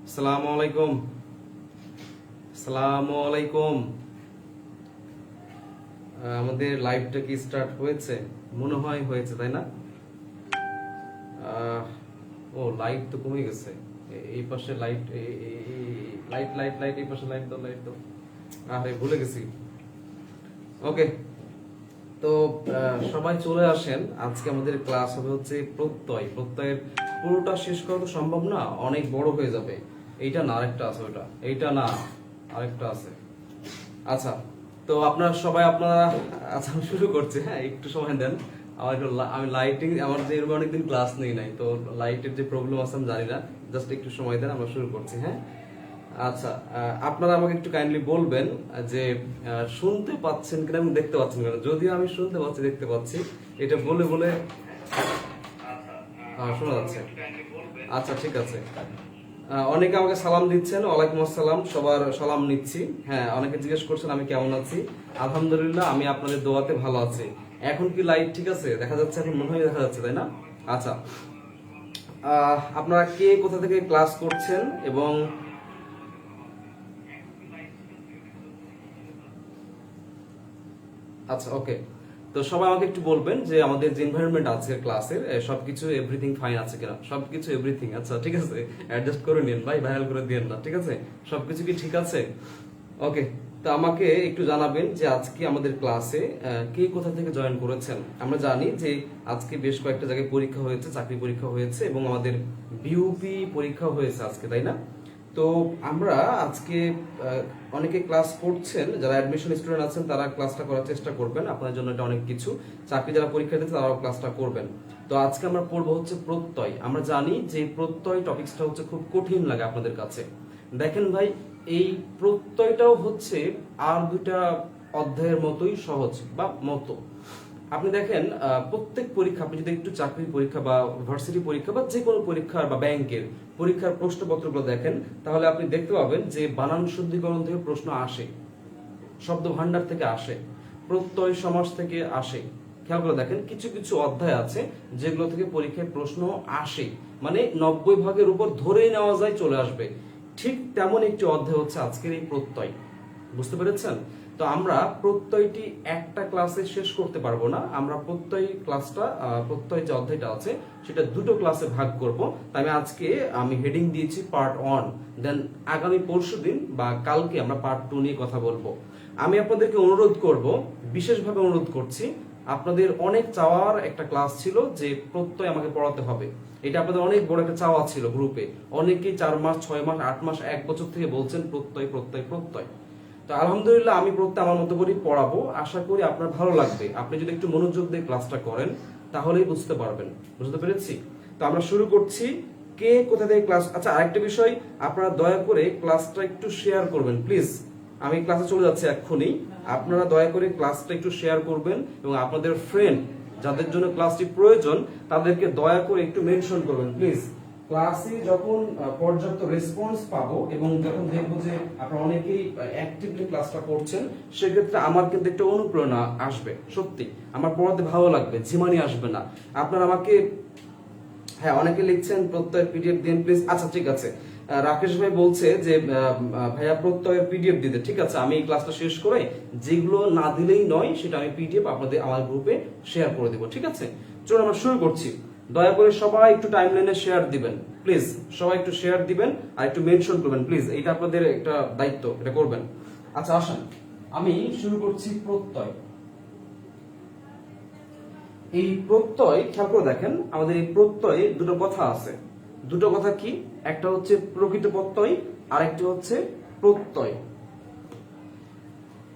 আসসালামু আলাইকুম। আসসালামু আলাইকুম। আমাদের লাইভটা কি স্টার্ট হয়েছে? মনে হয় হয়েছে, তাই না? আহ, ও লাইট তো কমে গেছে। এই পাশে লাইট, লাইট লাইট লাইট, এই পাশে লাইট দাও, লাইট দাও। আরে ভুলে গেছি। ওকে, তো সবাই চলে আসেন। আজকে আমাদের ক্লাস হবে হচ্ছে প্রত্যয়। প্রত্যয়ের পুরোটা শেষ করা তো সম্ভব না, অনেক বড় হয়ে যাবে। এইটা না, আরেকটা আছে। ওটা এইটা না, আরেকটা আছে। আচ্ছা, তো আপনারা সবাই আচ্ছা আমি শুরু করছি। হ্যাঁ, একটু সময় দেন। আমি লাইটিং, আমার যে এরকম অনেকদিন ক্লাস নেই নাই, তো লাইটের যে প্রবলেম আছে আমি জানি না। জাস্ট একটু সময় দেন, আমরা শুরু করছি। হ্যাঁ, আচ্ছা, আপনারা আমাকে একটু কাইন্ডলি বলবেন যে শুনতে পাচ্ছেন কিনা এবং দেখতে পাচ্ছেন কিনা। যদিও আমি শুনতে পাচ্ছি, দেখতে পাচ্ছি, এটা বলে বলে শোনা যাচ্ছে। আচ্ছা, ঠিক আছে। অনেকে আমাকে সালাম দিচ্ছেন। ওয়ালাইকুম আসসালাম, সবার সালাম নিচ্ছি। হ্যাঁ, অনেকে জিজ্ঞেস করছেন আমি কেমন আছি। আলহামদুলিল্লাহ, আমি আপনাদের দোয়াতে ভালো আছি। এখন কি লাইট ঠিক আছে দেখা যাচ্ছে? এখন মনে হয় দেখা যাচ্ছে, তাই না? আচ্ছা, আপনারা কে কোথা থেকে ক্লাস করছেন এবং আচ্ছা, ওকে। তো সবাই আমাকে একটু বলবেন যে আমাদের যে এনভায়রনমেন্ট আছে ক্লাসের, সবকিছু এভরিথিং ফাইন আছে কিনা। সবকিছু এভরিথিং, আচ্ছা ঠিক আছে। অ্যাডজাস্ট করে নিন ভাই, ভাইরাল করে দিয়েন না, ঠিক আছে? সবকিছু কি ঠিক আছে? ওকে, তো আমাকে একটু জানাবেন যে আজকে আমাদের ক্লাসে কে কোথা থেকে জয়েন করেছেন। আমরা জানি যে আজকে বেশ কয়েকটা জায়গায় পরীক্ষা হয়েছে, চাকরি পরীক্ষা হয়েছে এবং আমাদের বিউপি পরীক্ষা হয়েছে আজকে, তাই না? তো আমরা আজকে অনেকে ক্লাস করছেন, যারা অ্যাডমিশন স্টুডেন্ট আছেন তারা ক্লাসটা করার চেষ্টা করবেন। আপনাদের জন্য এটা অনেক কিছু। চাকরি যারা পরীক্ষা দিচ্ছে তারাও ক্লাসটা করবেন। তো আজকে আমরা পড়বো হচ্ছে প্রত্যয়। আমরা জানি যে প্রত্যয় টপিকসটা হচ্ছে খুব কঠিন লাগে আপনাদের কাছে। দেখেন ভাই, এই প্রত্যয়টাও হচ্ছে আর দুটা অধ্যায়ের মতোই সহজ বা মতো। আপনি দেখেন প্রত্যেক পরীক্ষা, আপনি যদি একটু চাকরির পরীক্ষা বা ভার্সিটি পরীক্ষা বা যে কোনো পরীক্ষার বা ব্যাংকের পরীক্ষার প্রশ্নপত্রগুলো দেখেন, তাহলে আপনি দেখতে পাবেন যে বানান শুদ্ধিকরণ থেকে প্রশ্ন আসে, শব্দ ভান্ডার থেকে আসে, প্রত্যয় সমাস থেকে আসে। খেয়াল করে দেখেন, কিছু কিছু অধ্যায় আছে যেগুলো থেকে পরীক্ষায় প্রশ্ন আসে, মানে 90 ভাগের উপর ধরেই নেওয়া যায় চলে আসবে। ঠিক তেমন একটি অধ্যায় হচ্ছে আজকের এই প্রত্যয়। বুঝতে পেরেছেন? তো আমরা প্রত্যয়টি একটা ক্লাসে শেষ করতে পারবো না। আমরা প্রত্যয় যে অধ্যায়টা আছে সেটা দুটো ক্লাসে ভাগ করব। তাই আমি হেডিং দিয়েছি পার্ট 1। দেন আগামী পরশুদিন বা কালকে আমরা পার্ট 2 নিয়ে কথা বলবো। আমি আপনাদেরকে অনুরোধ করব, বিশেষভাবে অনুরোধ করছি, আপনাদের অনেক চাওয়ার একটা ক্লাস ছিল যে প্রত্যয় আমাকে পড়াতে হবে। এটা আপনাদের অনেক বড় একটা চাওয়া ছিল গ্রুপে। অনেকেই 4 মাস, 6 মাস, 8 মাস, 1 বছর থেকে বলছেন প্রত্যয় প্রত্যয় প্রত্যয়। তো আলহামদুলিল্লাহ, আমি প্রত্যয় আমার মতো করে পড়াবো। আশা করি আপনার ভালো লাগবে। আপনি যদি একটু মনোযোগ দিয়ে ক্লাসটা করেন তাহলেই বুঝতে পারবেন। বুঝতে পেরেছি? তো আমরা শুরু করছি। কে কোথা থেকে ক্লাস, আচ্ছা আরেকটা বিষয়, আপনারা দয়া করে ক্লাসটা একটু শেয়ার করবেন প্লিজ। আমি ক্লাসে চলে যাচ্ছি এক্ষুনি। আপনারা দয়া করে ক্লাসটা একটু শেয়ার করবেন এবং আপনাদের ফ্রেন্ড যাদের জন্য ক্লাসটি প্রয়োজন তাদেরকে দয়া করে একটু মেনশন করবেন প্লিজ। ক্লাসে যখন পর্যাপ্ত রেসপন্স পাবো এবং যখন দেখবো যে আপনারা অনেকেই অ্যাক্টিভলি ক্লাসটা করছেন, সেক্ষেত্রে আমার কিন্তু একটা অনুপ্রেরণা আসবে। সত্যি আমার পড়াতে ভালো লাগবে, ঝিমানি আসবে না। আপনারা আমাকে, হ্যাঁ অনেকে লিখছেন প্রত্যয়ের পিডিএফ দিন প্লিজ। আচ্ছা ঠিক আছে, রাকেশ ভাই বলছে যে ভাইয়া প্রত্যয়ের পিডিএফ দিতে। ঠিক আছে, আমি এই ক্লাসটা শেষ করে যেগুলো না দিলেই নয় সেটা আমি পিডিএফ আপনাদের আমার গ্রুপে শেয়ার করে দেবো। ঠিক আছে, চলুন আমরা শুরু করছি। দয়া করে সবাই একটু টাইমলাইনে শেয়ার দিবেন প্লিজ। সবাই একটু শেয়ার দিবেন আর একটু মেনশন করবেন প্লিজ। এটা আপনাদের একটা দায়িত্ব, এটা করবেন। আচ্ছা আসেন, আমি শুরু করছি প্রত্যয়। এই প্রত্যয় খেয়াল করে দেখেন, আমাদের এই প্রত্যয়ে দুটো কথা আছে। দুটো কথা কি? একটা হচ্ছে প্রকৃত প্রত্যয় আর একটা হচ্ছে প্রত্যয়।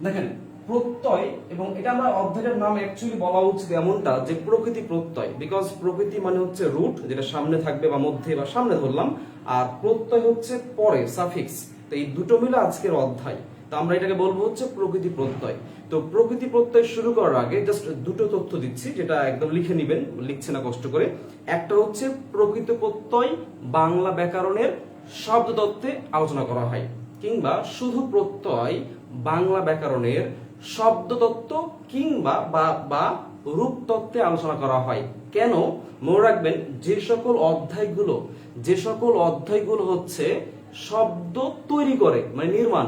দেখেন প্রত্যয়, এবং এটা আমরা অধ্যায়ের নাম অ্যাকচুয়ালি বলা উচিত এমনটা যে প্রকৃতি প্রত্যয়, বিকজ প্রকৃতি মানে হচ্ছে রুট, যেটা সামনে থাকবে বা মধ্যে বা সামনে ধরলাম, আর প্রত্যয় হচ্ছে পরে, সাফিক্স। তো এই দুটো মিলে আজকের অধ্যায়। তো আমরা এটাকে বলবো হচ্ছে প্রকৃতি প্রত্যয়। তো প্রকৃতি প্রত্যয় শুরু করার আগে জাস্ট দুটো তথ্য দিচ্ছি, যেটা একদম লিখে নিবেন, লিখছে না কষ্ট করে। একটা হচ্ছে প্রকৃত প্রত্যয় বাংলা ব্যাকরণের শব্দতত্ত্বে আলোচনা করা হয়, কিংবা শুধু প্রত্যয় বাংলা ব্যাকরণের শব্দতত্ত্ব কিংবা বা রূপতত্ত্বে আলোচনা করা হয়। কেন? মনে রাখবেন, যে সকল অধ্যায়গুলো হচ্ছে শব্দ তৈরি করে, মানে নির্মাণ,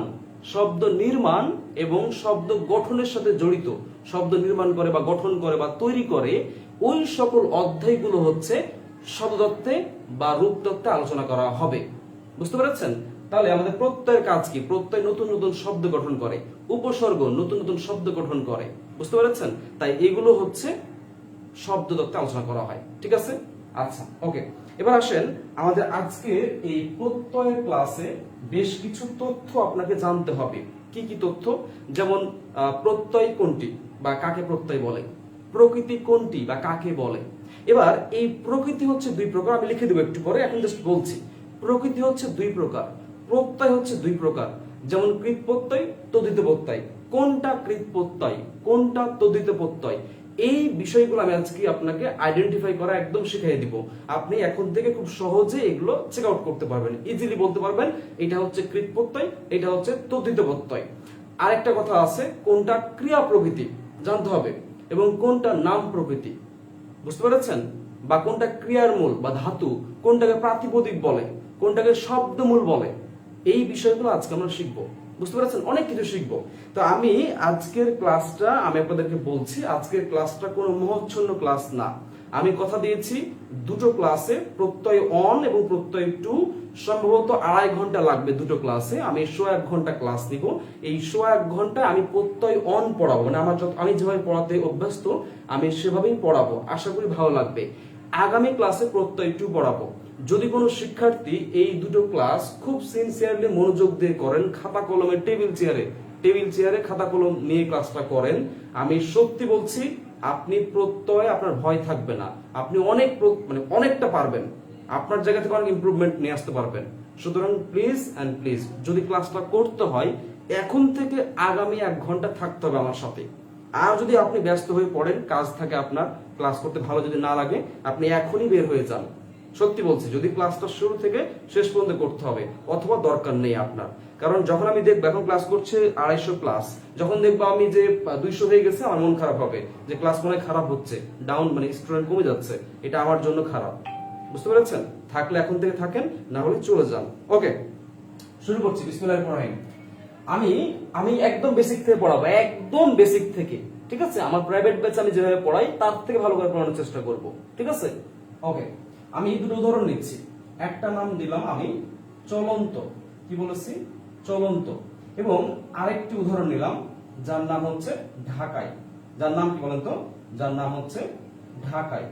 শব্দ নির্মাণ এবং শব্দ গঠনের সাথে জড়িত, শব্দ নির্মাণ করে বা গঠন করে বা তৈরি করে, ওই সকল অধ্যায়গুলো হচ্ছে শব্দতত্ত্বে বা রূপতত্ত্বে আলোচনা করা হবে। বুঝতে পেরেছেন? তাহলে আমাদের প্রত্যয়ের কাজ কি? প্রত্যয় নতুন নতুন শব্দ গঠন করে, উপসর্গ নতুন নতুন শব্দ গঠন করে। বুঝতে পেরেছেন? তাই এগুলো হচ্ছে শব্দতত্ত্বে আলোচনা করা হয়। ঠিক আছে? আচ্ছা, ওকে। এবার আসেন আমাদের আজকের এই প্রত্যয়ের ক্লাসে বেশ কিছু তথ্য আপনাকে জানতে হবে। কি কি তথ্য? যেমন প্রত্যয় কোনটি বা কাকে প্রত্যয় বলে, প্রকৃতি কোনটি বা কাকে বলে। এবার এই প্রকৃতি হচ্ছে দুই প্রকার, আমি লিখে দেবো একটু পরে, এখন জাস্ট বলছি। প্রকৃতি হচ্ছে দুই প্রকার, প্রত্যয় হচ্ছে দুই প্রকার। যেমন কৃত প্রত্যয়, তদ্ধিত প্রত্যয়। কোনটা কৃত প্রত্যয়, কোনটা তদ্ধিত প্রত্যয়, এই বিষয়গুলো আমি আজকে আপনাকে আইডেন্টিফাই করা একদম শিখিয়ে দিব। আপনি এখন থেকে খুব সহজে এগুলো চেক আউট করতে পারবেন, ইজিলি বলতে পারবেন এটা হচ্ছে কৃত প্রত্যয়, এটা হচ্ছে তদ্ধিত প্রত্যয়। আরেকটা কথা আছে, কোনটা ক্রিয়া প্রকৃতি জানতে হবে এবং কোনটা নাম প্রকৃতি। বুঝতে পেরেছেন? বা কোনটা ক্রিয়ার মূল বা ধাতু, কোনটাকে প্রাতিপদিক বলে, কোনটাকে শব্দমূল বলে, এই বিষয়গুলো আজকে আমরা শিখবো। বুঝতে পেরেছেন? অনেক কিছু শিখবো। তো আমি আজকের ক্লাসটা আমি আপনাদেরকে বলছি, আজকের ক্লাসটা কোনো মহচ্ছন্ন ক্লাস না। আমি কথা দিয়েছি দুটো ক্লাসে, প্রত্যয় 1 এবং প্রত্যয় 2, সম্ভবত 2.5 ঘন্টা লাগবে দুটো ক্লাসে। আমি 1.5 ঘন্টা ক্লাস নিব। এই 1.5 ঘন্টা আমি প্রত্যয় 1 পড়াবো, মানে আমি যেভাবে পড়াতে অভ্যস্ত আমি সেভাবেই পড়াবো। আশা করি ভালো লাগবে। আগামী ক্লাসে প্রত্যয় 2 পড়াবো। যদি কোনো শিক্ষার্থী এই দুটো ক্লাস খুব সিনসিয়ারলি মনোযোগ দিয়ে করেন, খাতা কলমে টেবিল চেয়ারে খাতা কলম নিয়ে ক্লাসটা করেন, আমি সত্যি বলছি আপনি প্রত্যয় আপনার ভয় থাকবে না, আপনি অনেকটা পারবেন, আপনার জায়গা থেকে অনেক ইমপ্রুভমেন্ট নিয়ে আসতে পারবেন। সুতরাং প্লিজ এন্ড প্লিজ, যদি ক্লাসটা করতে হয় এখন থেকে আগামী 1 ঘন্টা থাকতে হবে আমার সাথে। আর যদি আপনি ব্যস্ত হয়ে পড়েন, কাজ থাকে আপনার, ক্লাস করতে ভালো যদি না লাগে, আপনি এখনই বের হয়ে যান। সত্যি বলছি, যদি ক্লাসটা শুরু থেকে শেষ পর্যন্ত করতে হবে, অথবা দরকার নেই আপনার। কারণ যখন আমি দেখবো এখন ক্লাস করছে 250 প্লাস, যখন দেখবো আমি যে 200 হয়ে গেছে, আমার মন খারাপ হবে যে ক্লাস মনে খারাপ হচ্ছে, ডাউন, মানে স্টুডেন্ট কমে যাচ্ছে, এটা আমার জন্য খারাপ। বুঝতে পেরেছেন? থাকলে এখন থেকে থাকেন, না হলে চলে যান। ওকে, শুরু করছি। বিসমিল্লাহির রহমানির রহিম। আমি একদম বেসিক থেকে পড়াবো, একদম বেসিক থেকে। ঠিক আছে? আমার প্রাইভেট ব্যাচ আমি যেভাবে পড়াই তার থেকে ভালো করে পড়ানোর চেষ্টা করব। ঠিক আছে? ওকে, আমি দুটো উদাহরণ নিচ্ছি। একটা নাম দিলাম আমি চলন্ত, কি বলেছি? চলন্ত। এবং আরেকটি উদাহরণ নিলাম যার নাম হচ্ছে ঢাকায়। যার নাম কি বলেন তো? যার নাম হচ্ছে ঢাকায়।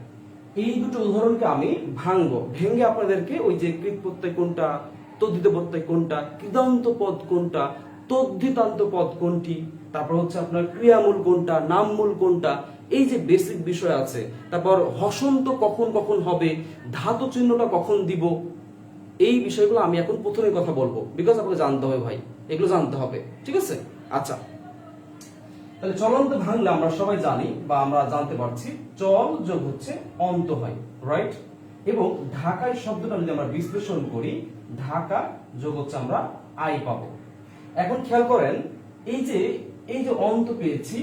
এই দুটো উদাহরণকে আমি ভাঙবো, ভেঙে আপনাদেরকে ওই যে কৃত প্রত্যয় কোনটা, তদ্ধিত প্রত্যয় কোনটা, কৃদান্ত পদ কোনটা, তদ্ধিতান্ত পদ কোনটি, তারপর হচ্ছে আপনার ক্রিয়ামূল কোনটা, নামমূল কোনটা, এই যে বেসিক বিষয় আছে। তারপর হসন্ত কখন কখন হবে, ধাতু চিহ্নটা কখন দিব, এই বিষয়গুলো আমি এখন প্রথমে কথা বলবো, বিকজ আপনাকে জানতে হবে ভাই, এগুলো জানতে হবে। ঠিক আছে? আচ্ছা, তাহলে চলন্ত ভাঙলে আমরা সবাই জানি বা আমরা জানতে পারছি চল যোগ হচ্ছে অন্ত হয়, রাইট? এবং ঢাকায় শব্দটা যদি আমরা বিশ্লেষণ করি, ঢাকা যোগ হচ্ছে আমরা আই পাবো। এখন খেয়াল করেন, এই যে অন্ত পেয়েছি,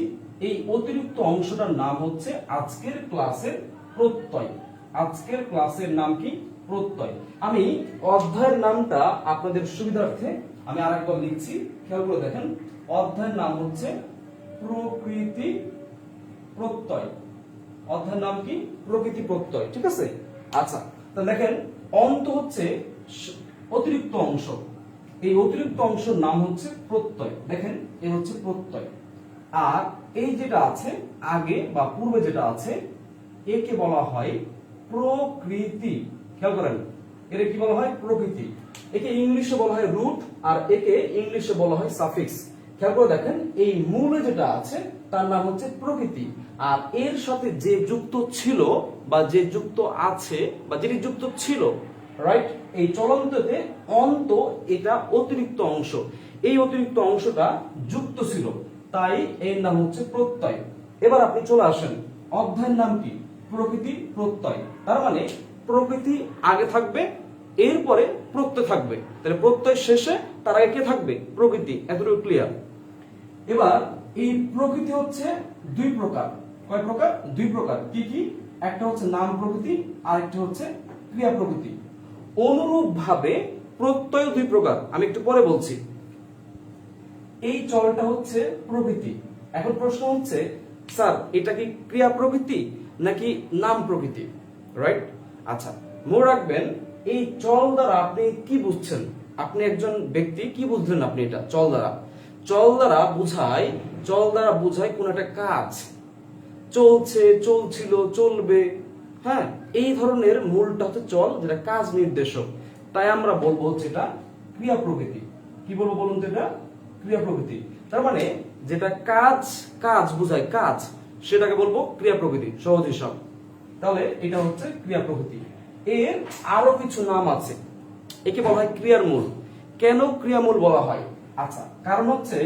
এই অতিরিক্ত অংশটার নাম হচ্ছে আজকের ক্লাসের প্রত্যয়। আজকের ক্লাসের নাম কি? প্রত্যয়। আমি অধ্যায়ের নামটা আপনাদের সুবিধার্থে আমি আরেকবার লিখছি, খেয়াল করে দেখেন। অধ্যায়ের নাম হচ্ছে প্রকৃতি প্রত্যয়। অধ্যায়ের নাম কি? প্রকৃতি প্রত্যয়। ঠিক আছে? আচ্ছা, তো দেখেন অন্ত হচ্ছে অতিরিক্ত অংশ, এই অতিরিক্ত অংশের নাম হচ্ছে প্রত্যয়। দেখেন, এই হচ্ছে প্রত্যয়। আর এই যেটা আছে আগে বা পূর্বে যেটা আছে, একে বলা হয় প্রকৃতি। খেয়াল করেন, এর কি বলা হয়? প্রকৃতি। একে ইংলিশে বলা হয় রুট, আর একে ইংলিশে বলা হয় সাফিক্স। খেয়াল করে দেখেন, এই মূলে যেটা আছে তার নাম হচ্ছে প্রকৃতি, আর এর সাথে যে যুক্ত ছিল বা যে যুক্ত আছে বা যেটি যুক্ত ছিল, রাইট? এই চলন্ততে অন্ত, এটা অতিরিক্ত অংশ, এই অতিরিক্ত অংশটা যুক্ত ছিল, তাই এর নাম হচ্ছে প্রত্যয়। এবার আপনি চলে আসেন, অধ্যায়ের নাম কি? প্রকৃতি প্রত্যয়। তার মানে প্রকৃতি আগে থাকবে, এরপরে প্রত্যয় থাকবে, তাহলে প্রত্যয় শেষে তার আগে কে থাকবে? প্রকৃতি। এতটুকু ক্লিয়ার? এবার এই প্রকৃতি হচ্ছে দুই প্রকার। কয় প্রকার? দুই প্রকার। কি কি? একটা হচ্ছে নাম প্রকৃতি, আর একটা হচ্ছে ক্রিয়া প্রকৃতি। অনুরূপ ভাবে প্রত্যয় দুই প্রকার, আমি একটু পরে বলছি। এই চলটা হচ্ছে প্রকৃতি। এখন প্রশ্ন হচ্ছে স্যার এটা কি ক্রিয়া প্রকৃতি নাকি নাম প্রকৃতি, রাইট? আচ্ছা, মনে রাখবেন এই চল দ্বারা আপনি কি বুঝছেন, আপনি একজন ব্যক্তি কি বুঝলেন আপনি এটা চল দ্বারা? চল দ্বারা বুঝায় কোন একটা কাজ, চলছে, চলছিল, চলবে, হ্যাঁ, এই ধরনের মূলটা হচ্ছে চল, যেটা কাজ নির্দেশক। তাই আমরা বলবো হচ্ছে এটা ক্রিয়া প্রকৃতি। কি বলবো বলুন তো? এটা ক্রিয়া প্রকৃতি। তার মানে যেটা কাজ বোঝায়, কাজ, সেটাকে বলবো ক্রিয়া প্রকৃতি, সহজ হিসাব। তাহলে এটা হচ্ছে ক্রিয়া প্রকৃতি। এর আরো কিছু নাম আছে, একে বলা হয় ক্রিয়ার মূল। কেন ক্রিয়ামূল বলা হয়? আচ্ছা, কারণ হচ্ছে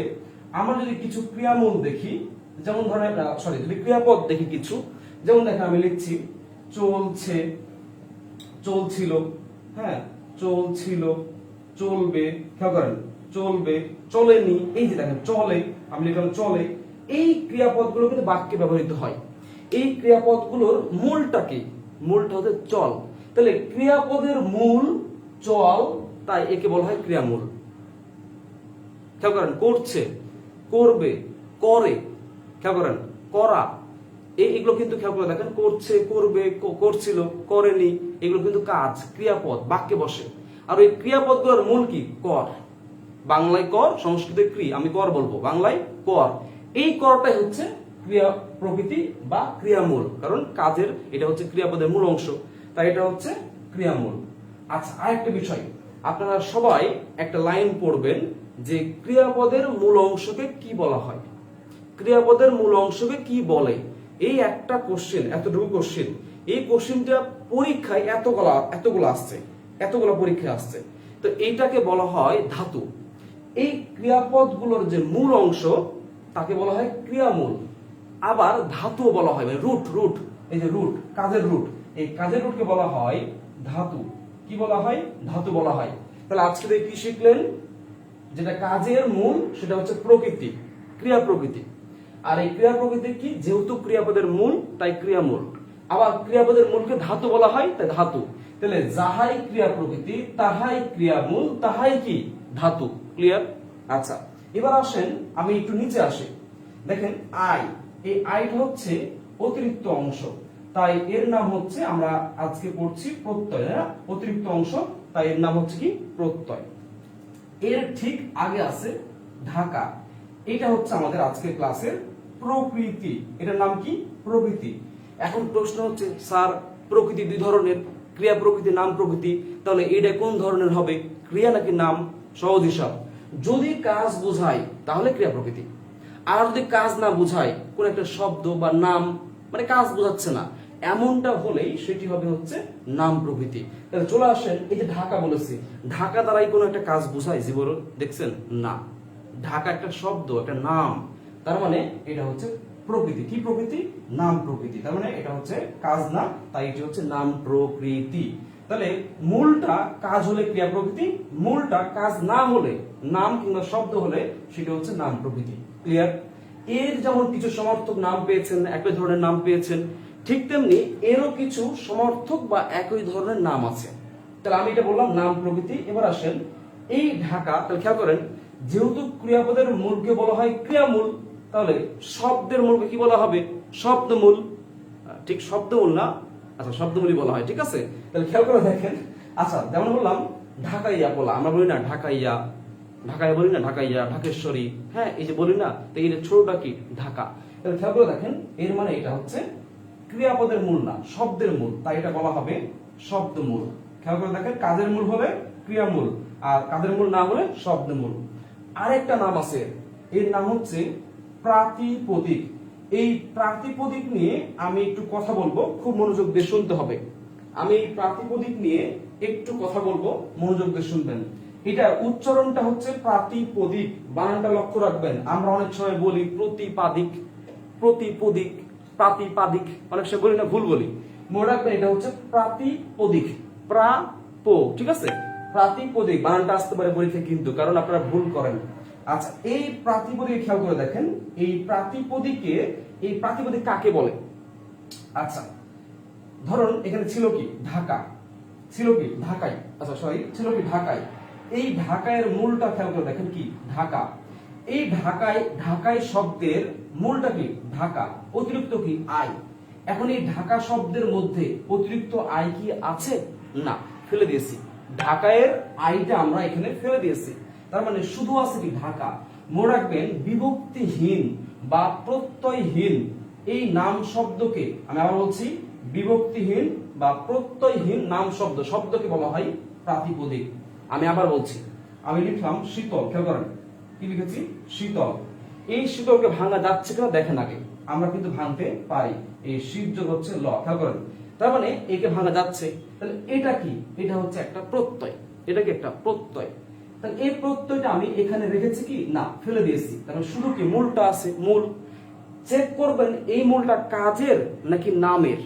আমরা যদি কিছু ক্রিয়ামূল দেখি, যেমন ধরেন যদি ক্রিয়াপদ দেখি কিছু, যেমন দেখেন আমি লিখছি চলছে, চলছিল, হ্যাঁ, চলছিল, চলবে, খেয়াল করেন, চলবে, চলেনি, এই যে দেখেন চলে, আমি লিখলাম চলে। এই ক্রিয়াপদগুলো কিন্তু বাক্যে ব্যবহৃত হয়। এই ক্রিয়াপদগুলোর মূলটা কি? মূলটা হচ্ছে চল। তাহলে ক্রিয়াপদের মূল চল, তাই একে বলা হয় ক্রিয়ামূল। খেয়াল করেন, করছে, করবে, করে, খেয়াল করেন, করা, এগুলো কিন্তু খেয়াল করে দেখেন, করছে, করবে, করছিল, করেনি, এগুলো কিন্তু কাজ, ক্রিয়াপদ, বাক্যে বসে। আর এই ক্রিয়াপদগুলোর মূল কি? কর। বাংলায় কর, সংস্কৃতে ক্রি, আমি কর বলবো, বাংলায় কর। এই করটাই হচ্ছে ক্রিয়া প্রকৃতি বা ক্রিয়ামূল, কারণ কাজের এটা হচ্ছে ক্রিয়াপদের মূল অংশ, তাই এটা হচ্ছে ক্রিয়ামূল। আচ্ছা, আরেকটা বিষয়, আপনারা সবাই একটা লাইন পড়বেন যে ক্রিয়াপদের মূল অংশকে কি বলা হয়, ক্রিয়াপদের মূল অংশকে কি বলে। এই একটা কোশ্চেন, এতটুকু কোশ্চেন, এই কোশ্চেনটা পরীক্ষায় এতগুলো আসছে, এতগুলো পরীক্ষায় আসছে। তো এইটাকে বলা হয় ধাতু। এই ক্রিয়াপদগুলোর যে মূল অংশ তাকে বলা হয় ক্রিয়ামূল। আবার ধাতু বলা হয়, রুট, এই যে রুট, কাজের রুট, এই কাজের রুটকে বলা হয় ধাতু। কি বলা হয়? ধাতু বলা হয়। তাহলে আজকে কি শিখলেন? যেটা কাজের মূল সেটা হচ্ছে প্রকৃতি, ক্রিয়া প্রকৃতি। আর এই ক্রিয়া প্রকৃতি কি? যেহেতু ক্রিয়াপদের মূল তাই ক্রিয়ামূল। আবার ক্রিয়াপদের মূলকে ধাতু বলা হয়, তাই ধাতু। তাহলে যাহাই ক্রিয়া প্রকৃতি তাহাই ক্রিয়ামূল, তাহাই কি? ধাতু। ক্লিয়ার? আচ্ছা, এবার আসেন আমি একটু নিচে আসি। দেখেন আই, এই আইটা হচ্ছে অতিরিক্ত অংশ, তাই এর নাম হচ্ছে, আমরা আজকে পড়ছি প্রত্যয়, হ্যাঁ, অতিরিক্ত অংশ, তাই এর নাম হচ্ছে কি? প্রত্যয়। এর ঠিক আগে আছে ঢাকা, এটা হচ্ছে আমাদের আজকের ক্লাসের প্রকৃতি। এটার নাম কি? প্রকৃতি। এখন প্রশ্ন হচ্ছে স্যার প্রকৃতি দুই ধরনের, ক্রিয়া প্রকৃতি, নাম প্রকৃতি, তাহলে এটা কোন ধরনের হবে, ক্রিয়া নাকি নাম? সহজ হিসাব, যদি কাজ বোঝায় তাহলে ক্রিয়া প্রকৃতি, আর যদি কাজ না বোঝায়, কোন একটা শব্দ বা নাম মানে কাজ বোঝাচ্ছে না, এমনটা হলেই সেটি হবে হচ্ছে নাম প্রকৃতি। তাহলে চলে আসেন, এই যে ঢাকা বলেছি, ঢাকা দ্বারাই কোনো একটা কাজ বোঝায় জীবন দেখছেন? না, ঢাকা একটা শব্দ, একটা নাম, তার মানে এটা হচ্ছে প্রকৃতি। কি প্রকৃতি? নাম প্রকৃতি। তার মানে এটা হচ্ছে কাজ না, তাই এটি হচ্ছে নাম প্রকৃতি। তাহলে মূলটা কাজ হলে ক্রিয়া প্রকৃতি, মূলটা কাজ না হলে, নাম কিংবা শব্দ হলে সেটা হচ্ছে নাম প্রকৃতি। ক্লিয়ার? এর যেমন কিছু সমর্থক নাম পেয়েছেন, একই ধরনের নাম পেয়েছেন, ঠিক তেমনি এরও কিছু সমর্থক বা একই ধরনের নাম আছে। তাহলে আমি এটা বললাম নাম প্রকৃতি। এবার আসেন এই ঢাকা, তাহলে খেয়াল করেন, যেহেতু ক্রিয়াপদের মূলকে বলা হয় ক্রিয়ামূল, তাহলে শব্দের মূলকে কি বলা হবে? শব্দমূল। ঠিক শব্দমূল না, আচ্ছা শব্দমূলই বলা হয়, ঠিক আছে? তাহলে খেয়াল করে দেখেন, আচ্ছা যেমন বললাম ঢাকাইয়া বলা, আমরা বলি না ঢাকাইয়া, ঢাকাইয়া বলি না, ঢাকাইয়া, ঢাকেশ্বরী, হ্যাঁ, এই যে বলি না, তো এই ছোটটা কি? ঢাকা। তাহলে খেয়াল করে দেখেন, এর মানে এটা হচ্ছে ক্রিয়াপদের মূল না, শব্দের মূল, তাই এটা বলা হবে শব্দমূল। খেয়াল করে দেখেন, কাজের মূল হলে ক্রিয়ামূল, আর কাজের মূল না হলে শব্দমূল। আরেকটা নাম আছে, এর নাম হচ্ছে প্রাতিপদিক। এই প্রাতিপদিক নিয়ে আমি একটু কথা বলবো, খুব মনোযোগ দিয়ে শুনতে হবে। আমি এই প্রাতিপদিক নিয়ে একটু কথা বলবো, মনোযোগ দিয়ে শুনবেন। এটা উচ্চারণটা হচ্ছে প্রাতিপদিক, বানানটা লক্ষ্য রাখবেন। আমরা অনেক সময় বলি প্রতিপাদিক, প্রতিপদিক, প্রাতিপাদিক, অনেক সময় বলি না, ভুল বলি। মনে রাখবেন এটা হচ্ছে প্রাতিপদিক, ঠিক আছে? প্রাতিপদিক বানানটা আসতে পারে পরীক্ষায় কিন্তু, কারণ আপনারা ভুল করেন। আচ্ছা, এই প্রাতিপদিক খেয়াল করে দেখেন, এই প্রাতিপদিক কাকে বলে? আচ্ছা ধরুন এখানে ছিল কি? ঢাকা, ছিল কি? ঢাকায়, আচ্ছা সরি, ছিল কি? ঢাকায়। এই ঢাকায়ের মূলটা খেয়াল করে দেখেন কি ঢাকা। এই ঢাকায় শব্দের মূলটা কি ঢাকা, অতিরিক্ত কি আই। এখন এই ঢাকা শব্দের মধ্যে অতিরিক্ত আই কি আছে? না, ফেলে দিয়েছি। ঢাকায়ের আইটা আমরা এখানে ফেলে দিয়েছি, তার মানে শুধু আছে কি ঢাকা। মনে রাখবেন বিভক্তিহীন বা প্রত্যয়হীন এই নাম শব্দকে, আমি আবার বলছি, বিভক্তিহীন বা প্রত্যয়হীন নাম শব্দকে বলা হয় প্রাতিপদিক। আমি আবার বলছি, আমি লিখলাম শীতল, খেয়াল করেন কি লিখেছি, শীতল। এই শীতলকে ভাঙা যাচ্ছে কিনা দেখেন আগে, আমরা কিন্তু ভাঙতে পারি। এই শীত যোগ হচ্ছে ল, খেয়াল করেন, তার মানে একে ভাঙা যাচ্ছে। তাহলে এটা কি? এটা হচ্ছে একটা প্রত্যয়। এটা কি একটা প্রত্যয়? তাহলে এই প্রত্যয়টা আমি এখানে রেখেছি কি না, ফেলে দিয়েছি। তাহলে শুধু কি মূলটা আছে, মূল। চেক করবেন এই মূলটা কাজের নাকি নামের,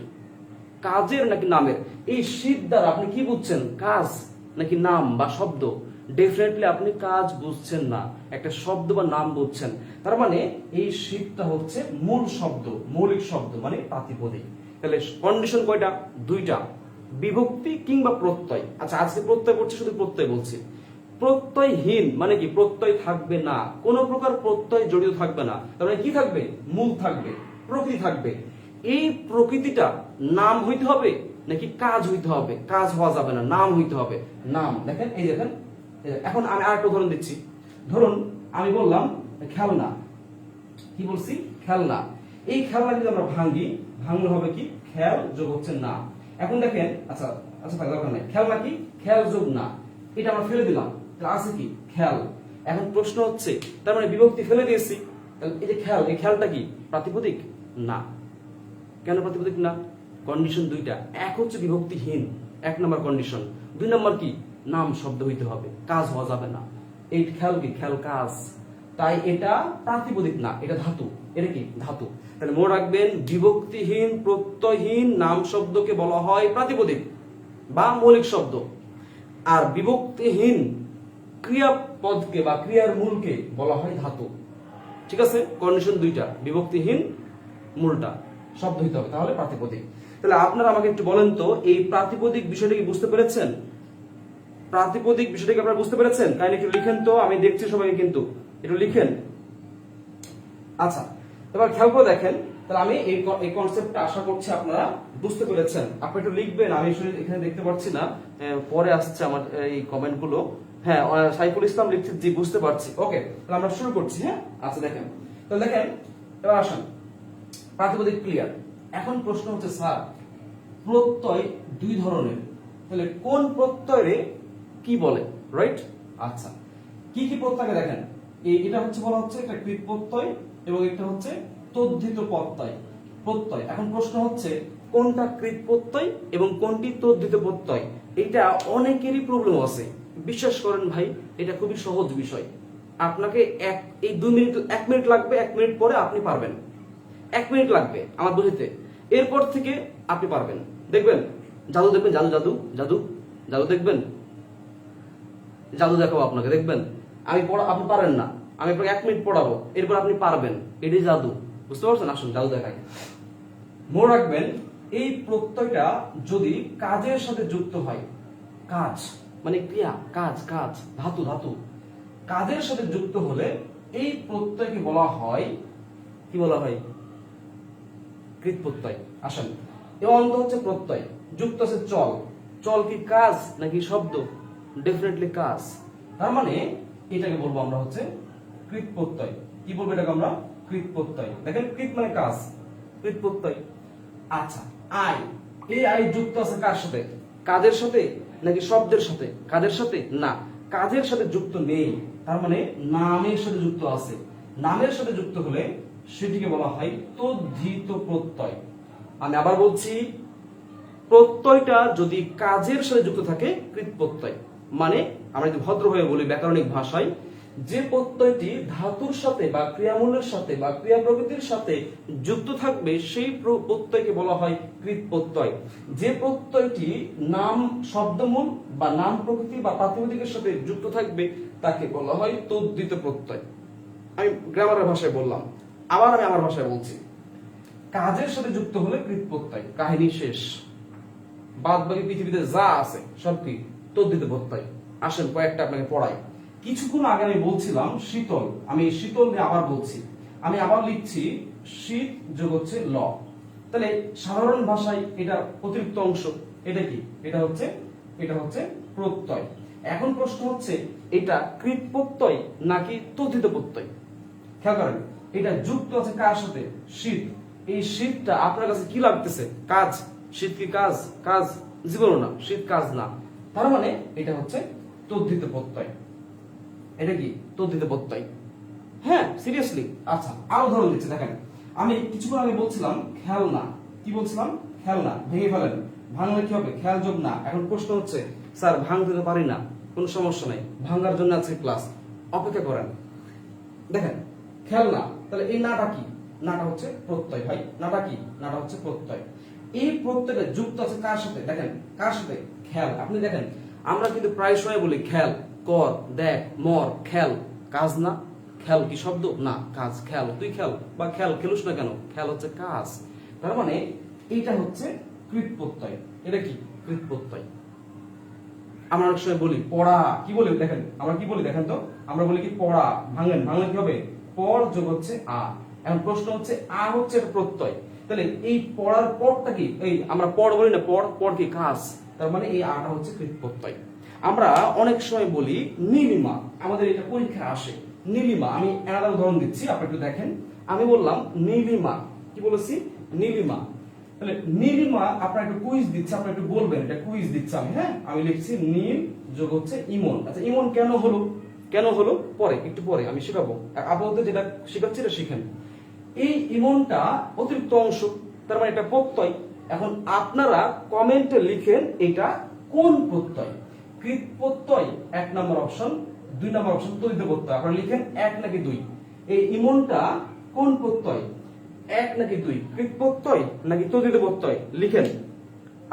কাজের নাকি নামের। এই শীত দ্বারা আপনি কি বুঝছেন, কাজ নাকি নাম বা শব্দ? ডেফিনেটলি আপনি কাজ বুঝছেন না, একটা শব্দ বা নাম বুঝছেন। তার মানে এই শীতটা হচ্ছে মূল শব্দ, মৌলিক শব্দ মানে প্রাতিপদিক। তাহলে কন্ডিশন কয়টা? দুইটা, বিভক্তি কিংবা প্রত্যয়। আচ্ছা, আজকে প্রত্যয় করছি, শুধু প্রত্যয় বলছি। প্রত্যয়হীন মানে কি? প্রত্যয় থাকবে না, কোন প্রকার প্রত্যয় জড়িত থাকবে না। তার মানে কি থাকবে? মূল থাকবে, প্রকৃতি থাকবে। এই প্রকৃতিটা নাম হইতে হবে নাকি কাজ হইতে হবে? কাজ হওয়া যাবে না, নাম হইতে হবে। নাম। দেখেন, এই দেখেন, এখন আমি আরেকটা উদাহরণ দিচ্ছি। ধরুন আমি বললাম খেলনা, কি বলছি? খেলনা। এই খেলনা যদি আমরা ভাঙলে হবে কি? খেল যোগ হচ্ছে না। এখন দেখেন, আচ্ছা আচ্ছা থাকা দরকার নাই, খেলনা কি? খেল যোগ না, এটা আমরা ফেলে দিলাম। তাহলে আছে কি? খেল। এখন প্রশ্ন হচ্ছে, তার মানে বিভক্তি ফেলে দিয়েছি, তাহলে এই যে খেল, এই খেলটা কি প্রাতিপদিক? না। কেন প্রাতিপদিক না? কন্ডিশন দুইটা। এক হচ্ছে বিভক্তিহীন, এক নম্বর কন্ডিশন। দুই নম্বর কি? নাম শব্দ হইতে হবে, কাজ হওয়া যাবে না। এই খেল কি? খেল কাজ, তাই এটা প্রাতিপদিক না, এটা ধাতু। এটা কি? ধাতু। তাহলে মনে রাখবেন, বিভক্তিহীন প্রত্যয়হীন নাম শব্দকে বলা হয় প্রাতিপদিক বা মৌলিক শব্দ, আর বিভক্তিহীন ক্রিয়াপদকে বা ক্রিয়ার মূলকে বলা হয় ধাতু। ঠিক আছে? কন্ডিশন দুইটা, বিভক্তিহীন মূলটা শব্দ হইতে হবে, তাহলে প্রাতিপদিক। তাহলে আপনারা আমাকে একটু বলেন তো, এই প্রাতিপদিক বিষয়টা কি বুঝতে পেরেছেন? প্রাতিপদিক বিষয়টা কি আপনারা বুঝতে পেরেছেন? কাইন্ডলি একটু লিখেন তো, আমি দেখছি সবাইকে, কিন্তু একটু লিখেন। আচ্ছা, এবার খেয়াল করে দেখেন। তাহলে আমি এই কনসেপ্টটা আশা করছি আপনারা বুঝতে পেরেছেন। আপনি একটু লিখবেন, আমি এখানে দেখতে পাচ্ছি না, পরে আসছে আমার এই কমেন্ট গুলো। হ্যাঁ, সাইফুল ইসলাম লিখছে জি বুঝতে পারছি। ওকে, তাহলে আমরা শুরু করছি। হ্যাঁ, আচ্ছা দেখেন, তাহলে দেখেন, এবার আসেন, প্রাতিপদিক ক্লিয়ার। এখন প্রশ্ন হচ্ছে, স্যার প্রত্যয় দুই ধরনের, তাহলে কোন প্রত্যয়ে কি বলে? রাইট। আচ্ছা, কি কি প্রত্যয় দেখেন, এটা হচ্ছে বলা হচ্ছে একটা কৃত প্রত্যয় এবং এটা হচ্ছে তদ্ধিত প্রত্যয়। এখন প্রশ্ন হচ্ছে, কোনটা কৃত প্রত্যয় এবং কোনটি তদ্ধিত প্রত্যয়? এটা অনেকেরই প্রবলেম আছে। বিশ্বাস করেন ভাই, এটা খুবই সহজ বিষয়। আপনাকে এই 2 মিনিট, 1 মিনিট লাগবে, 1 মিনিট পরে আপনি পারবেন। 1 মিনিট লাগবে আমার বুঝতে, এরপর থেকে আপনি পারবেন। দেখবেন জাদু, দেখবেন জাদু জাদু জাদু জাদু দেখবেন, জাদু দেখাবো আপনাকে, দেখবেন আপনি পারেন না, আমি আপনাকে 1 মিনিট পড়াবো, এরপর আপনি পারবেন। এটাই জাদু, বুঝতে পারছেন? আসুন জাদু দেখাই। মনে রাখবেন, এই প্রত্যয়টা যদি কাজের সাথে যুক্ত হয়, কাজ মানে ক্রিয়া, কাজ ধাতু, কাজের সাথে যুক্ত হলে এই প্রত্যয়কে বলা হয়, কি বলা হয়? কৃত প্রত্যয়। আসেন, এ অন্ত হচ্ছে প্রত্যয়, যুক্ত আছে চল কি কাজ নাকি শব্দ? ডেফিনেটলি কাজ। তার মানে এটাকে বলবো আমরা হচ্ছে কৃত প্রত্যয়। কি বলবো এটাকে আমরা? কৃত প্রত্যয়। দেখেন, কৃত মানে কাজ, কৃত প্রত্যয়। আচ্ছা, এই আই যুক্ত আছে কার সাথে? কাজের সাথে নাকি শব্দের সাথে? কাজের সাথে না, কাজের সাথে যুক্ত নেই, তার মানে নামের সাথে যুক্ত আছে। নামের সাথে যুক্ত হলে সেটিকে বলা হয় তদ্ধিত প্রত্যয়। আমি আবার বলছি, প্রত্যয়টা যদি কাজের সাথে যুক্ত থাকে কৃত প্রত্যয়। মানে আমরা যদি ভদ্রভাবে বলি ব্যাকরণিক ভাষায়, যে প্রত্যয়টি ধাতুর সাথে বা ক্রিয়ামূলের সাথে বা ক্রিয়া প্রকৃতির সাথে যুক্ত থাকবে সেই প্রত্যয়কে বলা হয় কৃত প্রত্যয়। যে প্রত্যয়টি নাম শব্দমূল বা নাম প্রকৃতি বা প্রাতিপদিকের সাথে যুক্ত থাকবে তাকে বলা হয় তদ্ধিত প্রত্যয়। আমি গ্রামারের ভাষায় বললাম, আবার আমি আমার ভাষায় বলছি, কাজের সাথে যুক্ত হলে কৃত প্রত্যয়, কাহিনী শেষ। বাদ বাকি পৃথিবীতে যা আছে সব কি? তদ্ধিত প্রত্যয়। আসেন কয়েকটা আপনাকে পড়াই। কিছুক্ষণ আগে আমি বলছিলাম শীতল, আমি শীতল নিয়ে আবার বলছি, আমি আবার লিখছি শীত যোগ হচ্ছে ল। তাহলে সাধারণ ভাষায় এটা অতিরিক্ত অংশ, এটা কি, এটা হচ্ছে প্রত্যয়। এখন প্রশ্ন হচ্ছে এটা কৃত প্রত্যয় নাকি তদ্ধিত প্রত্যয়। খেয়াল করেন এটা যুক্ত আছে কার সাথে, শীত। এই শীতটা আপনার কাছে কি লাগতেছে, কাজ। শীত কি কাজ? কাজ জীবনও না, শীত কাজ না। তার মানে এটা হচ্ছে তদ্ধিত প্রত্যয়। এটা কি তদ্ধিত প্রত্যয়? হ্যাঁ সিরিয়াসলি। আচ্ছা আরো উদাহরণ দিচ্ছি দেখেন, আমি কিছুক্ষণ আগে বলছিলাম খেলনা, কি বলছিলাম, খেলনা ভেঙে ফেলেন, ভাঙলে কি হবে, খেয়াল যোগ না। এখন প্রশ্ন হচ্ছে স্যার ভাঙতে তো পারি না, কোনো সমস্যা নাই, ভাঙার জন্য আছে ক্লাস, অপেক্ষা করেন। দেখেন খেলনা, তাহলে এই নাটা কি, নাটা হচ্ছে প্রত্যয় ভাই, নাটা কি, নাটা হচ্ছে প্রত্যয়। এই প্রত্যয়টা যুক্ত আছে কার সাথে, দেখেন কার সাথে, খেল। আপনি দেখেন আমরা কিন্তু প্রায় সময় বলি খেল, কর, দেখ, মর, খেল, কাজ না। খেল কি শব্দ না, কাজ। খেল, তুই খেল বা খেল, খেলুস না কেন, খেল হচ্ছে কাজ। তার মানে এইটা হচ্ছে কৃত প্রত্যয়। এটা কি কৃত প্রত্যয়। আমরা অনেক সময় বলি পড়া, কি বলি দেখেন, আমরা কি বলি দেখেন তো, আমরা বলি কি পড়া, ভাঙেন, ভাঙলে কি হবে, পর যোগ হচ্ছে আ। এখন প্রশ্ন হচ্ছে আ হচ্ছে একটা প্রত্যয়, তাহলে এই পড়ার পরটা কি, এই আমরা পড় বলি না, পড়, পড় কি কাজ, তার মানে এই আটা হচ্ছে কৃত প্রত্যয়। আমরা অনেক সময় বলি নীলিমা, আমাদের এটা পরীক্ষায় আসে নীলিমা। আমি একটা উদাহরণ দিচ্ছি, আপনি একটু দেখেন। আমি বললাম নীলিমা, কি বলেছি, নীলিমা। তাহলে নীলিমা, আপনার একটু কুইজ দিচ্ছে, আপনি একটু বলবেন, এটা কুইজ দিচ্ছে আমি। হ্যাঁ আমি লিখছি নীল যোগ হচ্ছে ইমন। আচ্ছা ইমন কেন হলো, কেন হলো পরে, একটু পরে আমি শেখাবো, আপাতত যেটা শেখাচ্ছি এটা শিখেন। এই ইমনটা অতিরিক্ত অংশ, তার মানে এটা প্রত্যয়। এখন আপনারা কমেন্টে লিখেন এটা কোন প্রত্যয়, কৃত প্রত্যয় 1 নম্বর অপশন, 2 নম্বর অপশন তদ্ধিত প্রত্যয়। আপনারা লিখেন 1 নাকি 2, এই ইমনটা কোন প্রত্যয়, 1 নাকি 2, কৃত প্রত্যয় নাকি তদ্ধিত প্রত্যয়, লিখেন।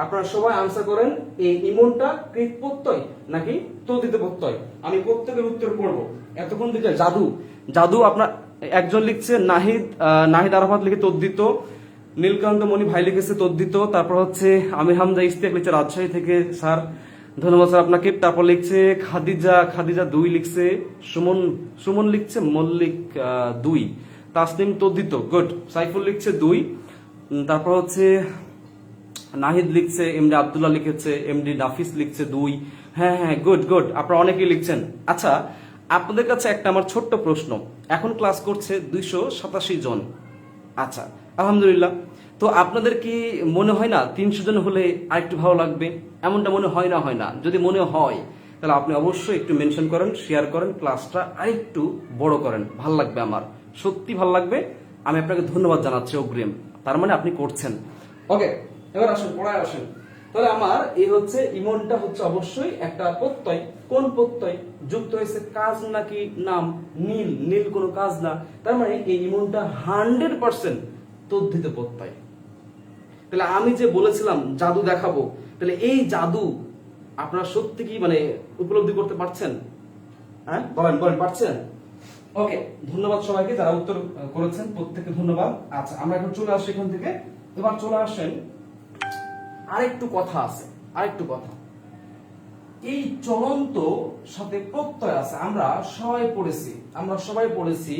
আপনারা সবাই আনসার করেন, এই ইমনটা কৃত প্রত্যয় নাকি তদ্ধিত প্রত্যয়। আমি প্রত্যেকের উত্তর পড়ব। এতক্ষণ দিকে জাদু, জাদু আপনার একজন লিখছে নাহিদ আরাফাত লিখে তদ্ধিত, নীলকান্ত মণি ভাই লিখেছে তদ্ধিত, তারপর হচ্ছে আমির হামজা ইস্তেক লিখছে রাজশাহী থেকে, স্যার ধন্যবাদ স্যার আপনাকে। তারপর লিখছে খাদিজা 2 লিখছে, সুমন লিখছে মল্লিক 2, তাসনিম তদ্ধিত, গুড। সাইফুল লিখছে 2, তারপর হচ্ছে নাহিদ লিখছে, এমডি আব্দুল্লাহ লিখেছে, এমডি নাফিস লিখছে 2। হ্যাঁ হ্যাঁ গুড গুড, আপনারা অনেকেই লিখছেন। আচ্ছা আপনাদের কাছে একটা আমার ছোট্ট প্রশ্ন, এখন ক্লাস করছে 287 জন। আচ্ছা আলহামদুলিল্লাহ। তো আপনাদের কি মনে হয় না 300 জন হলে আরেকটু ভালো লাগবে? এমনটা মনে হয় না, হয় না? যদি মনে হয় তাহলে আপনি অবশ্যই একটু মেনশন করেন, শেয়ার করেন, ক্লাসটা আরেকটু বড় করেন, ভাল লাগবে, আমার সত্যি ভাল লাগবে। আমি আপনাকে ধন্যবাদ জানাচ্ছি অগ্রিম, তার মানে আপনি করছেন। ওকে এবার আসেন, পড়ায় আসেন। তাহলে আমার এই হচ্ছে ইমনটা হচ্ছে অবশ্যই একটা প্রত্যয়। কোন প্রত্যয় যুক্ত হয়েছে, কাজ নাকি নাম, নীল, নীল কোনো কাজ না, তার মানে এই ইমনটা 100% তদ্ধিত প্রত্যয়। তাহলে আমি যে বলেছিলাম জাদু দেখাবো, তাহলে এই জাদু আপনারা সত্যি কি মানে উপলব্ধি করতে পারছেন? হ্যাঁ বলেন বলেন, পারছেন? ওকে ধন্যবাদ সবাইকে যারা উত্তর করেছেন, প্রত্যেককে ধন্যবাদ। আচ্ছা আমরা এখন চলে আসি এখান থেকে, এবার চলে আসেন আরেকটু কথা আছে, আরেকটু কথা। এই চলন্ত সাথে প্রত্যয় আছে, আমরা সবাই পড়েছি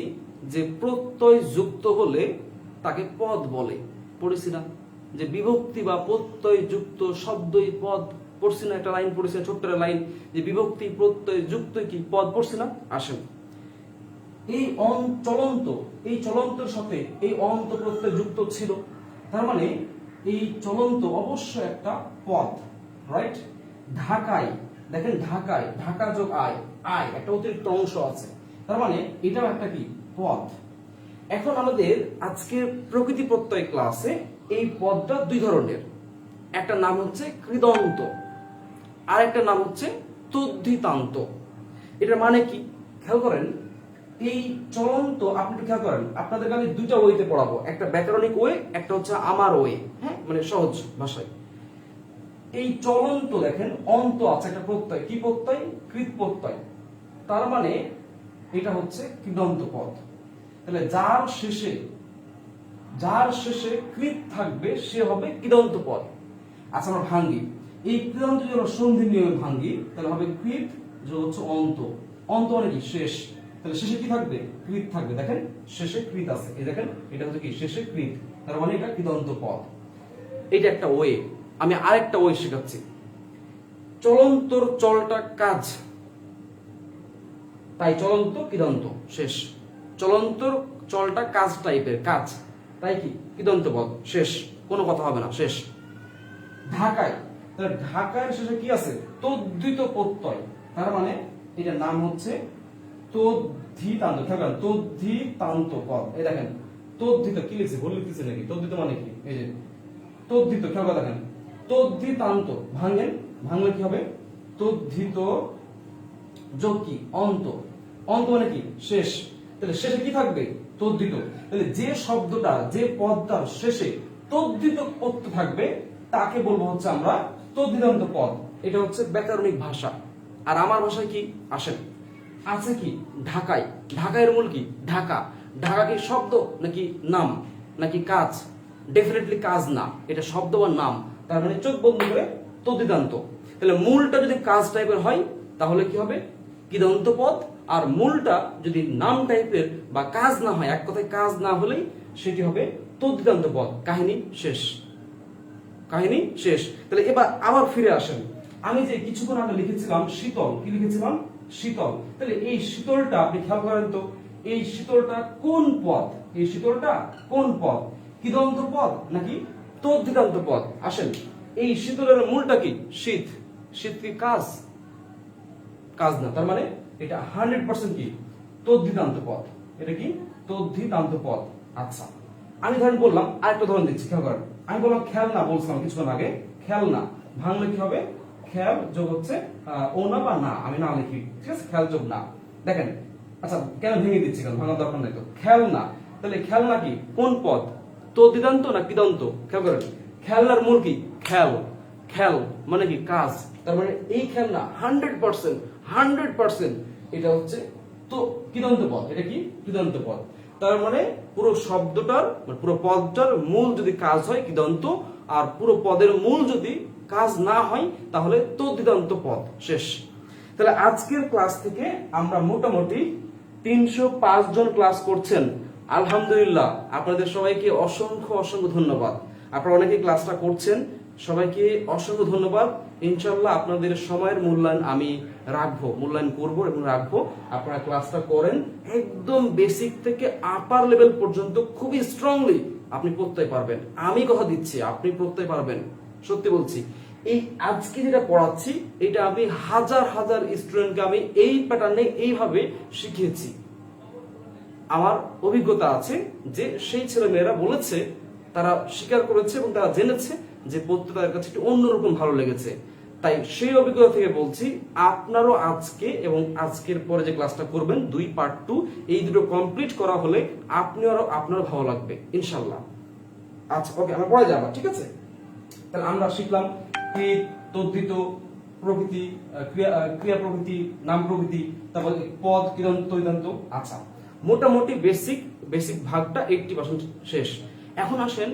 যে প্রত্যয় যুক্ত হলে তাকে পদ বলে, পড়েছি না? যে বিভক্তি বা প্রত্যয় যুক্ত শব্দই পদ, পড়ছি না? একটা লাইন পড়েছি, ছোট্ট একটা লাইন, যে বিভক্তি প্রত্যয় যুক্ত কি পদ, পড়ছি না? আসেন এই চলন্তের সাথে এই অন্ত প্রত্যয় যুক্ত ছিল, তার মানে এই চলন্ত অবশ্যই একটা পদ, রাইট? ঢাকায় দেখেন, ঢাকায়, ঢাকা যোগ আয়, আয় একটা অতিরিক্ত অংশ আছে, তার মানে এটাও একটা কি পদ। এখন আমাদের আজকে প্রকৃতি প্রত্যয় ক্লাসে এই পদটা 2 ধরনের, একটা নাম হচ্ছে কৃদন্ত, আর একটা নাম হচ্ছে তদ্ধিতান্ত। এটার মানে কি খেয়াল করেন, এই চলন্ত আপনি খেয়াল করেন, আপনাদেরকে আমি 2টা ওয়েতে পড়াবো, একটা ব্যাকরণিক ওয়ে, একটা হচ্ছে আমার ওয়ে, হ্যাঁ মানে সহজ ভাষায়। এই চলন্ত দেখেন অন্ত আছে একটা প্রত্যয়, কি প্রত্যয়, কৃত প্রত্যয়, তার মানে এটা হচ্ছে কৃদন্ত পদ। তাহলে যার শেষে কৃত থাকবে সে হবে কৃদন্ত পদ। আচ্ছা আমরা ভাঙ্গি, এই কৃদন্ত যদি আমরা সন্ধি নিয়মে ভাঙ্গি তাহলে হবে কৃত যোগ হচ্ছে অন্ত। অন্ত মানে কি শেষ, তাহলে শেষে কি থাকবে? কৃত থাকবে। দেখেন শেষে কৃত আছে, এই দেখেন এটা হচ্ছে কি শেষে কৃত, তার মানে এটা কৃদন্ত পদ। এটা একটা ওয়ে। আমি আরেকটা ওয়ে শেখাচ্ছি। চলন্তর চলটা কাজ, তাই চলন্ত কৃদন্ত শেষ। চলন্তর চলটা কাজ টাইপের, কাজ, তাই কি কৃদন্ত পদ শেষ, কোনো কথা হবে না, শেষ। ঢাকায়, তাহলে ঢাকার শেষে কি আছে? তদ্ধিত প্রত্যয়, তার মানে এটার নাম হচ্ছে তদ্ধিতান্ত। খেয়াল, তদ্ধিতান্ত পদ। এই দেখেন তদ্ধিত কি লিখছে, ভুল লিখতেছে নাকি? তদ্ধিত মানে কি? এই যে তদ্ধিত, খেয়াল দেখেন তদ্ধিতান্ত, ভাঙেন, ভাঙলে কি হবে? তদ্ধিত যোগ কি অন্ত। অন্ত মানে কি শেষ, তাহলে শেষে কি থাকবে? তদ্ধিত। তাহলে যে শব্দটা, যে পদটার শেষে তদ্ধিত প্রত্যয় থাকবে তাকে বলবো হচ্ছে আমরা তদ্ধিতান্ত পদ। এটা হচ্ছে ব্যাকরণিক ভাষা। আর আমার ভাষায় কি আসেন আছে কি? ঢাকায়। ঢাকায়ের মূল কি? ঢাকা। ঢাকা কি শব্দ নাকি নাম নাকি কাজ? ডেফিনেটলি কাজ না, এটা শব্দ বা নাম। তার মানে চোখ বন্ধ করে তদ্ধিতান্ত। তাহলে মূলটা যদি কাজ টাইপের হয় তাহলে কি হবে? কৃদন্ত পদ। আর মূলটা যদি নাম টাইপের বা কাজ না হয়, এক কথায় কাজ না হলেই সেটি হবে তদ্ধিতান্ত পদ। কাহিনী শেষ, কাহিনী শেষ। তাহলে এবার আবার ফিরে আসেন। আমি যে কিছুক্ষণ আগে লিখেছিলাম শীতল, কি লিখেছিলাম? শীতল। তাহলে এই শীতলটা আপনি খেয়াল করেন তো, এই শীতলটা কোন পদ? এই শীতলটা কোন পদ? কৃদন্ত পদ নাকি তদ্ধিতান্ত পদ? আসেন, এই শীতলের মূলটা কি? শীত। শীত কি কাজ? কাজ না, তার মানে এটা 100% কি তদ্ধিতান্ত পদ। এটা কি তদ্ধিতান্ত পদ। আচ্ছা, আমি ধরেন বললাম, আরেকটা ধরন দিচ্ছি, খেয়াল করেন। আমি বললাম খেলনা, বলছিলাম কিছুক্ষণ আগে খেলনা। ভাঙলে কি হবে? খেল যোগ হচ্ছে ও না বা না, আমি না লিখি, ঠিক আছে? খেল যোগ না। দেখেন, আচ্ছা কেন ভেঙে দিচ্ছি, কেন ভাঙার দরকার নাই তো। খেলনা, তাহলে খেলনা কি কোন পদ? তদ্ধিতান্ত না কৃদন্ত? খেয়াল করেন, খেলনার মূল কি? খেল। খেল মানে কি কাজ, তার মানে এই খেলনা 100% এটা হচ্ছে তো কৃদন্ত পদ। এটা কি কৃদন্ত পদ। তার মানে পুরো শব্দটার, পুরো পদটার মূল যদি কাজ হয় কৃদন্ত, আর পুরো পদের মূল যদি কাজ না হয় তাহলে তদ্ধিতান্ত পদ শেষ। তাহলে আজকের ক্লাস থেকে আমরা মোটামুটি 305 জন ক্লাস করছেন। আলহামদুলিল্লাহ, আপনাদের সবাইকে অসংখ্য অসংখ্য ধন্যবাদ। আপনারা অনেকে ক্লাসটা করছেন, সবাইকে অসংখ্য ধন্যবাদ। ইনশাআল্লাহ আপনাদের সময়ের মূল্যায়ন আমি রাখবো, মূল্যায়ন করব এবং রাখবো। আপনারা ক্লাসটা করেন, একদম বেসিক থেকে আপার লেভেল পর্যন্ত খুবই স্ট্রংলি আপনি প্রত্যয় পারবেন। আমি কথা দিচ্ছি, আপনি প্রত্যয় পারবেন, সত্যি বলছি। এই আজকে যেটা পড়াচ্ছি এটা আমি হাজার হাজার স্টুডেন্টকে আমি এই প্যাটার্নে এইভাবে শিখিয়েছি। আমার অভিজ্ঞতা আছে যে সেই ছেলে মেয়েরা বলেছে, তারা স্বীকার করেছে এবং তারা জেনেছে যে পড়তে তাদের কাছে একটু অন্যরকম ভালো লেগেছে। তাই সেই অভিজ্ঞতা থেকে বলছি, আপনারও আজকে এবং আজকের পরে যে ক্লাসটা করবেন 2 পার্ট 2, এই দুটো কমপ্লিট করা হলে আপনারও ভালো লাগবে ইনশাল্লাহ। আচ্ছা ওকে, আমরা পড়ে যাবো, ঠিক আছে? তাহলে আমরা শিখলাম কৃত, তদ্ধিত, প্রকৃতি, ক্রিয়া প্রকৃতি, নাম প্রকৃতি, তারপর পদ, কৃদন্ত, তদ্ধিতান্ত। আচ্ছা, মোটামুটি বেসিক ভাগটা 80% শেষ। এখন আসেন,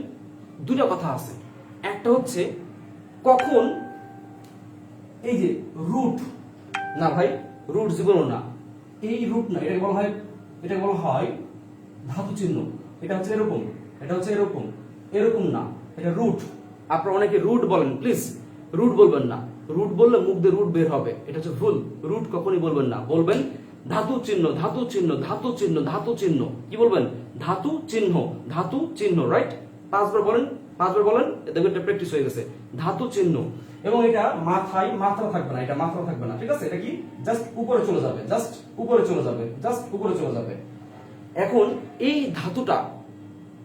দুটো কথা আছে। একটা হচ্ছে কখন এই যে রুট, না ভাই রুট জীবনও না, এই রুট না, এটা বলা হয় ধাতু চিহ্ন। এটা হচ্ছে এরকম, এটা হচ্ছে এরকম, এরকম না, এটা রুট। আপনারা অনেকে রুট বলেন, প্লিজ রুট বলবেন না। রুট বললে মুখ দিয়ে রুট বের হবে, এটা হচ্ছে ভুল। রুট কখনই বলবেন না, বলবেন ধাতু চিহ্ন, ধাতু চিহ্ন, ধাতু চিহ্ন, ধাতু চিহ্ন। কি বলবেন? ধাতু চিহ্ন, ধাতু চিহ্ন, রাইট? 5বার বলেন, 5বার বলেন, দেখবেন এটা প্র্যাকটিস হয়ে গেছে। ধাতু চিহ্ন। এবং এটা মাথায় মাত্রা থাকবে না, এটা মাত্রা থাকবে না, ঠিক আছে? এটা কি জাস্ট উপরে চলে যাবে, জাস্ট উপরে চলে যাবে, জাস্ট উপরে চলে যাবে। এখন এই ধাতুটা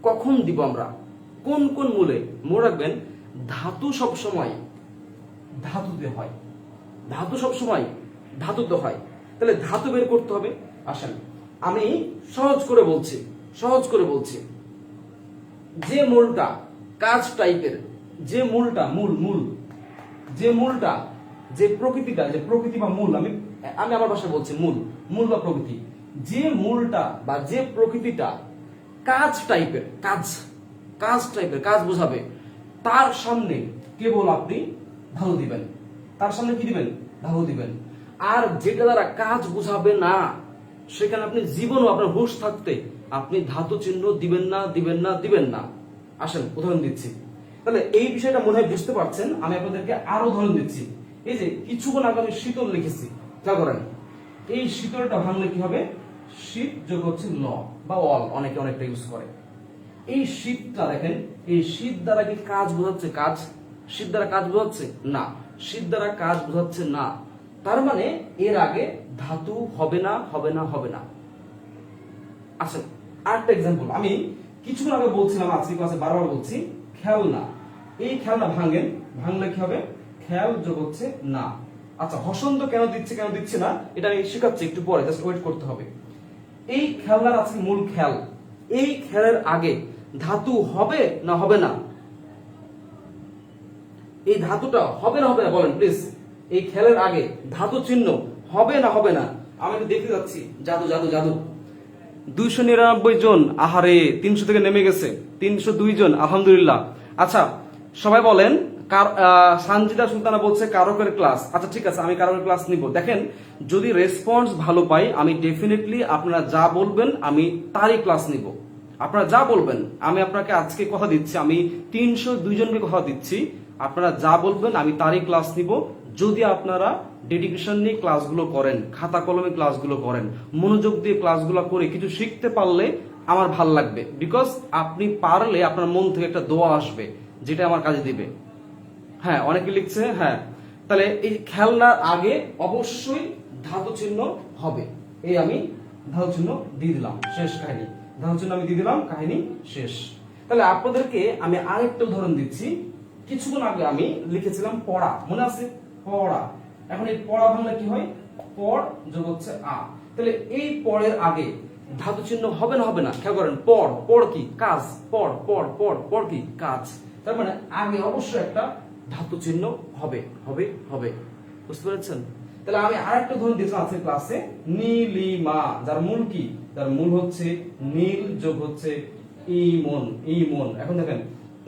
কখন দিব আমরা, কোন কোন মূলে? মনে রাখবেন, ধাতু সব সময় ধাতুতে হয়, ধাতু সব সময় ধাতুতে হয়। তাহলে ধাতু বের করতে হবে। আসেন, আমি সহজ করে বলছি, সহজ করে বলছি। যে মূলটা কাজ টাইপের, যে মূলটা যে মূলটা, যে প্রকৃতিটা, যে প্রকৃতি বা মূল, আমি আমার ভাষায় বলছি মূল বা প্রকৃতি, যে মূলটা বা যে প্রকৃতিটা কাজ টাইপের, কাজ বোঝাবে, তার সামনে কেবল আপনি ধাতু দিবেন। তার সামনে কি দিবেন? ধাতু দিবেন। আর যেটা দ্বারা কাজ বোঝাবে না সেখানে আপনি জীবনও আপনার হুঁশ থাকতে আপনি ধাতু চিহ্ন দিবেন না দিবেন না দিবেন না। আসেন উদাহরণ দিচ্ছি, তাহলে এই বিষয়টা মনে হয় বুঝতে পারছেন। আমি আপনাদেরকে আরো উদাহরণ দিচ্ছি। এই যে কিছুক্ষণ আগে আমি শীতল লিখেছি, খেয়াল করেন, এই শীতলটা ভাঙলে কি হবে? শীত যোগ হচ্ছে ল বা অল, অনেকে অনেকটা ইউজ করে। এই শীতটা দেখেন, এই শীত দ্বারা কি কাজ বোঝাচ্ছে? কাজ শীত দ্বারা কাজ বোঝাচ্ছে না, শীত দ্বারা কাজ বোঝাচ্ছে না। তার মানে এর আগে ধাতু হবে না, হবে না, হবে না। আচ্ছা, আরেকটা এক্সাম্পল আমি কিছুক্ষণ আগে বলছিলাম, আজকে ক্লাসে বারবার বলছি, খেলনা। এই খেলনা ভাঙেন, ভাঙলে কি হবে? খেল যোগ হচ্ছে না। আচ্ছা, হসন্ত কেন দিচ্ছে কেন দিচ্ছে না এটা আমি শেখাচ্ছি একটু পরে, জাস্ট ওয়েট করতে হবে। এই খেলনার আছে মূল খেল, এই খেলের আগে ধাতু হবে না হবে না? এই ধাতুটা হবে না হবে না বলেন প্লিজ। এই খেলের আগে ধাতু চিহ্ন হবে না হবে না? আমি একটু দেখতে যাচ্ছি। জাদু জাদু জাদু। 299 জন, আহারে 300 থেকে নেমে গেছে 302 জন, আলহামদুলিল্লাহ। আচ্ছা, সবাই বলেন। সানজিদা সুলতানা বলছে কারকের ক্লাস। আচ্ছা ঠিক আছে, আমি কারকের ক্লাস নিব। দেখেন, যদি রেসপন্স ভালো পাই আমি ডেফিনেটলি আপনারা যা বলবেন আমি তারই ক্লাস নিব। আপনারা যা বলবেন, আমি আপনাকে আজকে কথা দিচ্ছি, আমি 302 জনকে কথা দিচ্ছি, আপনারা যা বলবেন আমি তারই ক্লাস নিব। যদি আপনারা ডেডিকেশন নিয়ে ক্লাসগুলো করেন, খাতা কলমে ক্লাসগুলো করেন, মনোযোগ দিয়ে ক্লাসগুলো করে কিছু শিখতে পারলে আমার ভাল লাগবে। বিকজ আপনি পারলে আপনার মন থেকে একটা দোয়া আসবে যেটা আমার কাজে দিবে। হ্যাঁ, অনেকে লিখছে। হ্যাঁ, তাহলে এই খেলনার আগে অবশ্যই ধাতু চিহ্ন হবে। এই আমি ধাতু চিহ্ন দিয়ে দিলাম, শেষ কাহিনী। ধাতু চিহ্ন আমি দিয়ে দিলাম, কাহিনী শেষ। তাহলে আপনাদেরকে আমি আরেকটা উদাহরণ দিচ্ছি। কিছুক্ষণ আগে আমি লিখেছিলাম পড়া, মনে আছে? পড়া। এখন এই পড়া ভাঙলে কি হয়? পড় যোগ হচ্ছে আ। তাহলে এই পড়ের আগে ধাতু চিহ্ন হবে না হবে না? খেয়াল করেন, পড়, পড় কি? কাজ। পড় পড় পড় পড় কি? কাজ। তার মানে আগে অবশ্যই একটা ধাতু চিহ্ন হবে হবে হবে। বুঝতে পেরেছেন? তাহলে আমি আরেকটা উদাহরণ দিয়েছিলাম আজকের ক্লাসে, নীলিমা, যার মূল কি? যার মূল হচ্ছে নীল যোগ হচ্ছে ইমন, ইমন। এখন দেখেন,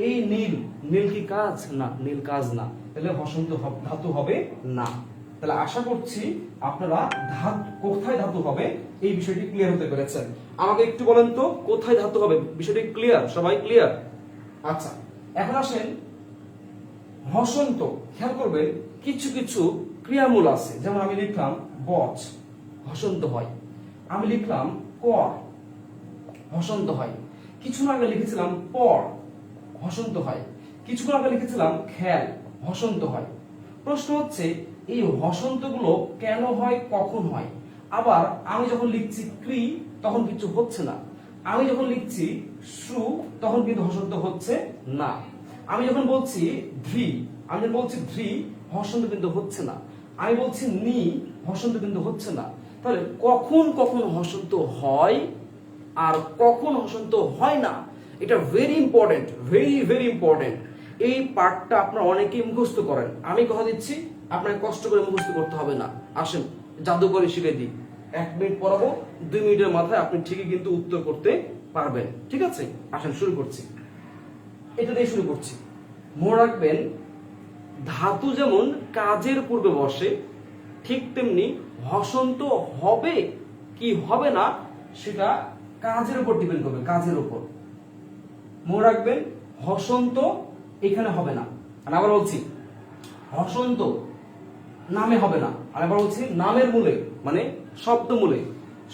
এই নীল, নীল কি কাজ? না, নীল কাজ না। তাহলে হসন্ত ধাতু হবে না। তাহলে আশা করছি আপনারা কোথায় ধাতু হবে এই বিষয়টি ক্লিয়ার হতে পেরেছেন। আমাকে একটু বলেন তো, কোথায় ধাতু হবে? বিষয়টি ক্লিয়ার? সবাই ক্লিয়ার? আচ্ছা, এখন আসেন হসন্ত। খেয়াল করবেন, কিছু কিছু ক্রিয়ামূল আছে, যেমন আমি লিখলাম বচ, হসন্ত হয়। আমি লিখলাম কর, হসন্ত হয়। কিছুক্ষণ আগে লিখেছিলাম পড়, হসন্ত হয়। কিছুক্ষণ আগে লিখেছিলাম খেল, হসন্ত হয়। প্রশ্ন হচ্ছে এই হসন্তগুলো কেন হয়, কখন হয়? আবার আমি যখন লিখছি ক্রি তখন কিছু হচ্ছে না। আমি যখন লিখছি সু তখন কিন্তু হসন্ত হচ্ছে না। আমি যখন বলছি ধ্রি, আমি যখন বলছি ধ্রি, হসন্ত কিন্তু হচ্ছে না। আমি বলছি নি, হসন্ত কিন্তু হচ্ছে না। তাহলে কখন কখন হসন্ত হয় আর কখন হসন্ত হয় না, এটা very important, very very important. এই পার্টটা আপনারা অনেকেই মুখস্থ করেন। আমি কথা দিচ্ছি আপনাকে কষ্ট করে মুখস্থ করতে হবে না। আসেন জাদু করে শিখে দিই। 1 মিনিট পড়াবো, 2 মিনিটের মাথায় আপনি ঠিকই কিন্তু উত্তর করতে পারবেন। ঠিক আছে? আসেন শুরু করছি। এটা দিয়ে শুরু করছি। মনে রাখবেন, ধাতু যেমন কাজের পূর্বে বসে, ঠিক তেমনি হসন্ত হবে কি হবে না সেটা কাজের উপর ডিপেন্ড করবে, কাজের উপর। মনে রাখবেন, হসন্ত এখানে হবে না। আমি আবার বলছি, হসন্ত নামে হবে না। আমি আবার বলছি, নামের মূলে মানে শব্দ মূলে,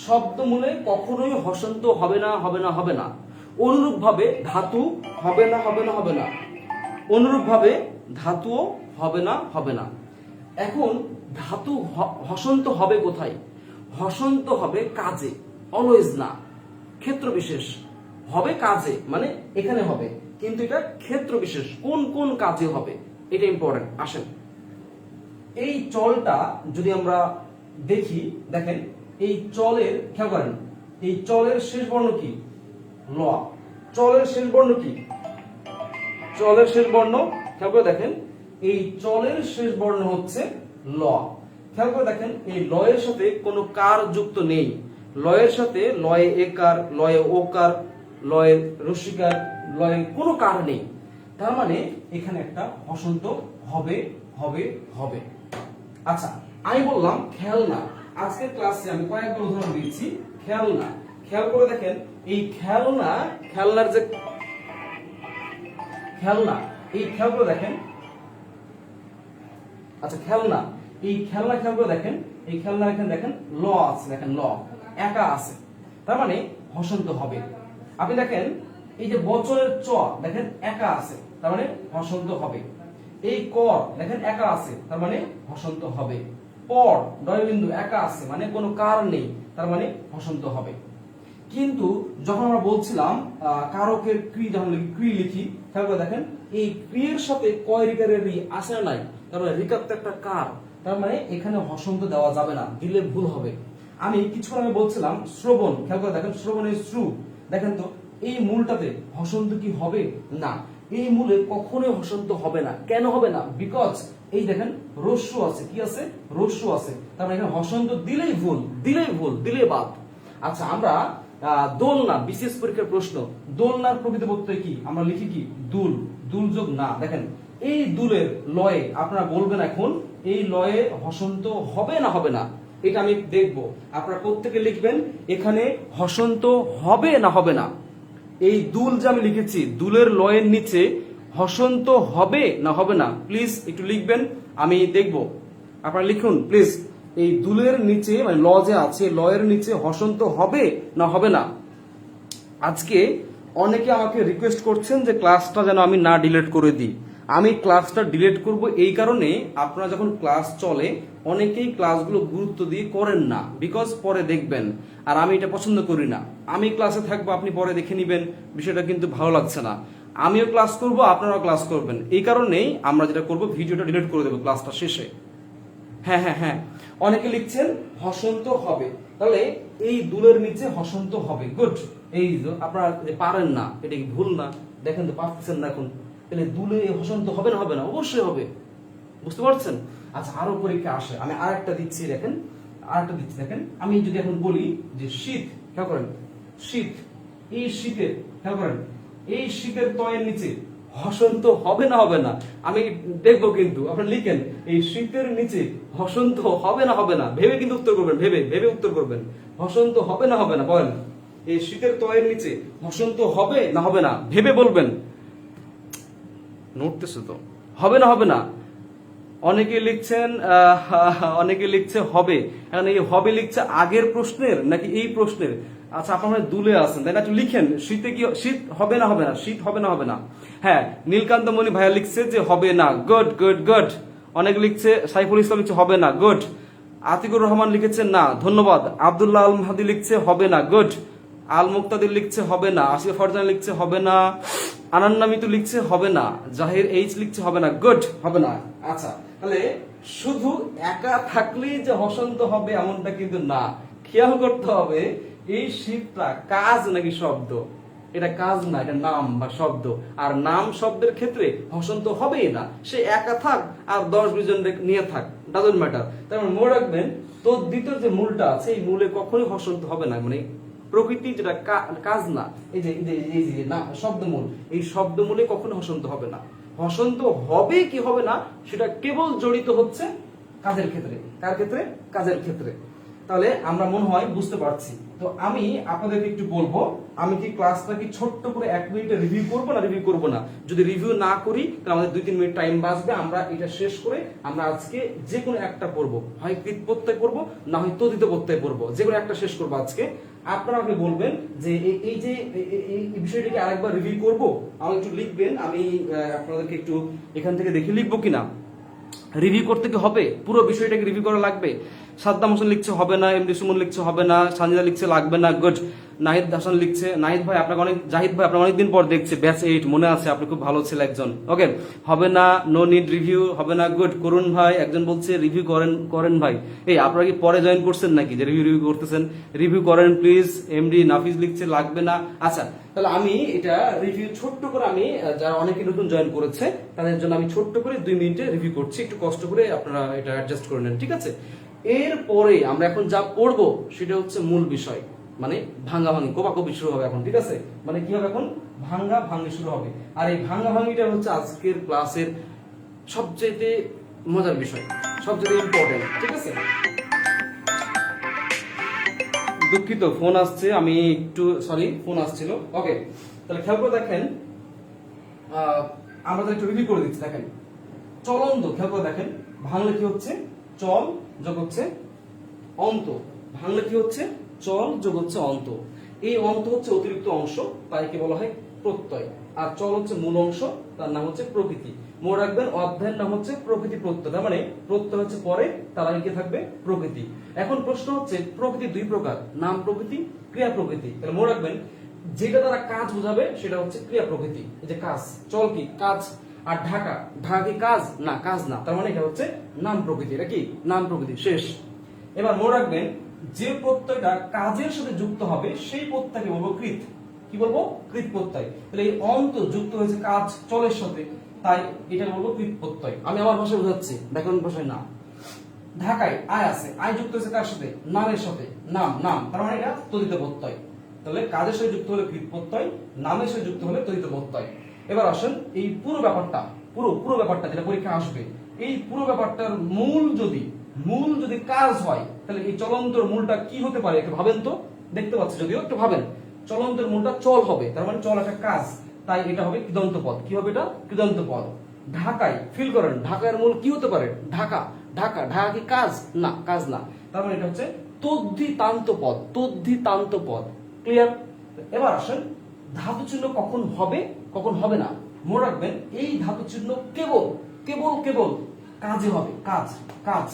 শব্দ মূলে কখনোই হসন্ত হবে না হবে না হবে না। অনুরূপ ভাবে ধাতু হবে না হবে না হবে না, অনুরূপ ভাবে ধাতুও হবে না হবে না। এখন ধাতু হসন্ত হবে কোথায়? হসন্ত হবে কাজে, অলওয়েজ না, ক্ষেত্র বিশেষ। হবে কাজে মানে এখানে হবে, কিন্তু এটা ক্ষেত্র বিশেষ, কোন কোন কাজে হবে এটা ইম্পর্টেন্ট। আসেন, এই চলটা যদি আমরা দেখি, দেখেন এই চলের, খেয়াল করেন, এই চলের শেষ বর্ণ কি? ল। চলের শেষ বর্ণ কি? চলের শেষ বর্ণ, খেয়াল করে দেখেন, এই চলের শেষ বর্ণ হচ্ছে ল। খেয়াল করে দেখেন, এই লয়ের সাথে কোনো কার যুক্ত নেই। লয়ের সাথে লয়ে একার, লয়ে ওকার, লয়ে রসিকার, লয়ে কোনো কার নেই। তার মানে এখানে একটা হসন্ত হবে হবে হবে। আচ্ছা, আমি বললাম খেলনা। আজকের ক্লাসে আমি কয়েকটা উদাহরণ দিয়েছি। খেলনা, খেয়াল করে দেখেন এই খেলনা, খেলনার যে খেলনা, এই খেয়াল করে দেখেন, আচ্ছা খেলনা, এই খেলনা খেয়াল করে দেখেন, এই খেলনা এখানে দেখেন ল আছে, দেখেন ল একা আছে, তার মানে হসন্ত হবে। আপনি দেখেন এই যে বচনের চ দেখেন একা আছে, তার মানে হসন্ত হবে। এই কর দেখেন একা আছে, তার মানে হসন্ত হবে। পর ডয়বিন্দু একা আছে, মানে কোনো কার নেই, তার মানে হসন্ত হবে। কিন্তু যখন আমরা বলছিলাম কারকের ক্রি, যখন ক্রি লিখি, তারপরে দেখেন এই ক্রিয়ের সাথে কয় রিকারের রি আসে নাই, তার মানে রিকার তো একটা কার, তার মানে এখানে হসন্ত দেওয়া যাবে না, দিলে ভুল হবে। আমি কিছুক্ষণ আগে বলছিলাম শ্রবণ, খেয়াল করে দেখেন শ্রবণের শ্রু, দেখেন তো এই মূলটাতে হসন্ত কি হবে না, এই মূলে কখনোই হসন্ত হবে না। কেন হবে না? বিকজ এই দেখেন রস্যু আছে, কি আছে? রস্যু আছে, তার মানে এখানে হসন্ত দিলেই ভুল, দিলেই ভুল, দিলে বাদ। আচ্ছা আমরা দোলনা, বিশেষ পরীক্ষার প্রশ্ন, দোলনার প্রকৃত প্রত্যয় কি? আমরা লিখি কি? দুল, দুল যোগ না। দেখেন এই দুলের লয়ে আপনারা বলবেন এখন এই লয়ে হসন্ত হবে না হবে না, এটা আমি দেখব। আপনারা প্রত্যেকে লিখবেন এখানে হসন্ত হবে না হবে না। এই দুল যে আমি লিখেছি, দুলের লয়ের নিচে হসন্ত হবে না হবে না, প্লিজ একটু লিখবেন, আমি দেখব। আপনারা লিখুন প্লিজ, এই দুলের নিচে মানে ল যে আছে, লয়ের নিচে হসন্ত হবে না হবে না। আজকে অনেকে আমাকে রিকোয়েস্ট করছেন যে ক্লাসটা যেন আমি না ডিলিট করে দিই। আমি ক্লাসটা ডিলিট করব এই কারণে, আপনারা যখন ক্লাস চলে অনেকেই ক্লাসগুলো গুরুত্ব দিয়ে করেন না, বিকজ পরে দেখবেন, আর আমি এটা পছন্দ করি না। আমি ক্লাসে থাকবো, আপনি পরে দেখে নিবেন, বিষয়টা কিন্তু ভালো লাগছে না। আমিও ক্লাস করব, আপনারাও ক্লাস করবেন, এই কারণেই আমরা যেটা করব ভিডিওটা ডিলিট করে দেবো ক্লাসটা শেষে। হ্যাঁ হ্যাঁ হ্যাঁ, অনেকে লিখছেন হসন্ত হবে, তাহলে এই দুলের নিচে হসন্ত হবে, গুড। এই আপনারা পারেন না, এটা কি ভুল না? দেখেন তো পারছেন না এখন, তাহলে দুলে হসন্ত হবে না হবে না? অবশ্যই হবে, বুঝতে পারছেন? আচ্ছা আরো পরীক্ষা আসে, আমি আরেকটা দিচ্ছি, দেখেন আরেকটা দিচ্ছি, দেখেন আমি যদি এখন বলি যে শীত, খেয়াল করেন শীত, এই শীতের, খেয়াল করেন এই শীতের তয়ের নিচে হসন্ত হবে না হবে না, আমি দেখবো, কিন্তু আপনি লিখেন এই শীতের নিচে হসন্ত হবে না হবে না, ভেবে কিন্তু উত্তর করবেন, ভেবে ভেবে উত্তর করবেন। হসন্ত হবে না হবে না বলেন, এই শীতের তয়ের নিচে হসন্ত হবে না হবে না, ভেবে বলবেন। নড়তেছে তো, হবে না হবে না। অনেকে লিখছেন অনেকে লিখছে হবে, এখন এই হবে লিখছে আগের প্রশ্নের নাকি এই প্রশ্নের? আচ্ছা আপনার দুলে আছেন তাই না, একটু লিখেন শীতে কি শীত হবে না হবে না, শীত হবে না হবে না। হ্যাঁ নীলকান্ত মণি ভাইয়া লিখছে যে হবে না, গুড গুড গুড। অনেক লিখছে, সাইফুল ইসলাম লিখছে হবে না, গুড। আতিকুর রহমান লিখেছে না, ধন্যবাদ। আব্দুল্লাহ আল মাহাদি লিখছে হবে না, গুড। আল মুক্তাদির লিখছে হবে না, আসিফ ফরজান লিখছে হবে না, আনান্না মিতু লিখছে হবে না, জাহির এইচ লিখছে হবে না, গুড, হবে না। আচ্ছা তাহলে শুধু একা থাকলেই যে হসন্ত হবে এমনটা কিন্তু না, খেয়াল করতে হবে এই শীতটা কাজ নাকি শব্দ? এটা কাজ না, এটা নাম বা শব্দ, আর নাম শব্দের ক্ষেত্রে হসন্ত হবেই না, সে একা থাক আর 10-20 জন নিয়ে থাক, ডাজন্ট ম্যাটার। তার মানে মনে রাখবেন তদ্ধিত যে মূলটা আছে এই মূলে কখনোই হসন্ত হবে না, মানে প্রকৃতি যেটা কাজ না, এই যে এই যে না শব্দমূল, এই শব্দমূলে কখনো হসন্ত হবে না। হসন্ত হবে কি হবে না সেটা কেবল জড়িত হচ্ছে কাজের ক্ষেত্রে। কার ক্ষেত্রে? কাজের ক্ষেত্রে। তাহলে আমরা মনে হয় বুঝতে পারছি। তো আমি আপনাদেরকে একটু বলবো, আমি কি ক্লাসটা কি ছোট্ট করে 1 মিনিটে রিভিউ করবো না রিভিউ করবো না? যদি রিভিউ না করি তাহলে আমাদের 2-3 মিনিট টাইম বাঁচবে, আমরা এটা শেষ করে আমরা আজকে যে কোনো একটা পড়বো, হয় কৃত প্রত্যয় পড়বো না হয় তদ্ধিত প্রত্যয় পড়বো, যে কোনো একটা শেষ করবো আজকে। আপনারা আমাকে বলবেন যে এই যে এই বিষয়টাকে আরেকবার রিভিউ করবো, আমাকে একটু লিখবেন, আমি আপনাদেরকে একটু এখান থেকে দেখে লিখবো কিনা। রিভিউ করতে কি হবে? পুরো বিষয়টাকে রিভিউ করা লাগবে? সাদ্দাম হোসেন লিখছে হবে না, এমডি সুমন লিখছে হবে না, সানজিদা লিখছে লাগবে না, গুড। নাহিদ হাসান লিখছে, নাহিদ ভাই আপনাকে অনেক, জাহিদ ভাই আপনাকে অনেকদিন পর দেখছে, ব্যাচ 8 মনে আছে, আপনি খুব ভালো ছিল একজন, ওকে। হবে না, নো নিড রিভিউ, হবে না, গুড। করুন ভাই একজন বলছে রিভিউ করেন ভাই। এই আপনারা কি পরে জয়েন করছেন নাকি যে রিভিউ করতেছেন? রিভিউ করেন প্লিজ। এমডি নাফিজ লিখছে লাগবে না। আচ্ছা তাহলে আমি এটা রিভিউ ছোট্ট করে, আমি যারা অনেকে নতুন জয়েন করেছে তাদের জন্য আমি ছোট্ট করে 2 মিনিটে রিভিউ করছি, একটু কষ্ট করে আপনারা এটা অ্যাডজাস্ট করে নেন, ঠিক আছে? এরপরে আমরা এখন যা পড়বো সেটা হচ্ছে মূল বিষয়, মানে ভাঙ্গাভাঙ্গি, কোপাকপি শুরু হবে এখন, ঠিক আছে? মানে কি হবে এখন? ভাঙ্গা ভাঙ্গি শুরু হবে। আর এই ভাঙ্গা ভাঙ্গিটা হচ্ছে আজকের ক্লাসের সবচেয়ে মজার বিষয়, সবচেয়ে ইম্পর্টেন্ট, ঠিক আছে। দুঃখিত, ফোন আসছে, আমি একটু সরি, ফোন আসছিল। ওকে, তাহলে খেয়াল করে দেখেন, আমরা একটু রিভিউ করে দিচ্ছি। দেখেন চলন্ত, খেয়াল করে দেখেন, ভাঙলে কি হচ্ছে চল যোগ হচ্ছে অন্ত, ভাঙলে কি হচ্ছে চল যোগ হচ্ছে অন্ত। এই অন্ত হচ্ছে অতিরিক্ত অংশ, তাই কি বলা হয় প্রত্যয়। আর চল হচ্ছে মূল অংশ, তার নাম হচ্ছে প্রকৃতি। মনে রাখবেন অধ্যায়ের নাম হচ্ছে প্রকৃতি প্রত্যয়, তার মানে প্রত্যয় হচ্ছে পরে, তার আগে কি থাকবে প্রকৃতি। এখন প্রশ্ন হচ্ছে প্রকৃতি দুই প্রকার, নাম প্রকৃতি, ক্রিয়া প্রকৃতি। তাহলে মনে রাখবেন যেটা দ্বারা কাজ বোঝাবে সেটা হচ্ছে ক্রিয়া প্রকৃতি। এই যে কাজ, চল কি কাজ, আর ঢাকা, ঢাকা কি কাজ না, কাজ না, তার মানে এটা হচ্ছে নাম প্রকৃতি। এটা কি নাম প্রকৃতি, শেষ। এবার মনে রাখবেন যে প্রত্যয়টা কাজের সাথে যুক্ত হবে সেই প্রত্যয়কে বলবো কৃত। কি বলবো কৃত প্রত্যয়। তাহলে এই অন্ত যুক্ত হয়েছে কাজ চলের সাথে, তাই এটা বলবো কৃত প্রত্যয়। আমি আমার ভাষায় বোঝাচ্ছি, ব্যাকরণ ভাষায় না। ঢাকায় আয় আছে, আয় যুক্ত হয়েছে কার সাথে, নামের সাথে, নাম নাম, তার মানে এটা তদিত প্রত্যয়। তাহলে কাজের সাথে যুক্ত হলে কৃত প্রত্যয়, নামের সাথে যুক্ত হলে তদিত প্রত্যয়। এবার আসেন এই পুরো ব্যাপারটা, পুরো ব্যাপারটা যেটা পরীক্ষা আসবে, এই পুরো ব্যাপারটার মূল যদি কাজ হয়, তাহলে এই চলন্তর মূলটা কি হতে পারে একটু ভাবেন তো। দেখতে পাচ্ছি যদিও, একটু ভাবেন। চলন্তের মূলটা চল হবে, তার মানে চল একটা কাজ, তাই এটা হবে কৃদন্ত পদ। কি হবে এটা কৃদন্ত পদ। ঢাকায়, ফিল করেন, ঢাকার মূল কি হতে পারে, ঢাকা, ঢাকা, ঢাকা কি কাজ না, কাজ না, তার মানে এটা হচ্ছে তদ্ধিতান্ত পদ, তদ্ধিতান্ত পদ। ক্লিয়ার। এবার আসেন ধাতু চিহ্ন কখন হবে কখন হবে না। মনে রাখবেন এই ধাতু চিহ্ন কেবল কেবল কেবল কাজে হবে, কাজ কাজ,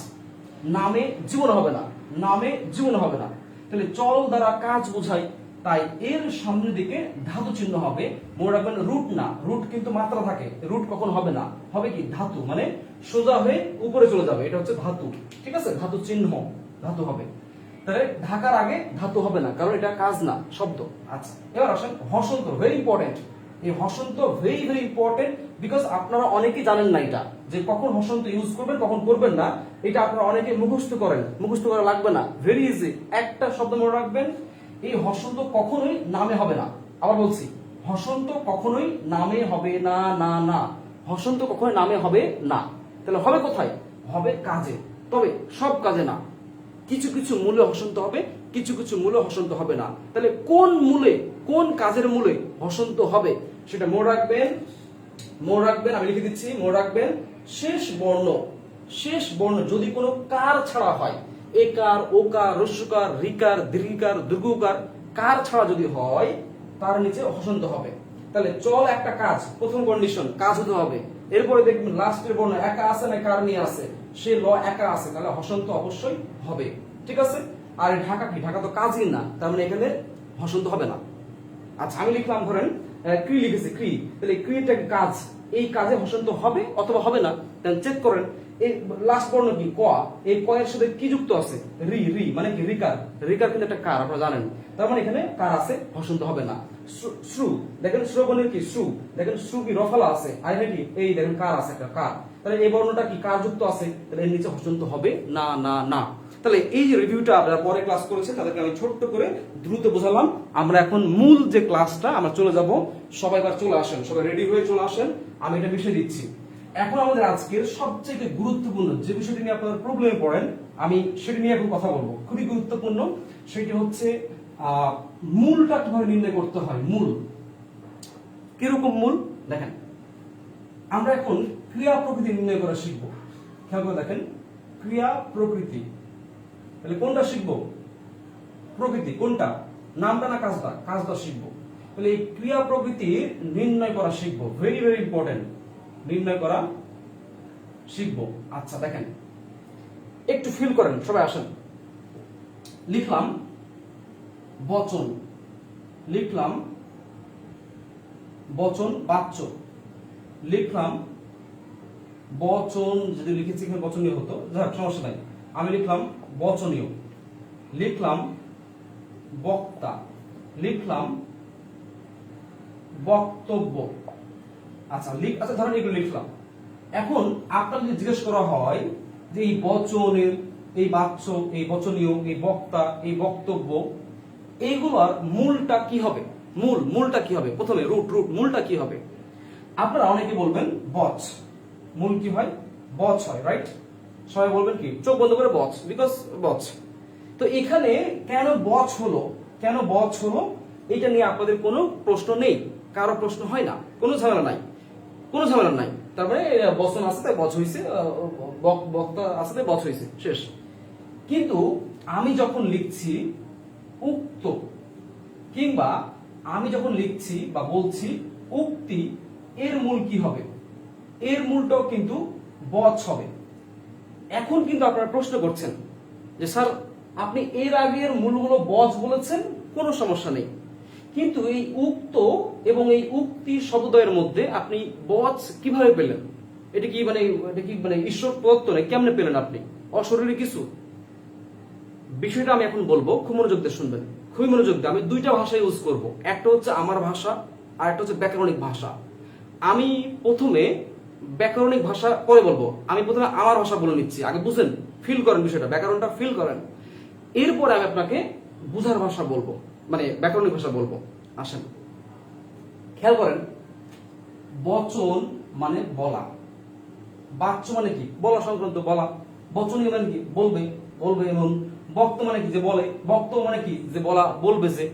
নামে জীবন হবে না, নামে জীবন হবে না। তাহলে চল দ্বারা কাজ বোঝাই, তাই এর সামনের দিকে ধাতু চিহ্ন হবে। মনে রাখবেন রুট না, রুট কিন্তু মাত্রা থাকে, রুট কখন হবে না, হবে কি ধাতু, মানে সোজা হয়ে উপরে চলে যাবে, এটা হচ্ছে ধাতু, ঠিক আছে, ধাতু চিহ্ন, ধাতু হবে। তাহলে ঢাকার আগে ধাতু হবে না, কারণ এটা কাজ না, শব্দ। আচ্ছা, এবার আসেন হসন্ত, ভেরি ইম্পর্টেন্ট। এই হসন্ত ভেরি ভেরি ইম্পর্টেন্ট, বিকজ আপনারা অনেকেই জানেন না এটা, যে কখন হসন্ত ইউজ করবেন কখন করবেন না। এটা আপনারা অনেকে মুখস্থ করেন, মুখস্থ করা লাগবে না, ভেরি ইজি। একটা শব্দ মনে রাখবেন, এই হসন্ত কখনোই নামে হবে না। আবার বলছি, হসন্ত কখনোই নামে হবে না, না না, হসন্ত কখনোই নামে হবে না। তাহলে হবে কোথায়, হবে কাজে, তবে সব কাজে না। কিছু কিছু মূলে হসন্ত হবে, কিছু কিছু মূলে হসন্ত হবে না। তাহলে কোন মূলে, কোন কাজের মূলে হসন্ত হবে সেটা মনে রাখবেন, মনে রাখবেন, আমি লিখে দিচ্ছি, মনে রাখবেন শেষ বর্ণ, শেষ বর্ণ যদি কোনো কার ছাড়া হয়, একার, ওকার, রস্যকার, রিকার, দীর্ঘিকার, দীর্ঘকার, কার ছাড়া যদি হয় তার নিচে হসন্ত হবে। তাহলে চল একটা কাজ, প্রথম কন্ডিশন কাজ হতে হবে। এরপরে দেখবেন লাস্টের বর্ণ একা আছে না কার নিয়ে আছে, সে ল একা আছে, তাহলে হসন্ত অবশ্যই হবে, ঠিক আছে। আর ঢাকা কি, ঢাকা তো কাজই না, তার মানে এখানে হসন্ত হবে না। আচ্ছা, আমি লিখলাম ধরেন ক্রি লিখেছি, ক্রি, তাহলে ক্রিটা কাজ, এই কাজে হসন্ত হবে অথবা হবে না, তাহলে চেক করেন। এই লাস্ট বর্ণ কি ক, এই ক এর সাথে কি যুক্ত আছে, রি, রি মানে কি রিকার, রিকার কিন্তু একটা কার, আপনারা জানেন, তার মানে এখানে কার আছে, হসন্ত হবে না। শ্রু, দেখেন শ্রবণের কি শ্রু, দেখেন শ্রু কি রফালা আছে, আর কি এই দেখেন কার আছে একটা কার, তাহলে এই বর্ণটা কি কার যুক্ত আছে, তাহলে এর নিচে হসন্ত হবে না, না না। তাহলে এই যে রিভিউটা আপনারা পরে ক্লাস করেছেন তাদেরকে আমি ছোট্ট করে দ্রুত বোঝালাম। আমরা এখন মূল যে ক্লাসটা আমরা চলে যাব, সবাই এবার চলে আসেন, সবাই রেডি হয়ে চলে আসেন, আমি এটা মিশিয়ে দিচ্ছি। এখন আমাদের আজকের সবচেয়ে গুরুত্বপূর্ণ যে বিষয়টি নিয়ে আপনারা প্রবলেমে পড়েন, আমি সেটি নিয়ে এখন কথা বলবো, খুবই গুরুত্বপূর্ণ। সেটি হচ্ছে মূলটা কিভাবে নির্ণয় করতে হয়। মূল কিরকম মূল, দেখেন আমরা এখন ক্রিয়া প্রকৃতি নির্ণয় করা শিখবো। খেয়াল করে দেখেন, ক্রিয়া প্রকৃতি, তাহলে কোনটা শিখবো, প্রকৃতি কোনটা, নামটা না কাজটা, কাজটা শিখবো। তাহলে এই ক্রিয়া প্রকৃতি নির্ণয় করা শিখবো, ভেরি ভেরি ইম্পর্টেন্ট, নির্ণয় করা শিখবো। আচ্ছা দেখেন, একটু ফিল করেন, সবাই আসেন। লিখলাম বচন, লিখলাম বচন বাচ্য, লিখলাম বচন, যদি লিখেছি এখানে বচনীয় হতো, যাক সমস্যা নাই, আমি লিখলাম বচনীয়, লিখলাম বক্তা, লিখলাম বক্তব্য। আচ্ছা আচ্ছা ধরেন এগুলো লিখলাম। এখন আপনার যদি জিজ্ঞেস করা হয় যে এই বচনের, এই বাচ্য, এই বচনীয়, এই বক্তা, এই বক্তব্য, এইগুলোর মূলটা কি হবে, মূলটা কি হবে, প্রথমে রুট, মূলটা কি হবে। আপনারা অনেকে বলবেন বচ, মূল কি হয় বচ হয়, রাইট? সবাই বলবেন কি, চোখ বন্ধ করে বচ, বিকজ বচ। তো এখানে কেন বচ হলো, কেন বচ হলো, এটা নিয়ে আপনাদের কোনো প্রশ্ন নেই, কারো প্রশ্ন হয় না, কোনো ঝামেলা নাই, কোনো ঝামেলা নাই। তারপরে বচন আছে তাই বচ হইছে, বক্তা আছে তাই বচ হইছে, শেষ। কিন্তু আমি যখন লিখছি উক্ত, কিংবা আমি যখন লিখছি বা বলছি উক্তি, এর মূল কি হবে? এর মূলটাও কিন্তু বচ হবে। এখন কিন্তু আপনারা প্রশ্ন করছেন যে স্যার আপনি এর আগের মূলগুলো বচ বলেছেন, কোনো সমস্যা নেই, কিন্তু এই উক্ত এবং এই উক্তি শব্দদ্বয়ের মধ্যে আপনি বচ কিভাবে পেলেন? এটা কি মানে ঈশ্বর প্রদত্ত নয়, কেমনে পেলেন আপনি? অশরীরী কিছু? বিষয়টা আমি এখন বলবো, খুব মনোযোগ দিয়ে শুনবেন, খুবই মনোযোগ দিয়ে। আমি দুইটা ভাষা ইউজ করব, একটা হচ্ছে আমার ভাষা আর একটা হচ্ছে ব্যাকরণিক ভাষা। আমি প্রথমে ব্যাকরণিক ভাষা পরে বলবো, আমি প্রথমে আমার ভাষা বলে নিচ্ছি, আগে বুঝেন, ফিল করেন বিষয়টা, ব্যাকরণটা ফিল করেন, এরপরে আমি আপনাকে বুঝার ভাষা বলবো, মানে ব্যাকরণিক ভাষা বলবো। আসেন খেয়াল করেন, বচন মানে বলা, বাচ্য মানে কি, বলা সংক্রান্ত বলা, বচনীয় মানে কি, বলবে, বলবে, এবং বক্ত মানে কি, যে বলে, বক্ত মানে কি, যে বলা, বলবে যে।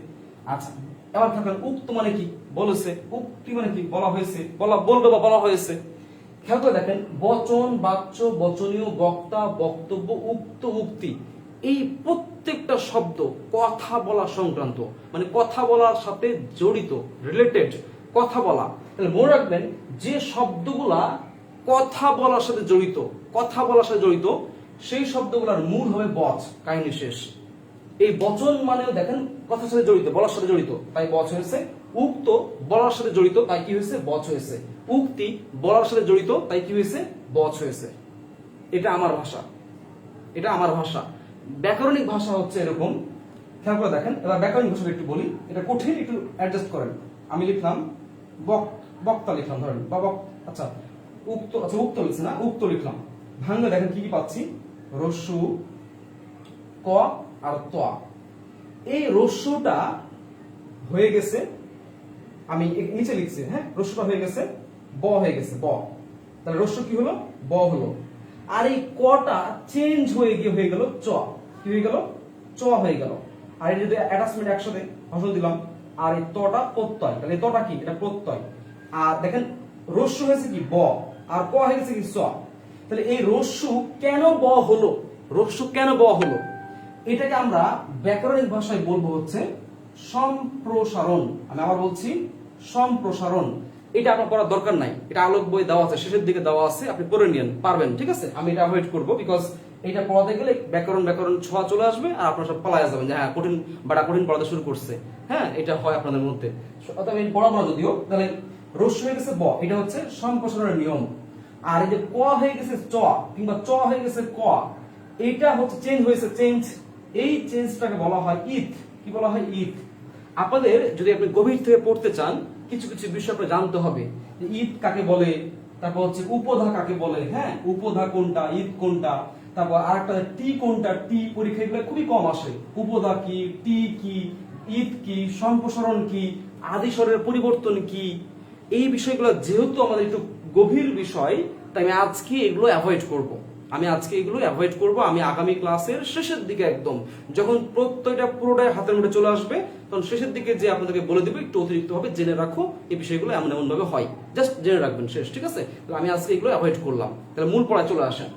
আচ্ছা, এবার থাকেন উক্ত মানে কি, বলেছে, উক্তি মানে কি, বলা হয়েছে, বলা, বলবে বা বলা হয়েছে। খেয়াল করে দেখেন, বচন, বাচ্য, বচনীয়, বক্তা, বক্তব্য, উক্ত, উক্তি, এই প্রত্যেকটা শব্দ কথা বলা সংক্রান্ত, মানে কথা বলার সাথে জড়িত, রিলেটেড, কথা বলা। তাহলে মনে রাখবেন, যে শব্দগুলা কথা বলার সাথে জড়িত, কথা বলার সাথে জড়িত, সেই শব্দগুলোর মূল হবে বচ, কাহিনী শেষ। এই বচন মানেও দেখেন কথার সাথে জড়িত, বলার সাথে জড়িত, তাই বচ হয়েছে। উক্ত বলার সাথে জড়িত, তাই কি হয়েছে, বচ হয়েছে। উক্তি বলার সাথে জড়িত, তাই কি হয়েছে, বচ হয়েছে। এটা আমার ভাষা, এটা আমার ভাষা। ব্যাকরণিক ভাষা হচ্ছে এরকম, খেয়াল করে দেখেন। এবার ব্যাকরণিক ভাষাটা একটু বলি, এটা কঠিন, একটু অ্যাডজাস্ট করেন। আমি লিখলাম বক্তা লিখলাম, ধরেন, বা আচ্ছা উক্ত, আচ্ছা উক্ত লিখছে না, উক্ত লিখলাম, ভাঙলে দেখেন কি কি পাচ্ছি, রস্যু, ক আর ত। এই রস্যুটা হয়ে গেছে, আমি নিচে লিখছি, হ্যাঁ, রস্যুটা হয়ে গেছে ব, হয়ে গেছে ব, তাহলে রস্যু কি হলো, ব হলো। আর এই কটা চেঞ্জ হয়ে গিয়ে হয়ে গেল চ, কি হয়ে গেল, চ হয়ে গেল। আর এই যদি অ্যাটাচমেন্ট একসাথে ভাষণ দিলাম, আর এই তটা প্রত্যয়, তাহলে তটা কি, এটা প্রত্যয়। আর দেখেন রস্যু হয়েছে কি, ব, আর ক হয়ে গেছে কি, চ। তাহলে এই রস্যু কেন ব হলো, রস্যু কেন ব হলো, এটাকে আমরা ব্যাকরণিক ভাষায় বলবো হচ্ছে সম্প্রসারণ। আমি আবার বলছি, সম্প্রসারণ। এটা আপনার পড়ার দরকার নাই, এটা আলোক বই দেওয়া আছে, শেষের দিকে দেওয়া আছে, আপনি পড়ে নিন, পারবেন, ঠিক আছে। আমি এটা অ্যাভয়েড করবো, বিকজ এটা পড়াতে গেলে ব্যাকরণ ছোঁয়া চলে আসবে, আর আপনারা সব পালায় যাবেন যে হ্যাঁ কঠিন, বাটা কঠিন পড়াতে শুরু করছে। হ্যাঁ, এটা হয় আপনাদের মধ্যে, আমি পড়াবো না যদিও। তাহলে রস্য হয়ে গেছে ব, এটা হচ্ছে সম্প্রসারণের নিয়ম। আর এই যে ক হয়ে গেছে চ, কিংবা চ হয়ে গেছে ক, এইটা হচ্ছে চেঞ্জ হয়েছে, চেঞ্জ। এই চেঞ্জটাকে বলা হয় ইথ। কি বলা হয়, ইথ। আপনাদের যদি আপনি গভীর থেকে পড়তে চান, কিছু কিছু বিষয় আপনার জানতে হবে, যে ঈদ কাকে বলে, তারপর হচ্ছে উপধা কাকে বলে, হ্যাঁ, উপধা কোনটা, ঈদ কোনটা, তারপর আরেকটা টি কোনটা, টি পরীক্ষাগুলো খুবই কম আসে। উপধা কি, টি কি, ঈদ কি, সম্প্রসারণ কি, আদিস্বরের পরিবর্তন কি, এই বিষয়গুলো যেহেতু আমাদের একটু গভীর বিষয়, তাই আমি আজকে এগুলো অ্যাভয়েড করব। আমি আগামী ক্লাসের শেষের দিকে একদম, যখন প্রত্যয়টা পুরোটাই হাতের মুঠে চলে আসবে, তখন শেষের দিকে যে আপনাদেরকে বলে দেবো একটু অতিরিক্ত ভাবে জেনে রাখো এই বিষয়গুলো এমন এমন ভাবে হয়, জাস্ট জেনে রাখবেন, শেষ, ঠিক আছে। আমি আজকে এগুলো অ্যাভয়েড করলাম। তাহলে মূল পড়ায় চলে আসেন।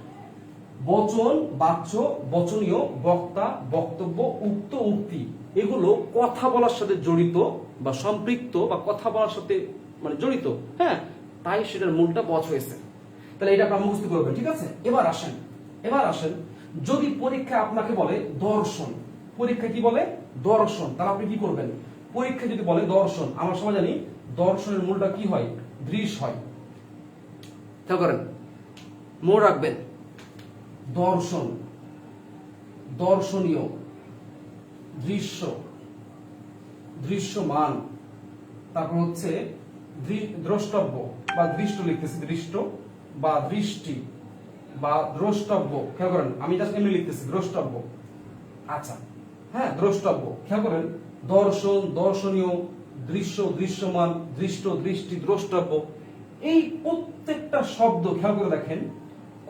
বচন, বাচ্য, বচনীয়, বক্তা, বক্তব্য, উক্ত, উক্তি, এগুলো কথা বলার সাথে জড়িত বা সম্পৃক্ত, বা কথা বলার সাথে মানে জড়িত, হ্যাঁ, তাই সেটার মূলটা বচ হয়েছে। তাহলে এটা আপনারা মুখস্থ করবেন, ঠিক আছে। এবার আসেন, যদি পরীক্ষা আপনাকে বলে দর্শন, পরীক্ষা কি বলে, দর্শন, তাহলে আপনি কি করবেন? পরীক্ষা যদি বলে দর্শন, আমরা সবাই জানি দর্শনের মূলটা কি হয়, দৃশ হয়। খেয়াল করেন, মনে রাখবেন, দর্শন, দর্শনীয়, দৃশ্য, দৃশ্যমান, তারপর হচ্ছে দ্রষ্টব্য বা দৃষ্ট লিখতেছি, দৃষ্ট বা দৃষ্টি বা দ্রষ্টব্য। খেয়াল করেন, আমি জাস্ট এমনি লিখতেছি দ্রষ্টব্য। আচ্ছা, হ্যাঁ, দ্রষ্টব্য। খেয়াল করেন, দর্শন, দর্শনীয়, দৃশ্য, দৃশ্যমান, দৃষ্ট, দৃষ্টি, দ্রষ্টব্য, এই প্রত্যেকটা শব্দ খেয়াল করে দেখেন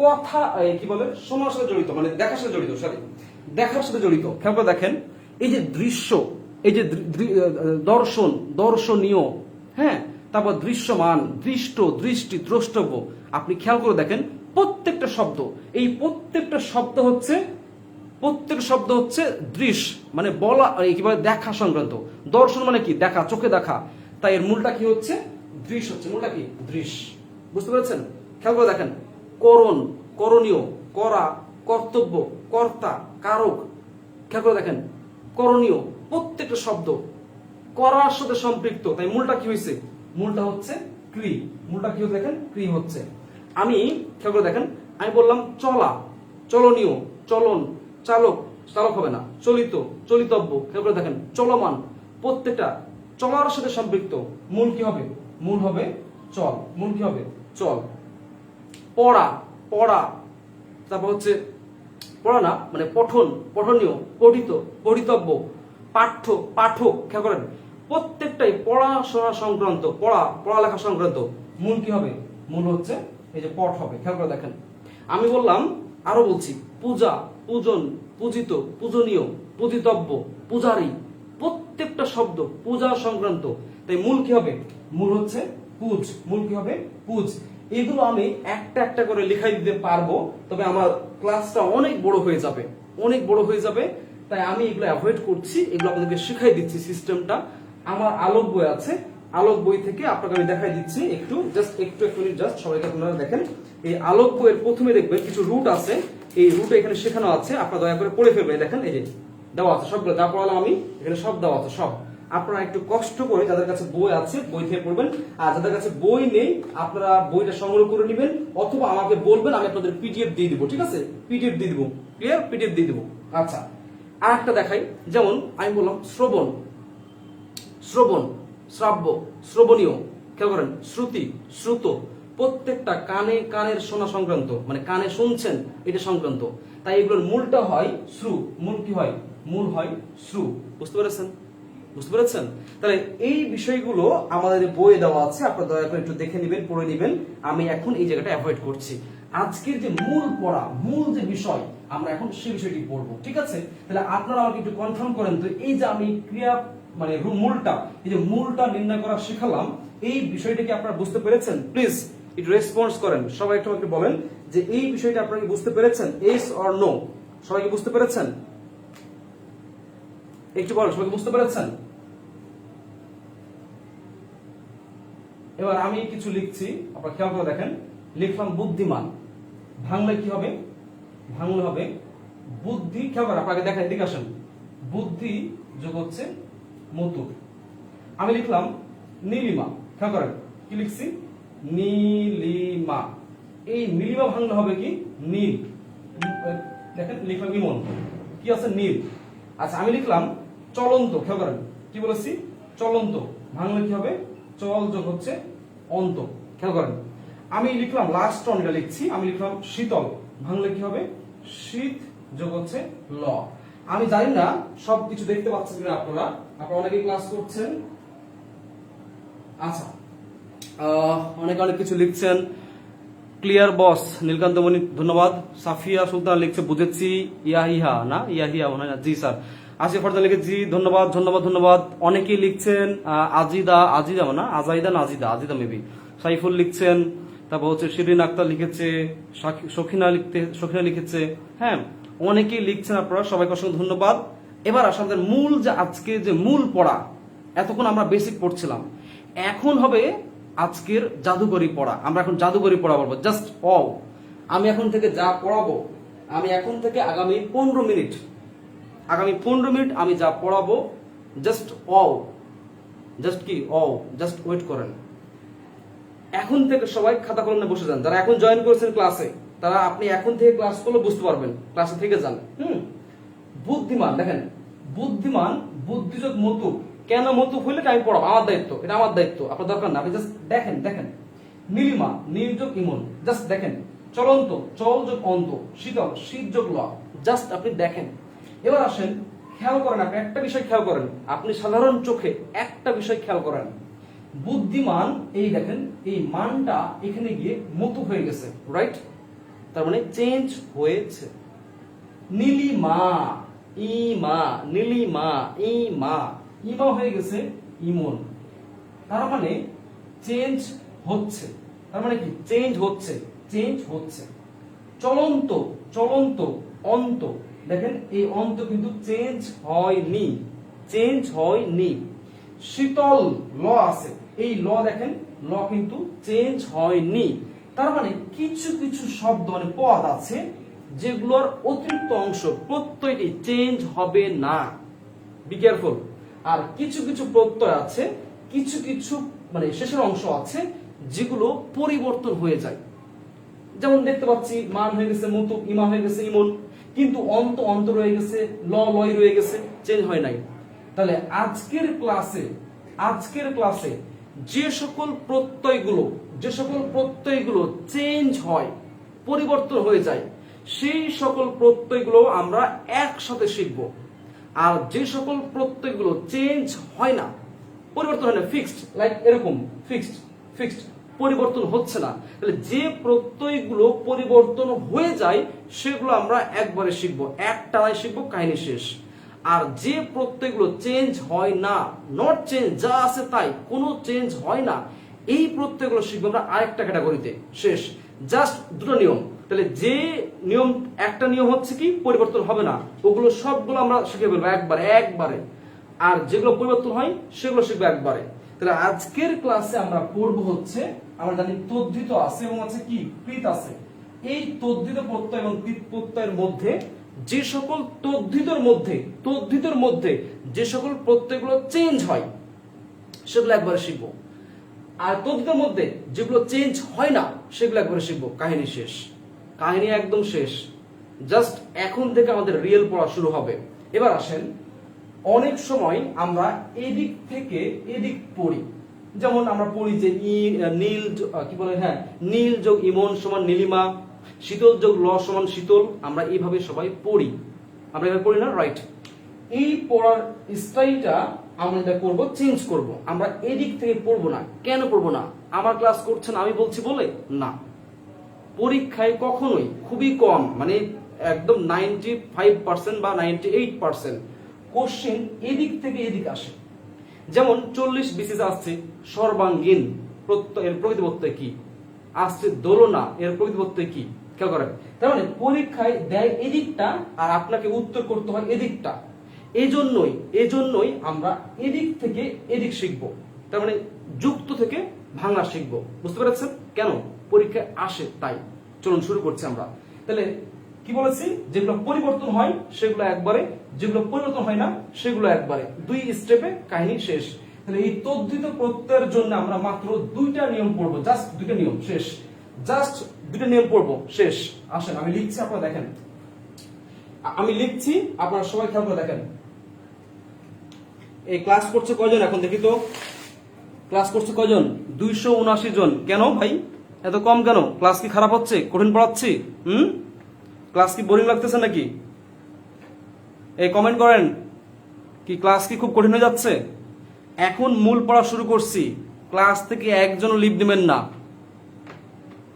কথা কি বলে শোনার সাথে জড়িত, মানে দেখার সাথে জড়িত, সরি দেখার সাথে জড়িত। খেয়াল করে দেখেন, এই যে দৃশ্য, এই যে দর্শন, দর্শনীয়, হ্যাঁ, তারপর দৃশ্যমান, দৃষ্ট, দৃষ্টি, দ্রষ্টব্য। আপনি খেয়াল করে দেখেন প্রত্যেকটা শব্দ, এই প্রত্যেকটা শব্দ হচ্ছে, প্রত্যেক শব্দ হচ্ছে দৃশ্য, মানে বলা কি বলে দেখা সংক্রান্ত। দর্শন মানে কি? দেখা, চোখে দেখা। তাই এর মূলটা কি হচ্ছে? দৃশ্য হচ্ছে, মূলটা কি? দৃশ্য। বুঝতে পেরেছেন? খেয়াল করে দেখেন, করণ, করণীয়, করা, কর্তব্য, কর্তা, কারক। খেয়াল করে দেখেন, করণীয়, প্রত্যেকটা শব্দ করার সাথে সম্পৃক্ত। তাই মূলটা কি হয়েছে? মূলটা হচ্ছে ক্রি। মূলটা কি হচ্ছে দেখেন? ক্রি হচ্ছে। আমি খেয়াল করে দেখেন, আমি বললাম চলা, চলনীয়, চলন, চালক, চালক হবে না, চলিত, চলিতব্য। খেয়াল করে দেখেন, চলমান, প্রত্যেকটা চলার সাথে সম্পৃক্ত। মূল কি হবে? মূল হবে চল। মূল কি হবে? চল। পড়া, পড়া, তারপর হচ্ছে পড়া না, মানে পঠন, পঠনীয়, পঠিত, পঠিতব্য, পাঠ্য, পাঠক। খেয়াল করেন প্রত্যেকটাই পড়াশোনা সংক্রান্ত, পড়ালেখা সংক্রান্ত। মূল কি হবে? মূল হচ্ছে এই যে পঠ হবে। খেয়াল করে দেখেন, আমি বললাম, আরো বলছি, পূজা, পূজন, পূজিত, পূজনীয়, পূজিতব্য, পূজারী। প্রত্যেকটা শব্দ পূজা সংক্রান্ত। তাই মূল কি হবে? মূল হচ্ছে পূজ। মূল কি হবে? পূজ। এগুলো আমি একটা একটা করে লিখাই দিতে পারবো, তবে আমার ক্লাসটা অনেক বড় হয়ে যাবে, অনেক বড় হয়ে যাবে। তাই আমি এগুলো অ্যাভয়েড করছি, এগুলো আপনাদেরকে শিখাই দিচ্ছি সিস্টেমটা। আমার আলোক বই আছে, আলোক বই থেকে আপনাকে আমি দেখাই দিচ্ছি একটু, জাস্ট একটু এক মিনিট, জাস্ট সবাইকে আপনারা দেখেন। এই আলোক বইয়ের প্রথমে দেখবেন কিছু রুট আছে, এই রুট এখানে শেখানো আছে, আপনারা দয়া করে পড়ে ফেলবেন। দেখেন এই যে দেওয়া আছে সবগুলো, যা পড়ালাম আমি এখানে সব দেওয়া আছে সব। আপনারা একটু কষ্ট করে, যাদের কাছে বই আছে বই থেকে পড়বেন, আর যাদের কাছে বই নেই আপনারা বইটা সংগ্রহ করে নেবেন, অথবা আমাকে বলবেন, আমি আপনাদের পিডিএফ দিয়ে দিব। ঠিক আছে? পিডিএফ দিয়ে দিব, ক্লিয়ার? পিডিএফ দিয়ে দিব। আচ্ছা, আর একটা দেখাই, যেমন আমি বললাম শ্রবণ, শ্রবণ, শ্রাব্য, শ্রবণীয়। খেয়াল করেন, শ্রুতি, শ্রুত, প্রত্যেকটা কানে, কানের শোনা সংক্রান্ত, মানে কানে শুনছেন এটা সংক্রান্ত। তাই এগুলোর মূলটা হয় শ্রু। মূল কি হয়? মূল হয় শ্রু। বুঝতে পেরেছেন? বুঝতে পেরেছেন? তাহলে এই বিষয়গুলো আমাদের বইয়ে দেওয়া আছে, আপনারা দয়া করে একটু দেখে নেবেন, পড়ে নেবেন। আমি এখন এই জায়গাটা অ্যাভয়েড করছি। আজকের যে মূল পড়া, মূল যে বিষয়, আমরা এখন সেই বিষয়টি পড়বো। ঠিক আছে? তাহলে আপনারা আমাকে একটু কনফার্ম করেন তো, এই যে আমি ক্রিয়া মানে মূলটা, এই যে মূলটা নির্ণয় করা শেখালাম, এই বিষয়টা কি আপনারা বুঝতে পেরেছেন? প্লিজ একটু রেসপন্স করেন, সবাই একটু আমাকে বলেন যে এই বিষয়টা আপনারা কি বুঝতে পেরেছেন? Yes or no? সবাই কি বুঝতে পেরেছেন? একটু বলেন, সবাই বুঝতে পেরেছেন? এবার আমি কিছু লিখছি, আপনারা খেয়াল করে দেখেন। লিখলাম বুদ্ধিমান, ভাঙলে কি হবে? ভাঙলে হবে বুদ্ধি। খেয়াল করেন, আপনাকে দেখেন, এদিকে আসেন, বুদ্ধি যোগ হচ্ছে মধু। আমি লিখলাম নীলিমা। খেয়াল করেন কি লিখছি? নীলিমা। এই নীলিমা ভাঙলে হবে কি? নীল। দেখেন লিখলাম ইমন, কি আছে? নীল। আচ্ছা, আমি লিখলাম চলন্ত। খেয়াল করেন কি বলেছি? চলন্ত। ভাঙলে কি হবে? চল যোগ হচ্ছে অন্ত। খেয়াল করেন, আমি লিখলাম লাস্ট অনটা লিখছি, আমি লিখলাম শীতল। ভাঙলে কি হবে? শীত যোগ হচ্ছে ল। আমি জানি না সবকিছু দেখতে পাচ্ছেন কিনা আপনারা, আপনারা অনেকেই ক্লাস করছেন। আচ্ছা, অনেকে অনেক কিছু লিখছেন। ক্লিয়ার বস, নীলকান্তমণি ধন্যবাদ। সাফিয়া সুলতান লিখছে বুঝেছি, ইয়াহিয়া না, ইয়াহিয়া মনে হয় না। জি স্যার। আসিফ ফরদান লিখে জি ধন্যবাদ, ধন্যবাদ, ধন্যবাদ। অনেকেই লিখছেন আজিদা, আজিদা না, আজাইদা না, আজিদা, আজিদা মেবি। সাইফুল লিখছেন, তারপর হচ্ছে শিরিন আক্তার লিখেছে, সখিনা লিখেছে। হ্যাঁ, অনেকেই লিখছেন আপনারা, সবাইকে অসংখ্য ধন্যবাদ। এবার আসলে মূল যে আজকে যে মূল পড়া, এতক্ষণ আমরা বেসিক পড়ছিলাম, এখন হবে আজকের জাদুকরি পড়া। আমরা এখন জাদুকরি পড়া বলবো, জাস্ট আমি এখন থেকে যা পড়াবো, আমি এখন থেকে আগামী 15 মিনিট, আগামী 15 মিনিট আমি যা পড়াবো, জাস্ট জাস্ট কি জাস্ট ওয়েট করেন। এখন থেকে সবাই খাতা কলমে বসে যান, যারা এখন জয়েন করেছেন ক্লাসে, তারা আপনি এখন থেকে ক্লাস করলে বুঝতে পারবেন, ক্লাসে থেকে যান। বুদ্ধিমান, দেখেন বুদ্ধিমান, বুদ্ধিযোগ মতুক। কেন মতুক হইলে আমি পড়াবো, আমার দায়িত্ব, এটা আমার দায়িত্ব, আপনার দরকার না। আপনি জাস্ট দেখেন, দেখেন। নীলিমা, নীল যোগ ইমন, জাস্ট দেখেন। চলন্ত, চল যোগ অন্ত। শীতল, শীত যোগ ল, জাস্ট আপনি দেখেন। এবার আসেন, খেয়াল করেন, আপনি একটা বিষয় খেয়াল করেন, আপনি সাধারণ চোখে একটা বিষয় খেয়াল করেন। বুদ্ধিমান, এই দেখেন এই মানটা এখানে গিয়ে মতু হয়ে গেছে, রাইট? তার মানে চেঞ্জ হয়েছে। নীলিমা, ইমা, নীলিমা, ইমা, ইমা হয়ে গেছে ইমন। তার মানে চেঞ্জ হচ্ছে। তার মানে কি চেঞ্জ হচ্ছে, চেঞ্জ হচ্ছে। চলন্ত, চলন্ত, অন্ত, দেখেন এই অন্ত কিন্তু চেঞ্জ হয়নি, চেঞ্জ হয়নি। শীতল, ল আছে, এই ল দেখেন ল কিন্তু চেঞ্জ হয়নি। তার মানে কিছু কিছু শব্দ মানে পদ আছে যেগুলোর অতিরিক্ত অংশ প্রত্যয়টি চেঞ্জ হবে না, বি কেয়ারফুল। আর কিছু কিছু প্রত্যয় আছে, কিছু কিছু মানে শেষের অংশ আছে যেগুলো পরিবর্তন হয়ে যায়। যেমন দেখতে পাচ্ছি মান হয়ে গেছে মুতু, ইমা হয়ে গেছে ইমন, কিন্তু অন্ত অন্ত রয়ে গেছে, ল লয় রয়ে গেছে, চেঞ্জ হয় নাই। তাহলে আজকের ক্লাসে যে সকল প্রত্যয়গুলো চেঞ্জ হয়, পরিবর্তন হয়ে যায়, সেই সকল প্রত্যয়গুলো আমরা একসাথে শিখব। আর যে সকল প্রত্যয়গুলো চেঞ্জ হয় না, পরিবর্তন হয় না, ফিক্সড, লাইক এরকম ফিক্সড, পরিবর্তন হচ্ছে না, তাহলে যে প্রত্যয়গুলো পরিবর্তন হয়ে যায় সেগুলো আমরা একবারে শিখবো, একটানায় শিখবো, কাহিনী শেষ। আর যে প্রত্যয়গুলো চেঞ্জ হয় না, নট চেঞ্জ, যা আছে তাই, কোনো চেঞ্জ হয় না, এই প্রত্যয়গুলো শিখবো আমরা আরেকটা ক্যাটাগরিতে, শেষ। জাস্ট দুটো নিয়ম। তাহলে যে নিয়ম, একটা নিয়ম হচ্ছে কি পরিবর্তন হবে না, ওগুলো সবগুলো আমরা শিখে ফেলবো একবারে। আর যেগুলো পরিবর্তন হয় সেগুলো শিখবো একবারে। তাহলে আজকের ক্লাসে আমরা পড়বো হচ্ছে, আমরা জানি তদ্ধিত আছে এবং আছে কি কৃত আছে। এই তদ্ধিত প্রত্যয় এবং কৃত প্রত্যয়ের মধ্যে যে সকল তদ্ধিতর মধ্যে যে সকল প্রত্যয়গুলো চেঞ্জ হয় সেগুলো একবারে শিখবো। আর তদ্ধিতের মধ্যে যেগুলো চেঞ্জ হয় না সেগুলো একবারে শিখবো, কাহিনী শেষ, কাহিনী একদম শেষ। জাস্ট এখন থেকে আমাদের রিয়েল পড়া শুরু হবে। এবার আসেন, অনেক সময় আমরা এদিক থেকে এদিক পড়ি, যেমন আমরা পড়ি যে নীল কি বলে, হ্যাঁ, নীল যোগ ইমন সমান নীলিমা, শীতল যোগ ল সমান শীতল, আমরা এইভাবে সবাই পড়ি, আমরা এভাবে পড়ি না, রাইট? এই পড়ার স্টাইলটা আমরা এটা করব, চেঞ্জ করব। আমরা এদিক থেকে পড়বো না। কেন পড়বো না? আমার ক্লাস করছেন আমি বলছি বলে না, পরীক্ষায় কখনোই খুবই কম, মানে একদম 95% বা 98% কোশ্চেন এদিক থেকে এদিক আসে। যেমন 40 বিসিএস আসছে সর্বাঙ্গীন প্রত্যয়ের প্রকৃতি প্রত্যয় কি, আসছে দোলনা এর প্রকৃতি প্রত্যয় কি, খেয়াল করেন। তার মানে পরীক্ষায় দেয় এদিকটা আর আপনাকে উত্তর করতে হয় এদিকটা। এজন্যই আমরা এদিক থেকে এদিক শিখব, তার মানে যুক্ত থেকে ভাঙা শিখব। বুঝতে পেরেছেন কেন? পরীক্ষায় আসে তাই। চলুন শুরু করছি আমরা। তাহলে কি বলেছি, যেগুলো পরিবর্তন হয় সেগুলো একবারে, যেগুলো পরিবর্তন হয় না সেগুলো একবারে, 2 স্টেপে কাহিনী শেষ। তাহলে এই তদ্ধিত প্রত্যয়ের জন্য আমরা মাত্র 2টা নিয়ম পড়বো, জাস্ট 2টা নিয়ম, শেষ। জাস্ট 2টা নিয়ম পড়বো, শেষ। আসেন আমি লিখছি, আপনারা দেখেন, আমি লিখছি, আপনারা সবাই খেয়াল করে দেখেন। এই ক্লাস করছে কয়জন এখন দেখি তো? ক্লাস করছে কয়জন? 279 জন। কেন ভাই এত কম কেন? ক্লাস কি খারাপ হচ্ছে? কঠিন পড়াচ্ছি? ক্লাস কি বোরিং লাগতেছে নাকি? এই কমেন্ট করেন, কি ক্লাস কি খুব কঠিন হয়ে যাচ্ছে? এখন মূল পড়া শুরু করছি, ক্লাস থেকে একজনও লিভ দিবেন না।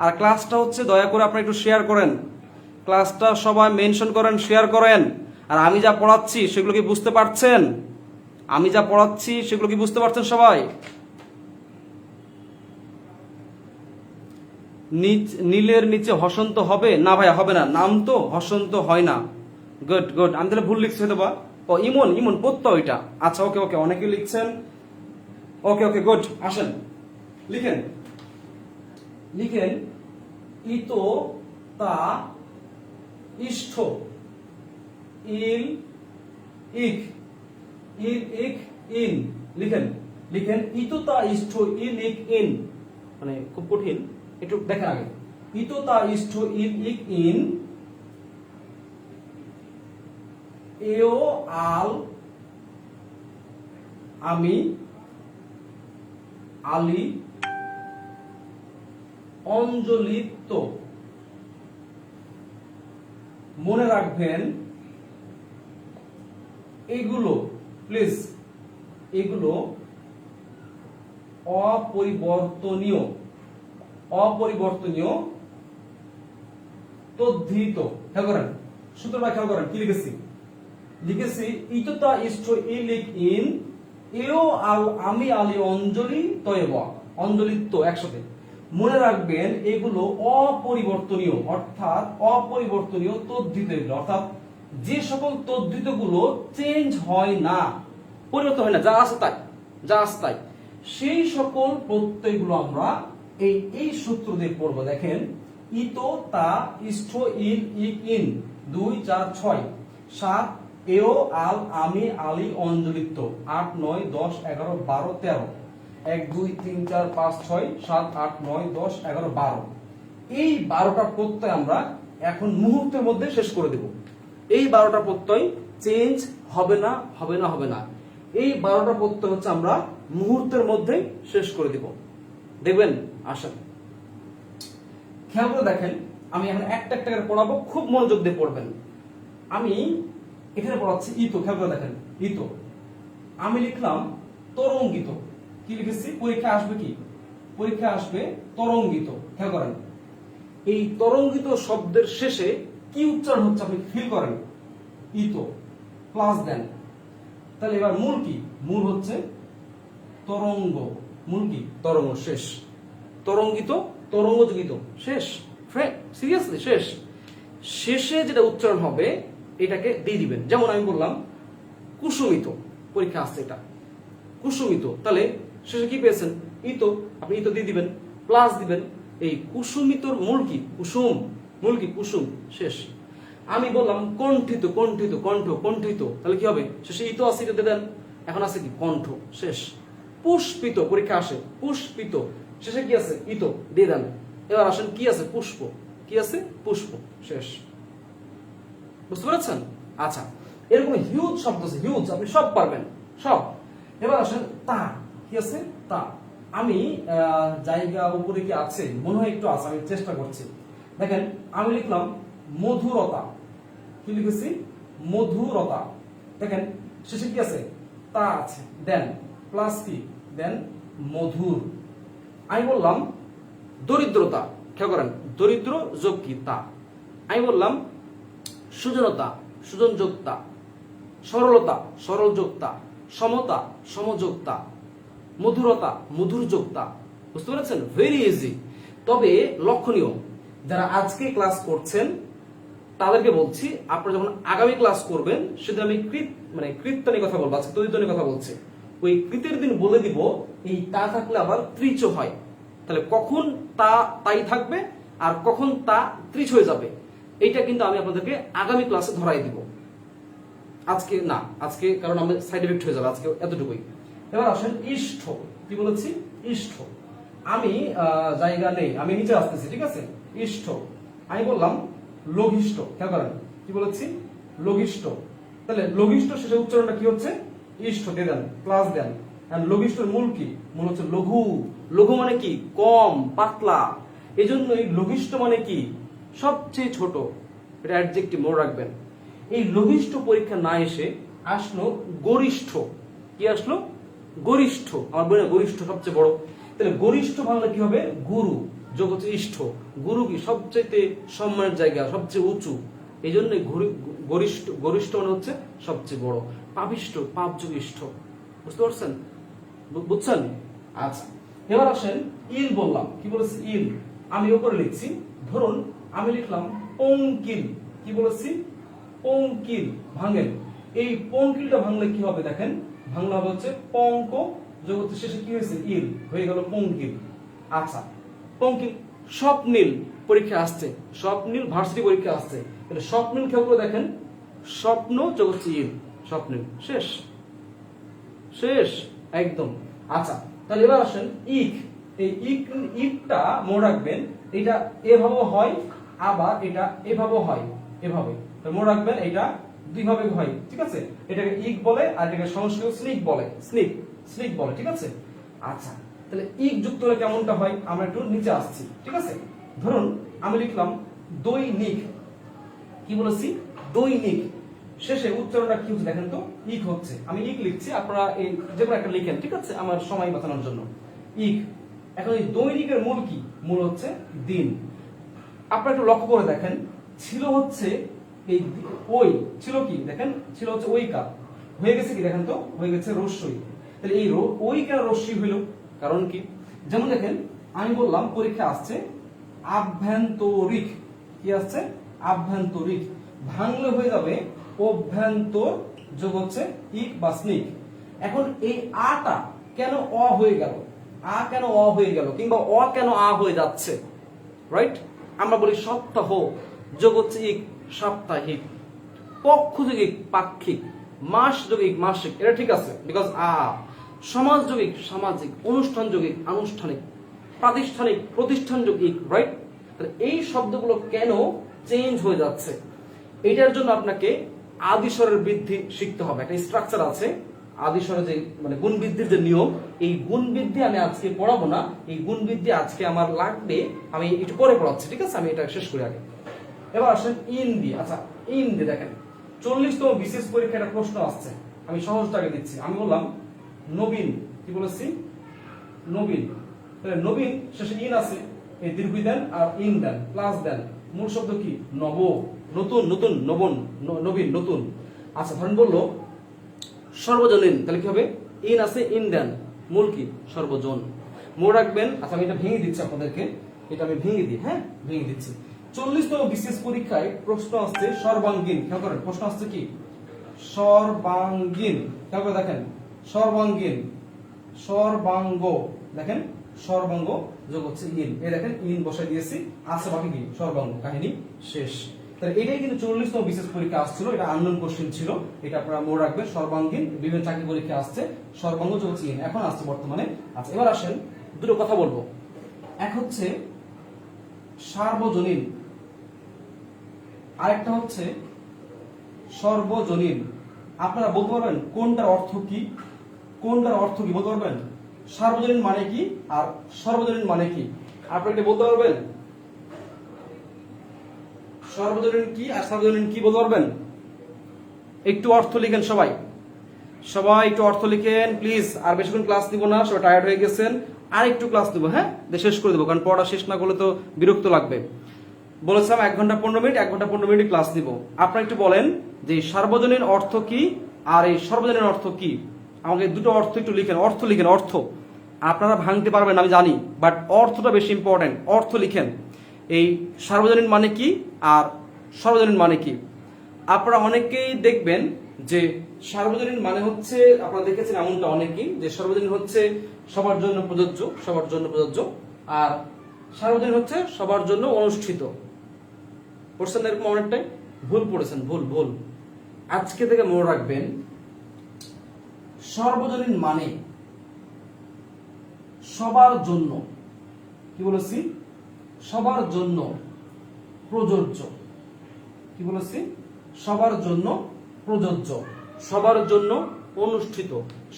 আর ক্লাসটা হচ্ছে দয়া করে আপনারা একটু শেয়ার করেন, ক্লাসটা সবাই মেনশন করেন, শেয়ার করেন। আর আমি যা পড়াচ্ছি সেগুলো কি বুঝতে পারছেন? আমি যা পড়াচ্ছি সেগুলো কি বুঝতে পারছেন সবাই? নীলের নিচে হসন্ত হবে না? ভাইয়া হবে না, নাম তো হসন্ত হয় না। গুড গুড, আমি তাহলে ভুল লিখছি হয়তো বা। ও ইমন প্রত্যয় ওইটা। আচ্ছা ওকে ওকে, অনেকে লিখছেন। ওকে ওকে গুড, আসেন লিখেন ইতো তা ইষ্ঠ ইল ইক ইন, লিখেন ইতো তা ইষ্ঠ ইল ইক ইন। মানে খুব কঠিন, একটু দেখেন আগে। ইতো তা ইষ্ঠ ইল ইক ইন এও আল আমি আলি অঞ্জলিত। মনে রাখবেন এগুলো, প্লিজ, এগুলো অপরিবর্তনীয় তদ্ধিত। খেয়াল করেন সূত্রটা খেয়াল করেন কি লিখেছি, লিখেছি ইততা ইষ্ঠ ইলিক ইন এও আল আমি আলি অঞ্জলি তয়ব, অঞ্জলিত্ব একসাথে। মনে রাখবেন এগুলো অপরিবর্তনীয়, অর্থাৎ অপরিবর্তনীয় তদ্ধিত এগুলো, অর্থাৎ যে সকল তদ্ধিত গুলো চেঞ্জ হয় না, পরিবর্তন হয় না, যা আছে তাই, যা আছে তাই, সেই সকল প্রত্যয়গুলো আমরা এই সূত্র দিয়ে পড়বো। দেখেন ইত তা ইষ্ঠ ইল ইক ইন 2 4 6 7 এও আল আমি আলি অঞ্জলিত্ব 8 9 10 11 12 13 1 2 3 4 5 6 7 8 9 10 11 12, এই 12টা প্রত্যয় আমরা এখন মুহূর্তের মধ্যে শেষ করে দেব। এই 12টা প্রত্যয় চেঞ্জ হবে না, হবে না, হবে না। এই 12টা প্রত্যয় হচ্ছে আমরা মুহূর্তের মধ্যে শেষ করে দেব, দেখবেন। আসেন খেয়াল করে দেখেন, আমি এখন একটা একটা করে পড়াবো, খুব মনোযোগ দিয়ে পড়বেন। আমি এখানে পড়াচ্ছি ইতো, খেয়াল করে দেখেন ইতো। আমি লিখলাম তরঙ্গিত, কি লিখেছি, পরীক্ষা আসবে কি, পরীক্ষা আসবে তরঙ্গিত। খেয়াল করেন এই তরঙ্গিত শব্দের শেষে কি উচ্চারণ হচ্ছে আপনি ফিল করেন, ইতো প্লাস দেন। তাহলে এবার মূল কি, মূল হচ্ছে তরঙ্গ, মূল কি তরঙ্গ, শেষ তরঙ্গিত, তরঙ্গযুগিত, শেষ, সিরিয়াসলি শেষ। শেষে যেটা উচ্চারণ হবে এটাকে দিয়ে দিবেন। যেমন আমি বললাম কুসুমিত, পরীক্ষা আসছে এটা কুসুমিত, তাহলে শেষে কি পেয়েছেন, ইতো, আপনি ইতো দিয়ে দিবেন, প্লাস দিবেন। এই কুসুমিতর মূল কি, কুসুম, মূল কি কুসুম, শেষ। আমি বললাম কণ্ঠিত, কণ্ঠিত, কণ্ঠ, কণ্ঠিত, তাহলে কি হবে, শেষে ইতো আছে, ইতো দিয়ে দেন, এখন আছে কি কণ্ঠ, শেষ। পুষ্পিত, পরীক্ষা আসে পুষ্পিত, শেষে কি আছে, ইতো দিয়ে দেন। এবার আসেন কি আছে, পুষ্প, কি আছে, পুষ্প, শেষ। বুঝতে পেরেছেন? আচ্ছা, এরকম হিউজ শব্দ আছে, হিউজ, আপনি সব পারবেন, সব। এবার আসেন তা, কি আছে, তা। আমি জায়গা উপরে কি আছে, মনে হয় একটু আছে, আমি চেষ্টা করছি। দেখেন আমি লিখলাম মধুরতা, কি লিখেছি, মধুরতা। দেখেন শেষে কি আছে, তা আছে, দেন প্লাস কি, দেন মধুর। আমি বললাম দরিদ্রতা, খেয়াল করেন দরিদ্র যোগ কি, তা। আমি বললাম সুজনতা, সুজন যোগতা। সরলতা, সরল যোগতা। সমতা, সমযোগতা। মধুরতা, মধুর যোগতা। বুঝতে পেরেছেন? Very easy. তবে লক্ষণীয়, যারা আজকে ক্লাস করছেন তাদেরকে বলছি, আপনারা যখন আগামী ক্লাস করবেন সেদিন আমি কৃত্য নিয়ে কথা বলবো, আজকে তৈরি নিয়ে কথা বলছি। ওই কৃতের দিন বলে দিব এই তা থাকলে আবার ত্রিচ হয়, তাহলে কখন তা তাই থাকবে আর কখন তা ত্রিচ হয়ে যাবে, এইটা কিন্তু আমি আপনাদেরকে আগামী ক্লাসে ধরাই দিব, আজকে না। আজকে কারণ আমাদের সাইড এফেক্ট হয়ে যাবে, আজকে এতটুকুই। এবার আসেন ইষ্ঠ, কি বলেছি, ইষ্ঠ। আমি জায়গা নেই, আমি নিচে আসতেছি, ঠিক আছে। ইষ্ঠ, আমি বললাম লঘিষ্ঠ, খেয়াল করেন কি বলেছি, লঘিষ্ঠ। তাহলে লঘিষ্ঠ শেষে উচ্চারণটা কি হচ্ছে, ইষ্ঠ দিয়ে দেন, প্লাস দেন। লঘিষ্ঠর মূল কি, মূল হচ্ছে লঘু। লঘু মানে কি, কম, পাতলা। এই জন্যই লঘিষ্ঠ মানে কি, সবচেয়ে ছোট। এটা অ্যাডজেক্টিভ, মনে রাখবেন। এই লঘিষ্ঠ পরীক্ষা না এসে আসলো গরিষ্ঠ, কি আসলো, গরিষ্ঠ। আমার বই না গরিষ্ঠ সবচেয়ে বড়, তাহলে গরিষ্ঠ বাংলা কি হবে, গুরু যোগ হচ্ছে ইষ্ঠ। গুরু কি সবচেয়ে সম্মানের জায়গা, সবচেয়ে উঁচু, এই জন্য গরিষ্ঠ, গরিষ্ঠ মানে হচ্ছে সবচেয়ে বড়। পাপিষ্ঠ, পাপ যোগ ইষ্ঠ। বুঝতে পারছেন, বুঝছেন? আচ্ছা, এবার আসেন ইল বললাম, কি বলেছি, ইল। আমি উপরে লিখছি, ধরুন আমি লিখলাম পঙ্কিল, কি বলেছি, পঙ্কিল, ভাঙেন। এই পঙ্কিলটা ভাঙলে কি হবে, দেখেন ভাঙলা হবে হচ্ছে পঙ্ক যোগ হচ্ছে শেষে কি হয়েছে, ইল, হয়ে গেল পঙ্কিল। আচ্ছা, পঙ্কিল। স্বপ্নীল, পরীক্ষা আসছে, স্বপ্নীল ভার্সিটি পরীক্ষা আসছে, তাহলে স্বপ্নীল খেয়াল করে দেখেন, স্বপ্ন যোগ হচ্ছে ইল, স্বপ্নীল, শেষ, শেষ একদম। আচ্ছা, তাহলে এবার আসেন ইক। এই ইকটা মনে রাখবেন, এটা এভাবে হয়, আবার এটা এভাবে হয়, এভাবে। মনে রাখবেন এটা দুই ভাবে হয়, ঠিক আছে। এটাকে ইক বলে আর এটাকে সংস্কৃত স্নিক বলে, স্নিক, স্নিক বলে, ঠিক আছে। আচ্ছা, তাহলে ইক যুক্ত হলে কেমনটা হয়, আমরা একটু নিচে আসছি, ঠিক আছে। ধরুন আমি লিখলাম দৈনিক, কি বলেছি, দৈনিক। শেষে উচ্চারণটা কি হচ্ছে দেখেন তো, ইক হচ্ছে। আমি ইক লিখছি, আপনারা এই যে কোনো একটা লিখেন, ঠিক আছে, আমার সময় বাঁচানোর জন্য। ইক। এখন এই দৈনিকের মূল কি, মূল হচ্ছে দিন। আপনারা একটু লক্ষ্য করে দেখেন, ছিল হচ্ছে এই ওই, ছিল কি দেখেন, ছিল হচ্ছে ওই কার, হয়ে গেছে কি দেখেন তো, হয়ে গেছে রস্যই। তাহলে এই ওই কেন রস্যই হইল, কারণ কি? যেমন দেখেন আমি বললাম পরীক্ষা আসছে আভ্যন্তরিক, কি আসছে? আভ্যন্তরিক, ভাঙলে হয়ে যাবে অভ্যন্তর যোগ হচ্ছে ইক বা স্নিক। এখন এই আটা কেন অ হয়ে গেল, আ কেন অ হয়ে গেল, কিংবা অ কেন আ হয়ে যাচ্ছে, রাইট? আমরা বলি সপ্তাহ যোগ হচ্ছে ইক, সাপ্তাহিক, পক্ষ যৌগিক পাক্ষিক, মাস যৌগিক মাসিক, এটা ঠিক আছে, বিকজ সমাজ যৌগিক সামাজিক, অনুষ্ঠান যৌগিক আনুষ্ঠানিক, প্রাতিষ্ঠানিক প্রতিষ্ঠান যৌগিক, রাইট? তাহলে এই শব্দগুলো কেন চেঞ্জ হয়ে যাচ্ছে, এটার জন্য আপনাকে আদিস্বরের বৃদ্ধি শিখতে হবে। একটা স্ট্রাকচার আছে আদিস্বরে, যে মানে গুণ বৃদ্ধির যে নিয়ম, এই গুণ বৃদ্ধি আমি আজকে পড়াবো না, এই গুণ বৃদ্ধি আজকে আমার লাগবে, আমি একটু পরে পড়াচ্ছি, ঠিক আছে? আমি এটা শেষ করি আগে। এবার আসেন ইন দিয়ে। আচ্ছা, ইন দিয়ে দেখেন 40তম বিশেষ পরীক্ষায় একটা প্রশ্ন আসছে, আমি সহজটাকে দিচ্ছি। আমি বললাম নবীন, কি বলেছি? নবীন। তাহলে নবীন শেষে ইন আছে, এই দীর্ঘ দেন আর ইন দেন, প্লাস দেন, মূল শব্দ কি? নব, নতুন, নতুন, নবন, নবীন, নতুন। আচ্ছা ধরেন বললো সর্বজনীন, তাহলে কি হবে? ইন আছে, ইন দেন, মূল কি? সর্বজন। মনে রাখবেন। আচ্ছা আমি এটা ভেঙে দিচ্ছি আপনাদেরকে, এটা আমি ভেঙে দিই, হ্যাঁ ভেঙে দিচ্ছি। 40তম বিশেষ পরীক্ষায় প্রশ্ন আসছে সর্বাঙ্গীন, খেয়াল করেন প্রশ্ন আসছে কি? সর্বাঙ্গীন, খেয়াল করে দেখেন, সর্বাঙ্গীন, সর্বাঙ্গ, দেখেন সর্বাঙ্গ যোগ হচ্ছে ইন, এই দেখেন ইন বসাই দিয়েছি, আছে বাকি কি? সর্বাঙ্গ, কাহিনী শেষ। তাহলে এটাই কিন্তু 40তম বিশেষ পরীক্ষা আসছিল, এটা আননোন কোশ্চেন ছিল, এটা আপনারা মনে রাখবেন। সর্বাঙ্গীন বিভিন্ন চাকরি পরীক্ষা আসছে, সর্বাঙ্গ যোগ হচ্ছে ইন, এখন আসছে বর্তমানে। আচ্ছা এবার আসেন দুটো কথা বলবো, এক হচ্ছে সার্বজনীন, আরেকটা হচ্ছে সর্বজনীন। আপনারা বলতে পারবেন কোনটার অর্থ কি? কোনটার অর্থ কি বলতে পারবেন? সার্বজনীন মানে কি আর সর্বজনীন মানে কি আপনারা এটা বলতে পারবেন? সর্বজনীন কি আর সার্বজনীন কি বলতে পারবেন? একটু অর্থ লিখেন সবাই, সবাই একটু অর্থ লিখেন প্লিজ। আর বেশিক্ষণ ক্লাস দিব না, সবাই টায়ার্ড হয়ে গেছেন, আর একটু ক্লাস দিব, হ্যাঁ শেষ করে দেবো, কারণ পড়া শেষ না করলে তো বিরক্ত লাগবে। বলেছিলাম 1 ঘন্টা 15 মিনিট, 1 ঘন্টা 15 মিনিট ক্লাস দিব। আপনারা একটু বলেন যে সার্বজনীন অর্থ কি আর এই সর্বজনীন অর্থ কি? আমাকে দুটো অর্থ একটু লিখেন, অর্থ লিখেন, অর্থ। আপনারা ভাঙতে পারবেন আমি জানি, বাট অর্থটা বেশি ইম্পর্টেন্ট, অর্থ লিখেন। এই সার্বজনীন মানে কি আর সর্বজনীন মানে কি? আপনারা অনেকেই দেখবেন যে সার্বজনীন মানে হচ্ছে, আপনারা দেখেছেন এমনটা অনেকেই, যে সার্বজনীন হচ্ছে সবার জন্য প্রযোজ্য, সবার জন্য প্রযোজ্য, আর সার্বজনীন হচ্ছে সবার জন্য অনুষ্ঠিত। পড়ছেন এরকম অনেকটাই? ভুল পড়েছেন, ভুল ভুল। আজকে থেকে মনে রাখবেন সর্বজনীন মানে সবার জন্য, কি বলেছি? সবার জন্য প্রযোজ্য, কি বলেছি? সবার জন্য প্রযোজ্য, সবার জন্য অনুষ্ঠিত,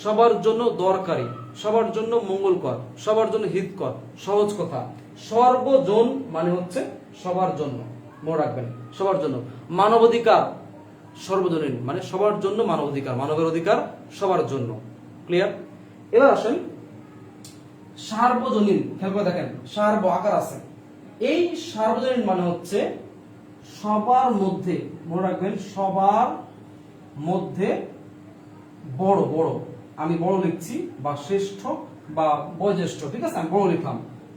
সবার জন্য দরকারি, সবার জন্য মঙ্গলকর, সবার জন্য হিতকর। সহজ কথা, সর্বজন মানে হচ্ছে সবার জন্য, মনে রাখবেন সবার জন্য। মানবাধিকার সর্বজনীন মানে সবার জন্য মানবাধিকার, মানবের অধিকার সবার জন্য। ক্লিয়ার? এবার আসেন সার্বজনীন, খেয়াল করে দেখেন সার্ব আকার আছে, এই সার্বজনীন মানে হচ্ছে সবার মধ্যে, মনে রাখবেন সবার মধ্যে বড়, বড় আমি বড় লিখছি, বা শ্রেষ্ঠ বা বয়োজ্যেষ্ঠ, ঠিক আছে আমি বড় লিখলাম।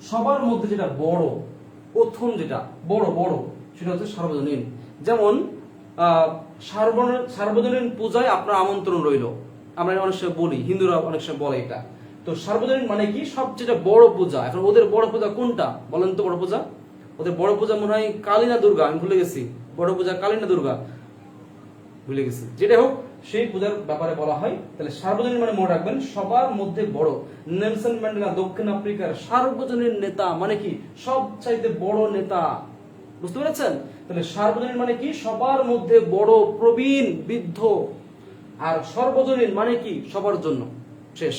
সবার মধ্যে যেটা বড়, প্রথম যেটা বড় বড়, সেটা হচ্ছে সার্বজনীন। যেমন সার্বজনীন পূজায় আপনার আমন্ত্রণ রইল, আমরা অনেক সময় বলি, হিন্দুরা অনেক সময় বলে এটা। তো সার্বজনীন মানে কি? সবচেয়ে বড় পূজা। এখন ওদের বড় পূজা কোনটা বলেন তো? বড় পূজা ওদের বড় পূজা মনে হয় কালী না দুর্গা, আমি ভুলে গেছি। বড় পূজা কালী না দুর্গা ভুলে গেছি, যেটা হোক সেই পূজার ব্যাপারে বলা হয়। তাহলে সার্বজনীন মানে মনে রাখবেন সবার মধ্যে বড়। নেলসন ম্যান্ডেলা দক্ষিণ আফ্রিকার সার্বজনীন নেতা মানে কি? সবচাইতে বড় নেতা। বুঝতে পেরেছেন? তাহলে সার্বজনীন মানে কি? সবার মধ্যে বড়, প্রবীণ, বৃদ্ধ। আর সর্বজনীন মানে কি? সবার জন্য। শেষ।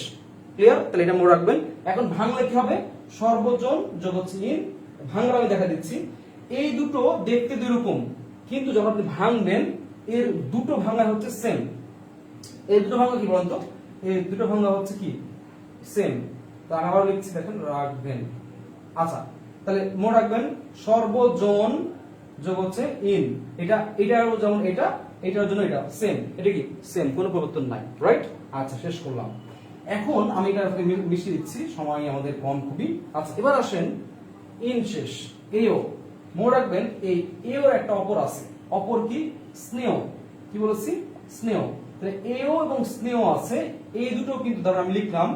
ক্লিয়ার? তাহলে এটা মনে রাখবেন। এখন ভাঙলে কি হবে? সর্বজন যোগ হচ্ছে ইন। ভাঙলে আমি দেখা দিচ্ছি, এই দুটো দেখতে দুই রকম, কিন্তু যখন আপনি ভাঙবেন এর দুটো ভাঙা হচ্ছে সেম। এই দুটো ভাঙা কি বলেন তো? এই দুটো ভাঙা হচ্ছে কি? সেম। তো আমি আবার লিখছি, দেখেন রাখবেন। আচ্ছা তাহলে মনে রাখবেন সর্বজন যোগ হচ্ছে ইন, এটাও যেমন এটার জন্য এটা সেম, এটা কি সেম, কোনো পরিবর্তন নাই, রাইট? আচ্ছা, শেষ করলাম। এখন আমি এটা মিশিয়ে দিচ্ছি, সময় আমাদের কম খুবই। আচ্ছা, এবার আসেন ইন শেষ এও, মনে রাখবেন এই এও একটা অপর আছে, অপর কি? স্নেহ। কি বলেছি? স্নেহ। তাহলে এও এবং স্নেহ আছে, এই দুটো কিন্তু ধরো আমি লিখলাম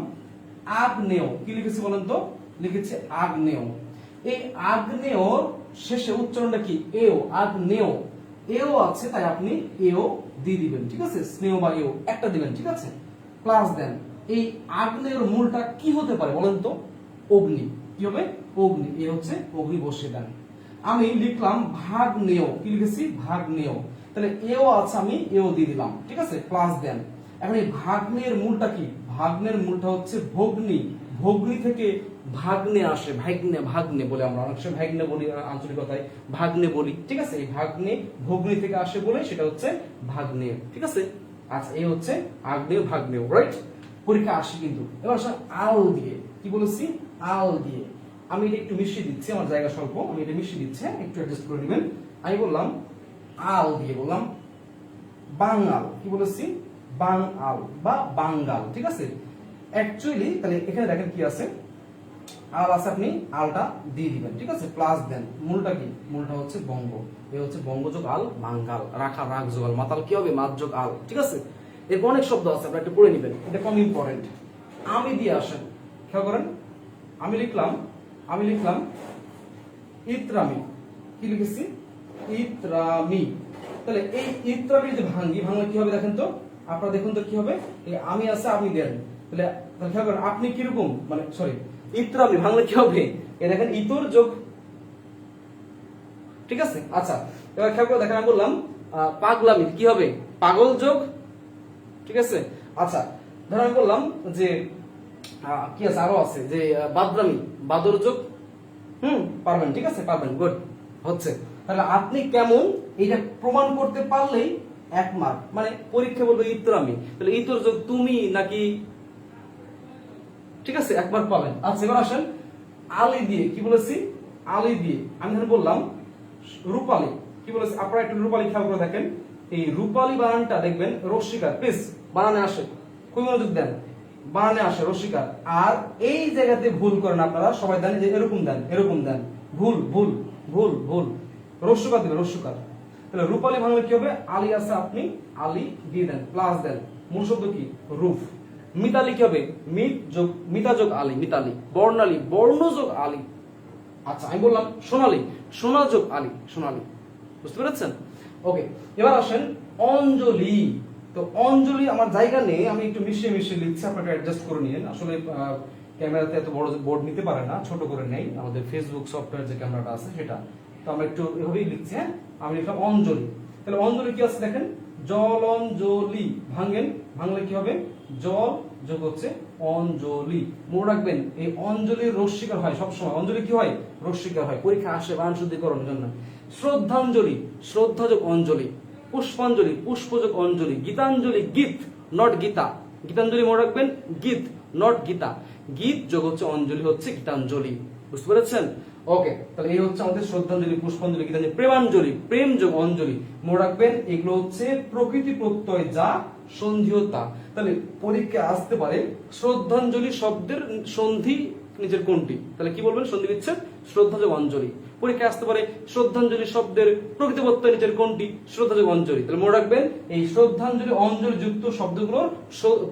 আগ্নেয়। কি লিখেছি বলেন তো? লিখেছি আগ্নেয়। এই আগ্নেয়র শেষে উচ্চারণটা কি? এও, আগ্নেয়। এও আছে, তাই আপনি এও দিয়ে দিবেন, ঠিক আছে? স্নেহ বা এও একটা দিবেন, ঠিক আছে? প্লাস দেন এই আগ্নেয়ের মূলটা কি হতে পারে বলেন তো? অগ্নি। কি হবে? অগ্নি। এ হচ্ছে অগ্নি, বসিয়ে দেন। আমি লিখলাম ভাগ্নেয়। কি লিখেছি? ভাগ্নেয়। তাহলে এও আছে, আমি এও দিয়ে দিলাম, ঠিক আছে? প্লাস দেন। এখন এই ভাগ্নের মূলটা কি? ভাগ্নের মূলটা হচ্ছে ভগ্নি। ভগ্নি থেকে ভাগ্নে আসে, ভাগ্নে, ভাগ্নে বলে আমরা অনেক সময় ভাগ্নে বলি, আঞ্চলিকতায় ভাগ্নে বলি, ঠিক আছে? এই ভাগ্নে ভগ্নি থেকে আসে বলে সেটা হচ্ছে ভাগ্নে, ঠিক আছে? আচ্ছা, এই হচ্ছে আগ্নেয়, ভাগ্নেয়, রাইট? পরীক্ষা আসে কিন্তু। এবার আসলে আল দিয়ে, কি বলেছি? আল দিয়ে আমি এটা একটু মিশিয়ে দিচ্ছি, আমার জায়গা স্বল্প, আমি এটা মিশিয়ে দিচ্ছি, একটু অ্যাডজাস্ট করে নেবেন। আমি বললাম আল দিয়ে, বললাম বাঙাল। কি বলেছি? বাঙাল বা বাঙ্গাল, ঠিক আছে? অ্যাকচুয়ালি তাহলে এখানে দেখেন কি আছে, আল আছে, আপনি আলটা দিয়ে দিবেন, ঠিক আছে? প্লাস দেন। মূলটা কি? মূলটা হচ্ছে বঙ্গ। এ হচ্ছে বঙ্গ যোগ আল, বাঙ্গাল। রাখা, রাগ যোগ আল। মাতাল কি হবে? মাত যোগ আল, ঠিক আছে? এরপর অনেক শব্দ আছে, আপনারা একটু পড়ে নেবেন, এটা কম ইম্পর্টেন্ট। আমি দিয়ে আসেন, খেয়াল করেন। আমি লিখলাম ইত্রামি। কি লিখেছি? ইত্রামি। তাহলে এই ইত্রামি যদি ভাঙলে কি হবে দেখেন তো? আপনারা দেখুন তো কি হবে? এই আমি আছে, আপনি দেন। তাহলে খেয়াল করেন, আপনি কিরকম, মানে সরি, ইত্রামি ভাঙলে কি হবে? এই দেখেন ইতর যোগ, ঠিক আছে? আচ্ছা, এবার খেয়াল করে দেখেন, আমি বললাম পাগলামি। কি হবে? পাগল যোগ, ঠিক আছে? আচ্ছা, ধরেন আমি বললাম যে কি আছে, আরো আছে যে বাদরামি, বাদর যোগ, পারবেন, ঠিক আছে? পারবেন, গুড হচ্ছে। তাহলে আপনি কেমন এটা প্রমাণ করতে পারলেই 1 মার্ক, মানে পরীক্ষা বলবে ইতরামি, তাহলে ইতর যোগ তুমি নাকি, ঠিক আছে? 1 মার্ক পাবেন। আচ্ছা, এবার আসেন আলী দিয়ে। কি বলেছি? আলী দিয়ে আমি ধরে বললাম রূপালী। কি বলেছি? আপনারা একটু রূপালী খেয়াল করে দেখেন, এই রূপালী বানানটা দেখবেন রস্বীকার, প্লিজ বানানে আসে, খুবই মনোযোগ দেন, বানানে আসে রস্বীকার। আর এই জায়গাতে ভুল করেন আপনারা, সবাই দেন যে এরকম দেন, এরকম দেন, ভুল ভুল ভুল ভুল, রস্যকার দিবেন, রস্যকার। তাহলে রূপালী ভাঙলে কি হবে? আলী আছে, আপনি আলী দিয়ে দেন, প্লাস দেন। মূল শব্দ কি? রূপ। মিতালি কি হবে? মিত যোগ মিতা যোগ আলী, মিতালি। বর্ণালী, বর্ণ যোগ আলী। আচ্ছা, আমি বললাম সোনালী, সোনা যোগ আলী, সোনালী। বুঝতে পেরেছেন? ওকে, এবার আসেন অঞ্জলি। তো অঞ্জলি আমার জায়গা নেই, আমি একটু মিশিয়ে মিশিয়ে লিখছি, আপনাকে অ্যাডজাস্ট করে নিন। আসলে ক্যামেরাতে এত বড় বোর্ড নিতে পারে না, ছোট করে নেই, আমাদের ফেসবুক সফটওয়্যার যে ক্যামেরাটা আছে সেটা। তো আমরা একটু এভাবেই লিখছি। হ্যাঁ, আমি লিখলাম অঞ্জলি। তাহলে অঞ্জলি কি আছে দেখেন, জল অঞ্জলি। ভাঙলে কি হবে? জল যোগ হচ্ছে অঞ্জলি। মনে রাখবেন এই অঞ্জলির রস্বীকার হয় সবসময়, অঞ্জলি কি হয়? রস্বীকার হয়। পরীক্ষা আসে বানান শুদ্ধিকরণের জন্য। শ্রদ্ধাঞ্জলি, শ্রদ্ধা যোগ অঞ্জলি। পুষ্পাঞ্জলি, পুষ্প যোগ অঞ্জলি। গীতাঞ্জলি, গীত নট গীতা। গীতাঞ্জলি মনে রাখবেন, গীত নট গীতা। গীত যোগ হচ্ছে অঞ্জলি, হচ্ছে গীতাঞ্জলি। বুঝতে পেরেছেন? ওকে, তাহলে এই হচ্ছে আমাদের শ্রদ্ধাঞ্জলি, পুষ্পাঞ্জলি, গীতাঞ্জলি। প্রেমাঞ্জলি, প্রেম যোগ অঞ্জলি। মনে রাখবেন এগুলো হচ্ছে প্রকৃতি প্রত্যয় যা সন্ধিতা। তাহলে পরীক্ষায় আসতে পারে শ্রদ্ধাঞ্জলি শব্দের সন্ধি নিচের কোনটি? তাহলে কি বলবেন? সন্ধি বিচ্ছেদ শ্রদ্ধা যোগ অঞ্জলি। পরীক্ষায় আসতে পারে শ্রদ্ধাঞ্জলি শব্দের প্রকৃতি প্রত্যয় নিচের কোনটি? শ্রদ্ধা যোগ অঞ্জলি। তাহলে মনে রাখবেন এই শ্রদ্ধাঞ্জলি অঞ্জলি যুক্ত শব্দগুলোর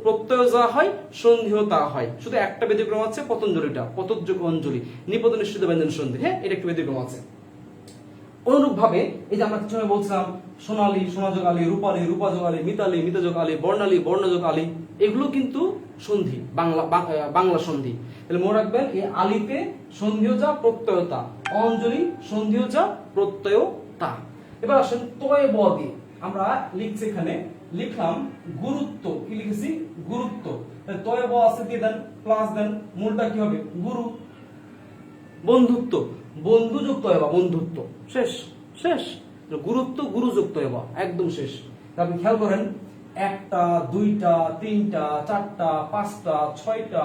প্রত্যয় যা হয় সন্ধিও তা হয়। শুধু একটা ব্যতিক্রম আছে, পতঞ্জলিটা, পতযোগ অঞ্জলি, নিপদ নিশ্চিত ব্যঞ্জন সন্ধি। হ্যাঁ, এটা একটু ব্যতিক্রম আছে। অনুরূপ ভাবে এই যে আমরা কিছু সময় বলছিলাম সোনালী, সোনাযোগ আলী, রূপালী, রূপাযোগ আলী, মিতালী, মিতাযোগ আলী, বর্ণালী, বর্ণযোগ আলী, এগুলো কিন্তু সন্ধি, বাংলা সন্ধি। তাহলে মনে রাখবেন এই আলীতে সন্ধিও যা, প্রত্যয়তা। অঞ্জলি সন্ধিও যা, প্রত্যয়তা। এবার আসেন তয় ব দিয়ে আমরা লিখছি, এখানে লিখলাম গুরুত্ব। কি লিখেছি? গুরুত্ব। তয় ব আছে, দিয়ে দেন, প্লাস দেন। মূলটা কি হবে? গুরু। বন্ধুত্ব, বন্ধু যুক্ত এবা, বন্ধুত্ব। শেষ, শেষ। গুরুত্ব, গুরু যুক্ত এবা, একদম শেষ। আপনি খেয়াল করেন, 1টা 2টা 3টা 4টা 5টা 6টা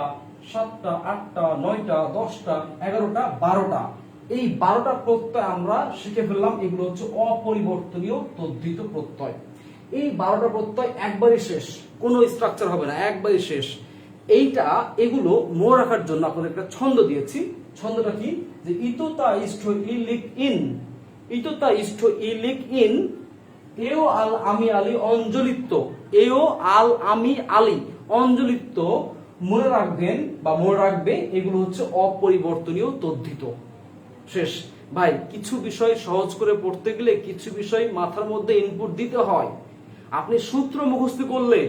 7টা 8টা 9টা 10টা 11টা 12টা এই 12টা প্রত্যয় আমরা শিখে ফেললাম, এগুলো হচ্ছে অপরিবর্তনীয় তদ্ধিত প্রত্যয়। এই 12টা প্রত্যয় একবারই শেষ, কোনো স্ট্রাকচার হবে না, একবারই শেষ। এগুলো মনে রাখার জন্য আপনাদের একটা ছন্দ দিয়েছি। ছন্দটা কি? যে ইতোতা ইষ্ঠ ইলিক ইন, ইতোতা ইষ্ঠ ইলিক ইন, এও আল আমি আলী অঞ্জলিত্ব, এও আল আমি আলী অঞ্জলিত্ব। মনে রাখবেন বা মনে রাখবে, এগুলো হচ্ছে অপরিবর্তনীয় তদ্ধিত। শেষ ভাই। কিছু বিষয় সহজ করে পড়তে গেলে কিছু বিষয় মাথার মধ্যে ইনপুট দিতে হয়। আপনি সূত্র মুখস্থ করলে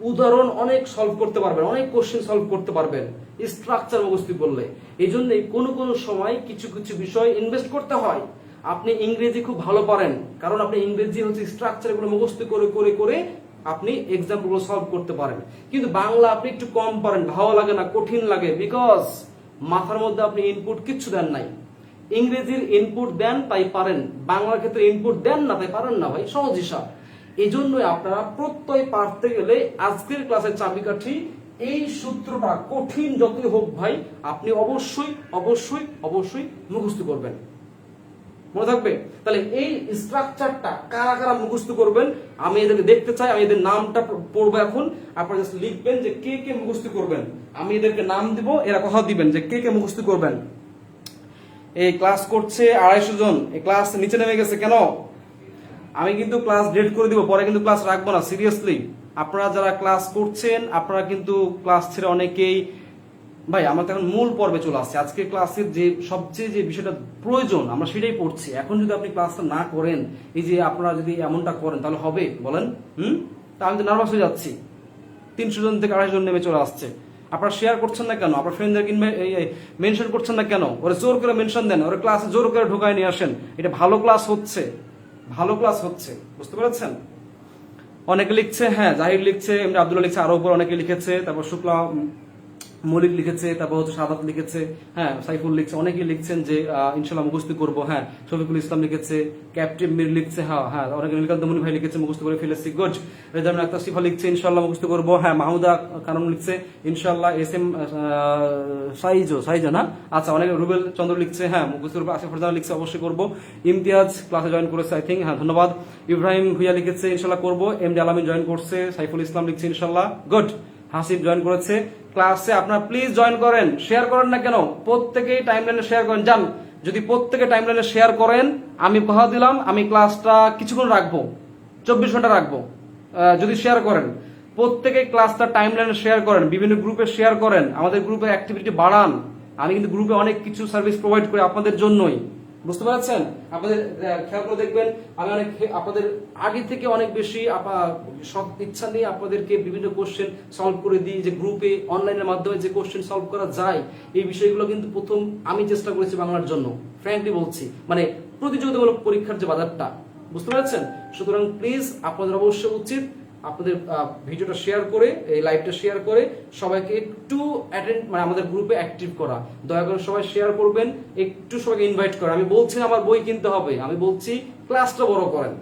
উদাহরণ অনেক সলভ করতে পারবেন, অনেক কোশ্চেন সলভ করতে পারবেন স্ট্রাকচার মুখস্থ করলে। এই জন্যই কোনো সময় কিছু কিছু বিষয় ইনভেস্ট করতে হয়। আপনি ইংরেজি খুব ভালো পারেন, কারণ আপনি ইংরেজি হচ্ছে স্ট্রাকচার গুলো মুখস্থ করে করে করে আপনি এক্সাম্পল গুলো সলভ করতে পারেন। কিন্তু বাংলা আপনি একটু কম পারেন, ভালো লাগে না, কঠিন লাগে, বিকজ মাথার মধ্যে আপনি ইনপুট কিচ্ছু দেন নাই। ইংরেজির ইনপুট দেন তাই পারেন, বাংলার ক্ষেত্রে ইনপুট দেন না তাই পারেন না ভাই, সহজ হিসাব। এই জন্যই আপনারা প্রত্যয় পারতে গেলে আজকের ক্লাসের চাবিকাঠি এই সূত্রটা, কঠিন যতই হোক ভাই, আপনি অবশ্যই অবশ্যই অবশ্যই মুখস্থ করবেন। মনে থাকবে? তাহলে এই স্ট্রাকচারটা কারা কারা মুখস্থ করবেন আমি এদেরকে দেখতে চাই। আমি এদের নামটা পড়বো এখন, আপনারা জাস্ট লিখবেন যে কে কে মুখস্থ করবেন। আমি এদেরকে নাম দিব, এরা কথা দিবেন যে কে কে মুখস্থ করবেন। এই ক্লাস করছে 250 জন, এই ক্লাস নিচে নেমে গেছে কেন? আমি কিন্তু ক্লাস ডেট করে দিব, পরে কিন্তু ক্লাস রাখবো না, সিরিয়াসলি। আপনারা যারা ক্লাস করছেন আপনারা কিন্তু ক্লাস ছেড়ে অনেকেই, ভাই আমরা তো এখন মূল পর্বে চলে আসছি। আজকে ক্লাসের যে সবচেয়ে যে বিষয়টা প্রয়োজন আমরা সেটাই পড়ছি। এখন যদি আপনি ক্লাসটা না করেন, এই যে আপনারা যদি এমনটা করেন তাহলে হবে বলেন? তা আমি তো নার্ভাস হয়ে যাচ্ছি। 300 জন থেকে 250 জন নেমে চলে আসছে। আপনারা শেয়ার করছেন না কেন? আপনার ফ্রেন্ডদের মেনশন করছেন না কেন? ওরা জোর করে মেনশন দেন, ওরা ক্লাসে জোর করে ঢোকায় নিয়ে আসেন। এটা ভালো ক্লাস হচ্ছে, ভালো ক্লাস হচ্ছে, বুঝতে পেরেছেন? অনেকে লিখছে, হ্যাঁ জাহির লিখছে, এমনি আব্দুল্লাহ লিখছে, আরো উপর অনেকে লিখেছে, তারপর শুক্লা মলিক লিখেছে, তারপর হচ্ছে সাদাত লিখেছে, হ্যাঁ সাইফুল লিখছে, অনেকেই লিখছেন যে ইনশাল্লাহ মুখস্থ করবো। হ্যাঁ শফিকুল ইসলাম লিখেছে, ক্যাপ্টেন মির লিখছে, হ্যাঁ হ্যাঁ অনেকে নীলকান্ত মনি ভাই লিখেছে মুখস্থ করে ফেলেছি, গুড। রেজামিন আক্তার সিফা লিখছে ইনশাল্লাহ মুখস্থ করবো। হ্যাঁ মাহমুদা কানুন লিখছে ইনশাল্লাহ। এস এম সাইজো না, আচ্ছা অনেকে রুবেল চন্দ্র লিখছে, হ্যাঁ মুখস্থ করবো। আসিফ ফরজানা লিখছে অবশ্যই করবো। ইমতিয়াজ ক্লাসে জয়েন করেছে আই থিঙ্ক, হ্যাঁ ধন্যবাদ। ইব্রাহিম ভুইয়া লিখেছে ইনশাল্লাহ করবো। এমডি আলামিন জয়েন করছে, সাইফুল ইসলাম লিখছে ইনশাল্লাহ, গুড। হাসিব জয়েন করেছে। ক্লাসে আপনারা প্লিজ জয়েন করেন, শেয়ার করেন না কেন? প্রত্যেকেই টাইমলাইনে শেয়ার করেন। যান, যদি প্রত্যেকে টাইমলাইনে শেয়ার করেন, আমি কথা দিলাম আমি ক্লাসটা কিছুক্ষণ রাখবো, 24 ঘন্টা রাখবো। যদি শেয়ার করেন, প্রত্যেকে ক্লাসটা টাইমলাইনে শেয়ার করেন, বিভিন্ন গ্রুপে শেয়ার করেন, আমাদের গ্রুপের অ্যাক্টিভিটি বাড়ান। আমি কিন্তু গ্রুপে অনেক কিছু সার্ভিস প্রোভাইড করি আপনাদের জন্যই, বুঝতে পারছেন? আপনাদের খেয়াল করে দেখবেন, আমি অনেক আপনাদের আগে থেকে অনেক বেশি সব ইচ্ছা নিয়ে আপনাদেরকে বিভিন্ন কোশ্চেন সলভ করে দিই। যে গ্রুপে অনলাইনের মাধ্যমে যে কোশ্চেন সলভ করা যায়, এই বিষয়গুলো কিন্তু প্রথম আমি চেষ্টা করেছি বাংলার জন্য, ফ্র্যাঙ্কলি বলছি, মানে প্রতিযোগিতামূলক পরীক্ষার যে বাজারটা, বুঝতে পারছেন? সুতরাং প্লিজ আপনাদের অবশ্যই উচিত আপনাদের ভিডিওটা শেয়ার করে, এই লাইভটা শেয়ার করে সবাইকে একটু অ্যাটেন্ড, মানে আমাদের গ্রুপে অ্যাক্টিভ করা। দয়া করে সবাই শেয়ার করবেন, একটু সবাইকে ইনভাইট করেন। আমি বলছি না আমার বই কিনতে হবে, আমি বলছি ক্লাসটা বড় করেন।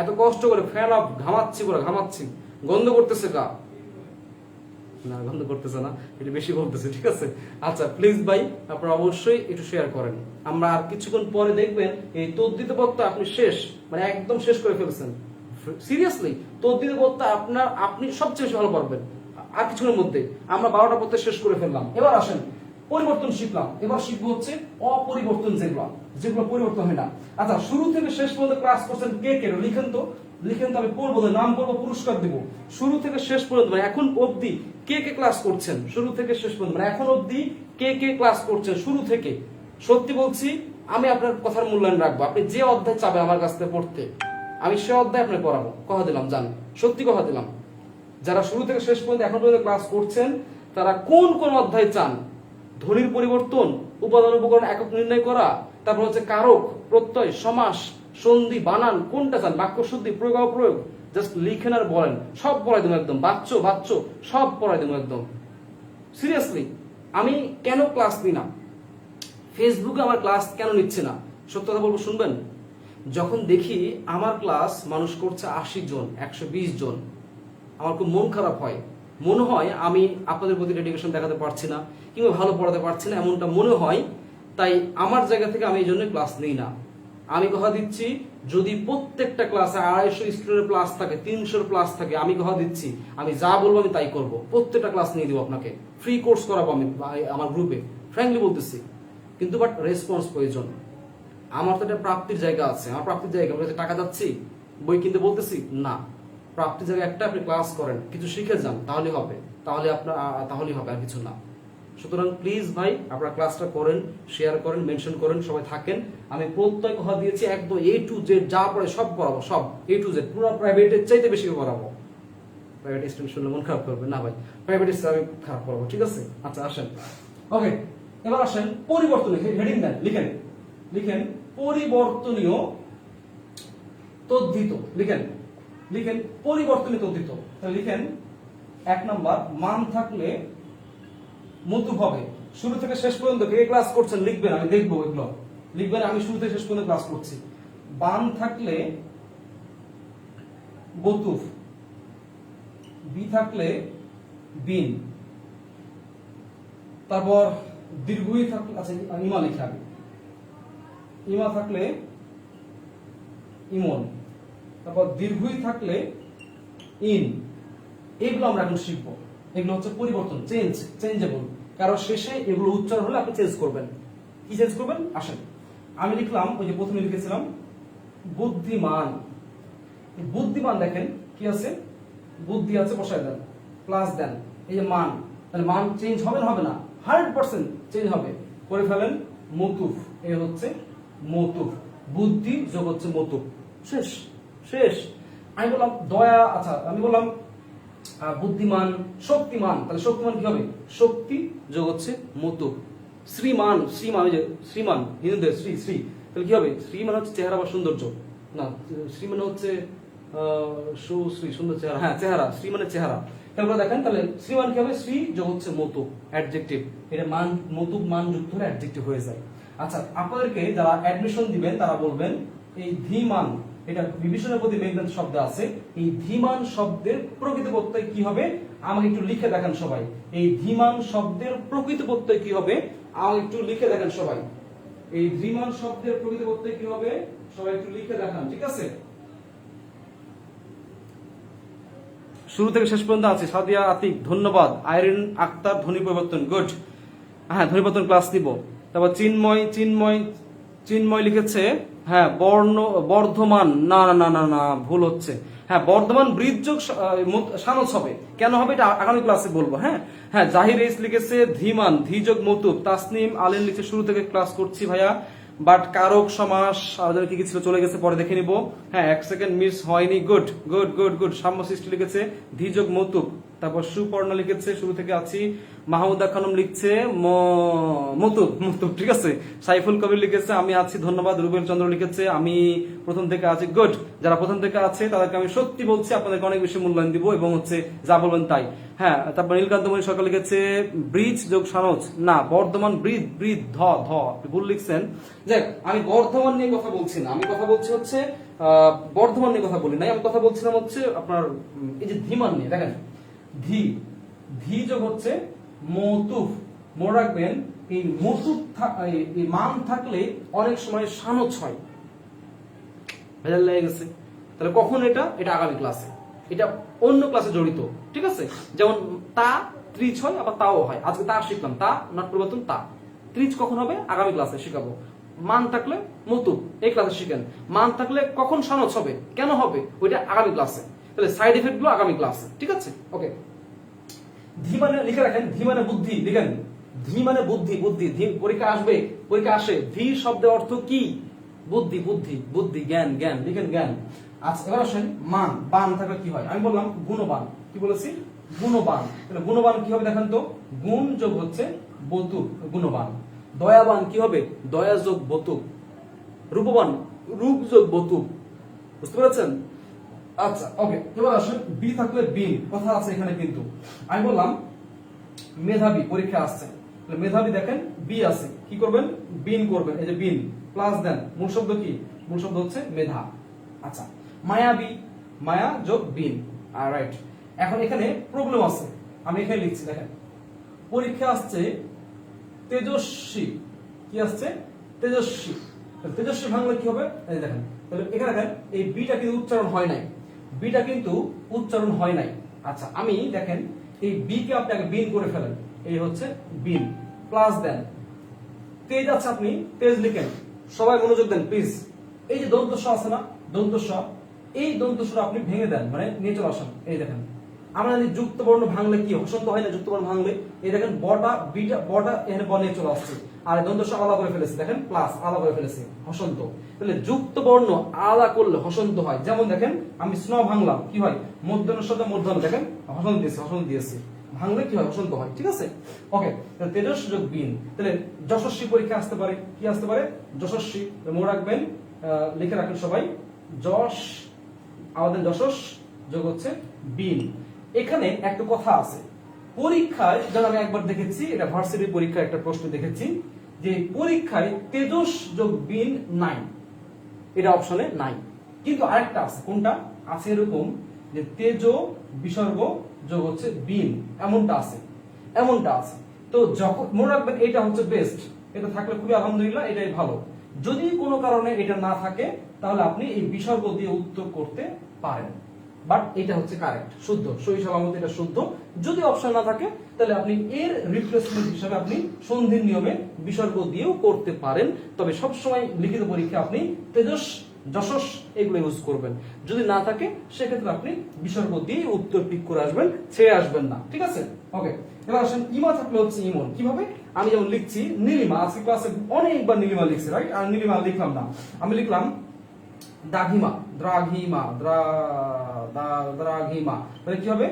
এত কষ্ট করে ফ্যান অফ ঘামাচ্ছি, করে ঘামাচ্ছি, গন্ধ করতেছে কা না, গন্ধ করতেছে না, এটা বেশি বলতেছে, ঠিক আছে? আচ্ছা প্লিজ ভাই আপনারা অবশ্যই একটু শেয়ার করেন। আমরা আর কিছুক্ষণ পরে দেখবেন এই তদ্ধিত পদটা আপনি শেষ, মানে একদম শেষ করে ফেলছেন। সিরিয়াসলি তদ্ধিত পদটা আপনি সবচেয়ে বেশি ভালো পারবেন। আর কিছুক্ষণের মধ্যে আমরা 12টা পদ শেষ করে ফেললাম। এবার আসেন পরিবর্তন শিখলাম, এবার শিখবো হচ্ছে অপরিবর্তন, যেগুলো পরিবর্তন হয় না। আচ্ছা শুরু থেকে শেষ পর্যন্ত ক্লাস করছেন কে কে? লিখেন তো, আমি পড়বো, নাম বলবো, পুরস্কার দিব। শুরু থেকে শেষ পর্যন্ত, মানে এখন অবধি কে কে ক্লাস করছেন, শুরু থেকে শেষ পর্যন্ত, মানে এখন অবধি কে কে ক্লাস করছেন শুরু থেকে। সত্যি বলছি, আমি আপনার কথার মূল্যায়ন রাখবো। আপনি যে অধ্যায় চাবেন আমার কাছ থেকে পড়তে, আমি সে অধ্যায় আপনাকে পড়াবো, কথা দিলাম। জান, সত্যি কথা দিলাম। যারা শুরু থেকে শেষ পর্যন্ত এখন পর্যন্ত ক্লাস করছেন, তারা কোন কোন অধ্যায় চান? ধ্বনির পরিবর্তন, উপাদান উপকরণ একক নির্ণয় করা, তারপর হচ্ছে কারক, প্রত্যয়, সমাস, সন্ধি, বানান, কোনটা চান? বাক্য শুদ্ধি, প্রয়োগ অপ্রয়োগ, জাস্ট লিখেন আর বলেন, সব পড়াই দেবো একদম। বাচ্চ সব পড়াই দেবো একদম। সিরিয়াসলি আমি কেন ক্লাস নিই না, ফেসবুকে আমার ক্লাস কেন নিচ্ছে না, সত্য কথা বলবো, শুনবেন? যখন দেখি আমার ক্লাস মানুষ করছে 80 জন, 120 জন, আমার খুব মন খারাপ হয়। মনে হয় আমি আপনাদের প্রতি ডেডিকেশন দেখাতে পারছি না, কিংবা ভালো পড়াতে পারছি না, এমনটা মনে হয়। তাই আমার জায়গা থেকে আমি এই জন্য ক্লাস নিই না। আমি কথা দিচ্ছি যদি প্রত্যেকটা ক্লাসে 250 স্টুডেন্টের প্লাস থাকে, 300 প্লাস থাকে, আমি কথা দিচ্ছি আমি যা বলবো আমি তাই করব, প্রত্যেকটা ক্লাস নিয়ে দিব আপনাকে, ফ্রি কোর্স করাবো আমি আমার গ্রুপে, ফ্র্যাঙ্কলি বলতেছি। কিন্তু বাট রেসপন্স প্রয়োজন। আমার তো একটা প্রাপ্তির জায়গা আছে, আমার প্রাপ্তির জায়গা, আমি টাকা যাচ্ছি বই কিনতে বলতেছি না। প্রাপ্তির জায়গা একটা, আপনি ক্লাস করেন, কিছু শিখে যান, তাহলে হবে, তাহলেই হবে, আর কিছু না। সুতরাং প্লিজ ভাই আপনারা ক্লাসটা করেন, শেয়ার করেন, মেনশন করেন, সবাই থাকেন। আমি প্রত্যয় কথা দিয়েছি একদম A to Z যা পড়ে সব পড়াবো, সব A to Z, পুরো প্রাইভেটের চাইতে বেশি পড়াবো। প্রাইভেট স্টুডেন্ট শুনলে মন খারাপ করবে না ভাই, প্রাইভেট স্টুডেন্ট আমি খারাপ করবো, ঠিক আছে? আচ্ছা আসেন, ওকে, এবার আসেন পরিবর্তনীয়, হেডিং দেন, লিখেন পরিবর্তনীয় তদ্ধিত, লিখেন পরিবর্তনীয় তদ্ধিত। তাহলে লিখেন 1 নাম্বার, মান থাকলে মতুব হবে। শুরু থেকে শেষ পর্যন্ত কে ক্লাস করছেন লিখবেন, আমি দেখবো এগুলো লিখবেন, আমি শুরু থেকে শেষ পর্যন্ত ক্লাস করছি। বান থাকলে বতুফ, বি থাকলে বিন, তারপর দীর্ঘই থাকলে, আচ্ছা ইমা লিখে আগে, ইমা থাকলে ইমন, তারপর দীর্ঘই থাকলে ইন। এগুলো আমরা এখন শিখবো। এগুলো হচ্ছে পরিবর্তন, চেঞ্জেবল। কারণ শেষে এগুলো উচ্চারণ হলে আপনি চেঞ্জ করবেন। কি চেঞ্জ করবেন? আসেন, আমি লিখলাম, ওই যে প্রথমে লিখেছিলাম বুদ্ধিমান। বুদ্ধিমান দেখেন কি আছে, বুদ্ধি আছে, বসায় দেন, প্লাস দেন, এই যে মান, তাহলে মান চেঞ্জ হবে না? হবে না, 100% চেঞ্জ হবে। করে ফেলেন মতুফ, এই হচ্ছে মতুফ, বুদ্ধি যোগ হচ্ছে মতুফ, শেষ। আমি বললাম দয়া, আচ্ছা আমি বললাম বুদ্ধিমান, শক্তিমান, তাহলে শক্তিমান কি হবে? শক্তি যোগ হচ্ছে মতুফ। শ্রীমান, ওই যে শ্রীমান, হিন্দুদের শ্রী, তাহলে কি হবে? শ্রী মানে হচ্ছে চেহারা বা সৌন্দর্য, না শ্রী মানে হচ্ছে সুশ্রী, সুন্দর চেহারা, হ্যাঁ চেহারা, শ্রী মানে চেহারা। তারপরে দেখেন তাহলে শ্রীমান কি হবে? শ্রী যোগ হচ্ছে মতুফ, অ্যাডজেক্টিভ। এটা মান, মতুফ মান যুক্ত হলে অ্যাডজেক্টিভ হয়ে যায়। আচ্ছা আপনাদেরকে যারা অ্যাডমিশন দিবেন তারা বলবেন এই ধীমান, এটা বিভীষণের প্রতি মেঘনাদ শব্দ আছে, এই ধীমান শব্দের প্রকৃত প্রত্যয় কি হবে আমাকে একটু লিখে দেখান সবাই। এই ধীমান শব্দের প্রকৃত প্রত্যয় কি হবে আমাকে একটু লিখে দেখান সবাই। এই ধীমান শব্দের প্রকৃত প্রত্যয় কি হবে সবাই একটু লিখে দেখান, ঠিক আছে? শুরু থেকে শেষ পর্যন্ত আছে সাদিয়া আতিক, ধন্যবাদ। আইরিন আক্তার, ধ্বনি পরিবর্তন, গুড, হ্যাঁ ধ্বনি পরিবর্তন ক্লাস নিব। তারপর চিন্ময় লিখেছে হ্যাঁ বর্ধমান, না ভুল হচ্ছে, হ্যাঁ বর্ধমান ব্রিজ যোগ সানস হবে, কেন হবে এটা আগামী ক্লাসে বলবো। হ্যাঁ জাহির এস লিখেছে ধীমান, ধী যোগ মতুব। তাসনিম আলেন লিখেছে শুরু থেকে ক্লাস করছি ভাইয়া, বাট কারক সমাস আর কি ছিল চলে গেছে, পরে দেখে নিব। হ্যাঁ 1 সেকেন্ড মিস হয়নি, গুড। সাম্য সৃষ্টি লিখেছে ধী যোগ মতুব। তারপর সুপর্ণা লিখেছে শুরু থেকে আছি। মাহমুদা খানম লিখছে মতুব, ঠিক আছে। সাইফুল কবির লিখেছে আমি আছি, ধন্যবাদ। রুবেল চন্দ্র লিখেছে আমি প্রথম থেকে আছি, গুড। যারা প্রথম থেকে আছে তাদেরকে আমি সত্যি বলছি আপনাদেরকে অনেক বেশি মূল্যায়ন দিব এবং হচ্ছে যা বলবেন তাই। হ্যাঁ তারপর নীলকান্ত মণি সরকার লিখেছে ব্রিজ যোগ সানজ, না বর্ধমান ব্রিজ ধ ভুল লিখছেন। দেখ আমি বর্ধমান নিয়ে কথা বলছি না, আমি কথা বলছি হচ্ছে বর্ধমান নিয়ে কথা বলি নাই, আমি কথা বলছিলাম হচ্ছে আপনার এই যে ধীমান নিয়ে। দেখেন ধী যোগ হচ্ছে মতুফ, মনে রাখবেন এই মতুফ এই মান থাকলে অনেক সময় সানজ হয়, ভেজাল লেগে গেছে। তাহলে কখন এটা আগামী ক্লাসে, এটা অন্য ক্লাসে জড়িত, ঠিক আছে। যেমন তা ত্রিচ হয়, আবার তাও হয়। আজকে তা শিখলাম, তা নট পরিবর্তন, তা ত্রিচ কখন হবে আগামী ক্লাসে শিখাবো। মান থাকলে মতুফ এই ক্লাসে শিখেন, মান থাকলে কখন সানজ হবে, কেন হবে ওইটা আগামী ক্লাসে। তাহলে সাইড এফেক্ট গুলো আগামী ক্লাসে, ঠিক আছে। ওকে, ধী মানে লিখে রাখেন, ধী মানে বুদ্ধি, লিখেন ধী মানে বুদ্ধি, পরীক্ষা আসে। ধী শব্দের অর্থ কি? বুদ্ধি, জ্ঞান, লিখেন জ্ঞান। আচ্ছা এবার আসেন মান, বান থাকলে কি হয়? আমি বললাম গুণবান, কি বলেছি? গুণবান। তাহলে গুণবান কি হবে দেখেন তো, গুণ যোগ হচ্ছে বতুক, গুণবান। দয়াবান কি হবে? দয়া যোগ বতুক। রূপবান, রূপ যোগ বতুক, বুঝতে পেরেছেন? আচ্ছা ওকে, এবার আসেন বি থাকলে বিন, কথা আছে এখানে কিন্তু। আমি বললাম মেধাবী, পরীক্ষা আসছে, মেধাবী দেখেন বি আছে, কি করবেন? বিন করবেন, এই যে বিন প্লাস দেন, মূল শব্দ কি? মূল শব্দ হচ্ছে মেধা। আচ্ছা মায়াবী, মায়া যোগ বিন, রাইট। এখন এখানে প্রবলেম আছে, আমি এখানে লিখছি দেখেন, পরীক্ষা আসছে তেজস্বী, কি আসছে তেজস্বী। তেজস্বী ভাঙলে কি হবে এই দেখেন, তাহলে এখানে দেখেন এই বিটা কিন্তু উচ্চারণ হয় নাই, বিটা কিন্তু উচ্চারণ হয় নাই। আচ্ছা আমি দেখেন এই বি কে আপনি আগে বিন করে ফেলেন, এই হচ্ছে বিন, প্লাস দেন তেজ আছে, আপনি তেজ লিখেন, সবাই মনোযোগ দেন প্লিজ। এই যে দন্ত স আছে না, দন্ত স, এই দন্ত স আপনি ভেঙে দেন, মানে নিয়ে চলে আসেন। এই দেখেন আমরা জানি যুক্ত বর্ণ ভাঙলে কি হসন্ত হয় না, যুক্ত বর্ণ ভাঙলে এই দেখেন বটা বিটা বটা এখানে ব নিয়ে চলে আসছে, আর দন্ত স আলাদা করে ফেলেছে, দেখেন প্লাস আলাদা করে ফেলেছে হসন্ত। তাহলে যুক্ত বর্ণ আলাদা করলে হসন্ত হয়। যেমন দেখেন আমি স্ন ভাঙলাম, কি হয় মূর্ধন্য সাথে মূর্ধন্য, দেখেন হসন্ত দিয়েছে, হসন্ত দিয়েছে, ভাঙলে কি হয় হসন্ত হয়, ঠিক আছে। ওকে, তাহলে তেজস্বী যোগ বিন, তাহলে যশস্বী পরীক্ষা আসতে পারে, কি আসতে পারে যশস্বী। মনে রাখবেন, লিখে রাখেন সবাই, যশ আমাদের যশস যোগ হচ্ছে বিন। এখানে একটা কথা আছে, পরীক্ষায় যেন আমি একবার দেখেছি, এটা ভার্সিটি পরীক্ষায় একটা প্রশ্ন দেখেছি যে পরীক্ষায় তেজস যোগ বিন নাই, এটা অপশনে নাই, কিন্তু আরেকটা আছে, কোনটা আছে এরকম যে তেজ বিসর্গ যোগ হচ্ছে বিন, এমনটা আছে, এমনটা আছে। তো যখন মনে রাখবেন এটা হচ্ছে বেস্ট, এটা থাকলে খুবই আলহামদুলিল্লাহ, এটাই ভালো। যদি কোনো কারণে এটা না থাকে তাহলে আপনি এই বিসর্গ দিয়ে উত্তর করতে পারেন, বাট এটা হচ্ছে কারেক্ট, শুদ্ধ, সহি সালামত এটা শুদ্ধ। যদি অপশন না থাকে তাহলে আপনি এর রিপ্লেসমেন্ট হিসেবে আপনি সন্ধির নিয়মে বিসর্গ দিয়েও করতে পারেন। তবে সব সময় লিখিত পরীক্ষা আপনি তেজস যশস এগুলো ইউজ করবেন। যদি না থাকে সেক্ষেত্রে আপনি বিসর্গ দিয়ে উত্তর পিক করে আসবেন, ছেড়ে আসবেন না, ঠিক আছে। ওকে, এবার আসেন ইমা থাকলে হচ্ছে ইমন, কিভাবে আমি যেমন লিখছি নীলিমা, আজকে ক্লাসে অনেকবার নীলিমা লিখছি, রাইট, আর নীলিমা লিখলাম না, আমি লিখলাম দাঘিমা, দ্রাঘিমা, দ্রাঘিমা, তাহলে কি হবে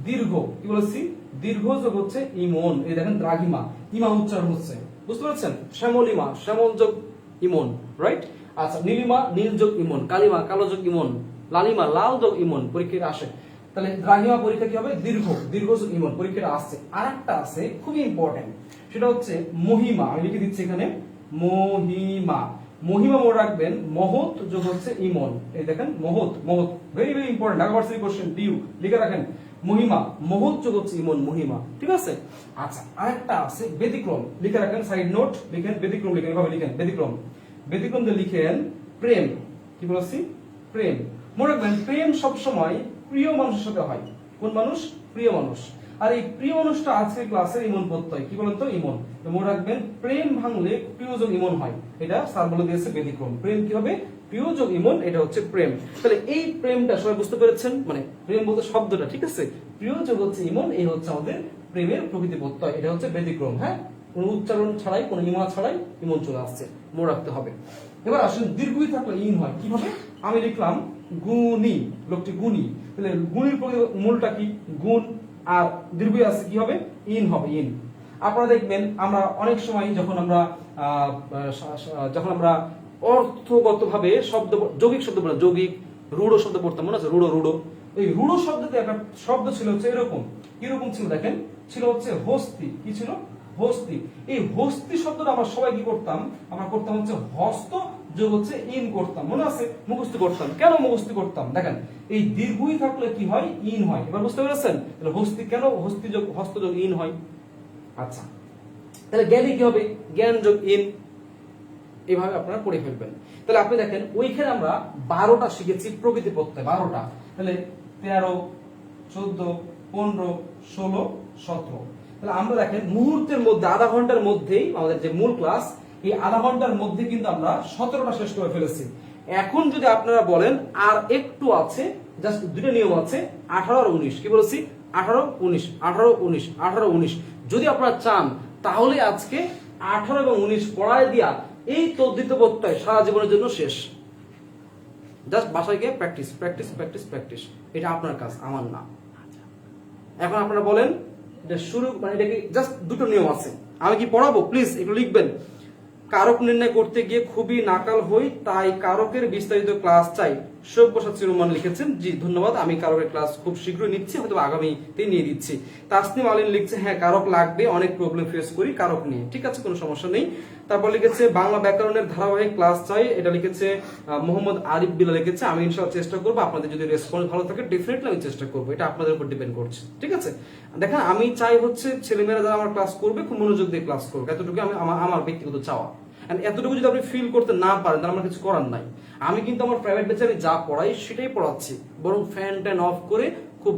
দীর্ঘ, কি বলেছি দীর্ঘ যোগ হচ্ছে ইমন, এই দেখেন দ্রাঘিমা, ইমা উচ্চারণ হচ্ছে, বুঝতে পারছেন। শ্যামলিমা, শ্যামল যোগ ইমন, রাইট। আচ্ছা নীলিমা, নীল যোগ ইমন, কালিমা, কালো যোগ ইমন, লালিমা, লাল যোগ ইমন, পরীক্ষায় আসে। তাহলে দ্রাঘিমা পরীক্ষা কি হবে দীর্ঘ, দীর্ঘ যোগ ইমন, পরীক্ষাটা আসছে। আরেকটা আছে খুবই ইম্পর্টেন্ট, সেটা হচ্ছে মহিমা, আমি লিখে দিচ্ছি এখানে মহিমা। মহিমা মনে রাখবেন মহৎ যোগ হচ্ছে ইমন, এই দেখেন মহৎ, মহৎ very very important, Dhaka varsity question ডিউ, লিখে রাখেন মহিমা, মহৎ যোগ হচ্ছে ইমন, মহিমা, ঠিক আছে। আচ্ছা আরেকটা আছে ব্যতিক্রম, লিখে রাখেন সাইড নোট, লিখেন ব্যতিক্রম, লিখেন এভাবে লিখেন ব্যতিক্রম, ব্যতিক্রম দিয়ে লিখেন প্রেম, কি বলছি প্রেম। মনে রাখবেন প্রেম সব সময় প্রিয় মানুষের সাথে হয়, কোন মানুষ প্রিয় মানুষ, আর এই প্রিয় মানুষটা আজকের ক্লাসের ইমন প্রত্যয়, কি বলেন তো ইমন। মনে রাখবেন প্রেম ভাঙলে প্রিয় যোগ ইমন হয়, এটা স্যার বলে দিয়েছে ব্যতিক্রম। প্রেম কি হবে প্রিয় যোগ ইমন, এটা হচ্ছে প্রেম। তাহলে এই প্রেমটা সবাই বুঝতে পেরেছেন, মানে প্রেম বলতে শব্দটা, ঠিক আছে, প্রিয় যোগ হচ্ছে ইমন, এই হচ্ছে আমাদের প্রেমের প্রকৃতি প্রত্যয়, এটা হচ্ছে ব্যতিক্রম। হ্যাঁ, কোনো উচ্চারণ ছাড়াই, কোনো ইমা ছাড়াই ইমন চলে আসছে, মনে রাখতে হবে। এবার আসলে দীর্ঘই থাকলে ইন হয়, কিভাবে আমি লিখলাম গুণী, লোকটি গুণী, তাহলে গুণীর মূলটা কি গুণ, আর দীর্ঘ আছে কি হবে ইন হবে, ইন। আপনারা দেখবেন আমরা অনেক সময় যখন আমরা অর্থগতভাবে শব্দ, যৌগিক শব্দ বললাম, যৌগিক রূঢ় শব্দ পড়তাম, মনে আছে রূঢ়, রূঢ়, এই রূঢ় শব্দতে একটা শব্দ ছিল হচ্ছে এরকম, কিরকম ছিল দেখেন, ছিল হচ্ছে হস্তি, কি ছিল হস্তি। এই হস্তি শব্দটা আমরা সবাই কি করতাম, আমরা করতাম হচ্ছে হস্ত যোগ হচ্ছে ইন করতাম, মনে আছে মুখস্থ করতাম। কেন মুখস্থ করতাম দেখেন, এই দীর্ঘই থাকলে কি হয় ইন হয়, এবার বুঝতে পেরেছেন। তাহলে হস্তি কেন হস্তি যোগ হস্ত যোগ ইন হয়। আচ্ছা তাহলে জ্ঞানী কি হবে জ্ঞান যোগ ইন, এইভাবে আপনারা পড়ে ফেলবেন। তাহলে আপনি দেখেন ওইখানে আমরা 12টা শিখেছি প্রকৃতি প্রত্যয়, 12টা, তাহলে 13, 14, 15, 16, 17। তাহলে আমরা দেখেন মুহূর্তের মধ্যে, আধা ঘন্টার মধ্যেই আমাদের যে মূল ক্লাস, এই আধা ঘন্টার মধ্যে কিন্তু আমরা 17টা শেষ করে ফেলেছি। এখন যদি আপনারা বলেন আর একটু আছে, জাস্ট দুটো নিয়ম আছে, 18 আর 19, কি বলেছি 18, 19, 18, 19, 18, 19। যদি আপনারা চান তাহলে আজকে 18 এবং 19 পড়ায় দিয়া এই তদ্ধিত প্রত্যয় সারা জীবনের জন্য শেষ। জাস্ট বাসায় গিয়ে প্র্যাকটিস প্র্যাকটিস প্র্যাকটিস প্র্যাকটিস, এটা আপনার কাজ, আমার না। এখন আপনারা বলেন যে শুরু, মানে এটা কি জাস্ট দুটো নিয়ম আছে, আমি কি পড়াবো প্লিজ একটু লিখবেন। কারক নির্ণয় করতে গিয়ে খুবই নাকাল হই, তাই কারকের বিস্তারিত ক্লাস চাই। সব্যসাচী চিরমান লিখেছেন, জি ধন্যবাদ, আমি কারকের ক্লাস খুব শীঘ্রই নিচ্ছি, হয়তো আগামীতেই নিয়ে দিচ্ছি। তাসনিম আলিন লিখছে হ্যাঁ কারক লাগবে, অনেক প্রবলেম ফেস করি কারক নিয়ে, ঠিক আছে কোনো সমস্যা নেই। তারপর লিখেছে বাংলা ব্যাকরণের ধারাবাহিক ক্লাস চাই, এটা লিখেছে মোহাম্মদ আরিফ বিল্লাহ লিখেছে, আমি ইনশাআল্লাহ চেষ্টা করবো, আপনাদের যদি রেসপন্স ভালো থাকে ডেফিনেটলি আমি চেষ্টা করবো, এটা আপনাদের উপর ডিপেন্ড করছে, ঠিক আছে। দেখেন আমি চাই হচ্ছে ছেলেমেয়েরা যারা আমার ক্লাস করবে খুব মনোযোগ দিয়ে ক্লাস করবে, এতটুকু আমি আমার ব্যক্তিগত চাওয়া। এন্ড এতটুকু যদি আপনি ফিল করতে না পারেন তাহলে আমার কিছু করার নাই। আমি কিন্তু আমার প্রাইভেট ব্যাচে আমি যা পড়াই সেটাই পড়াচ্ছি, বরং ফ্যান ট্যান অফ করে খুব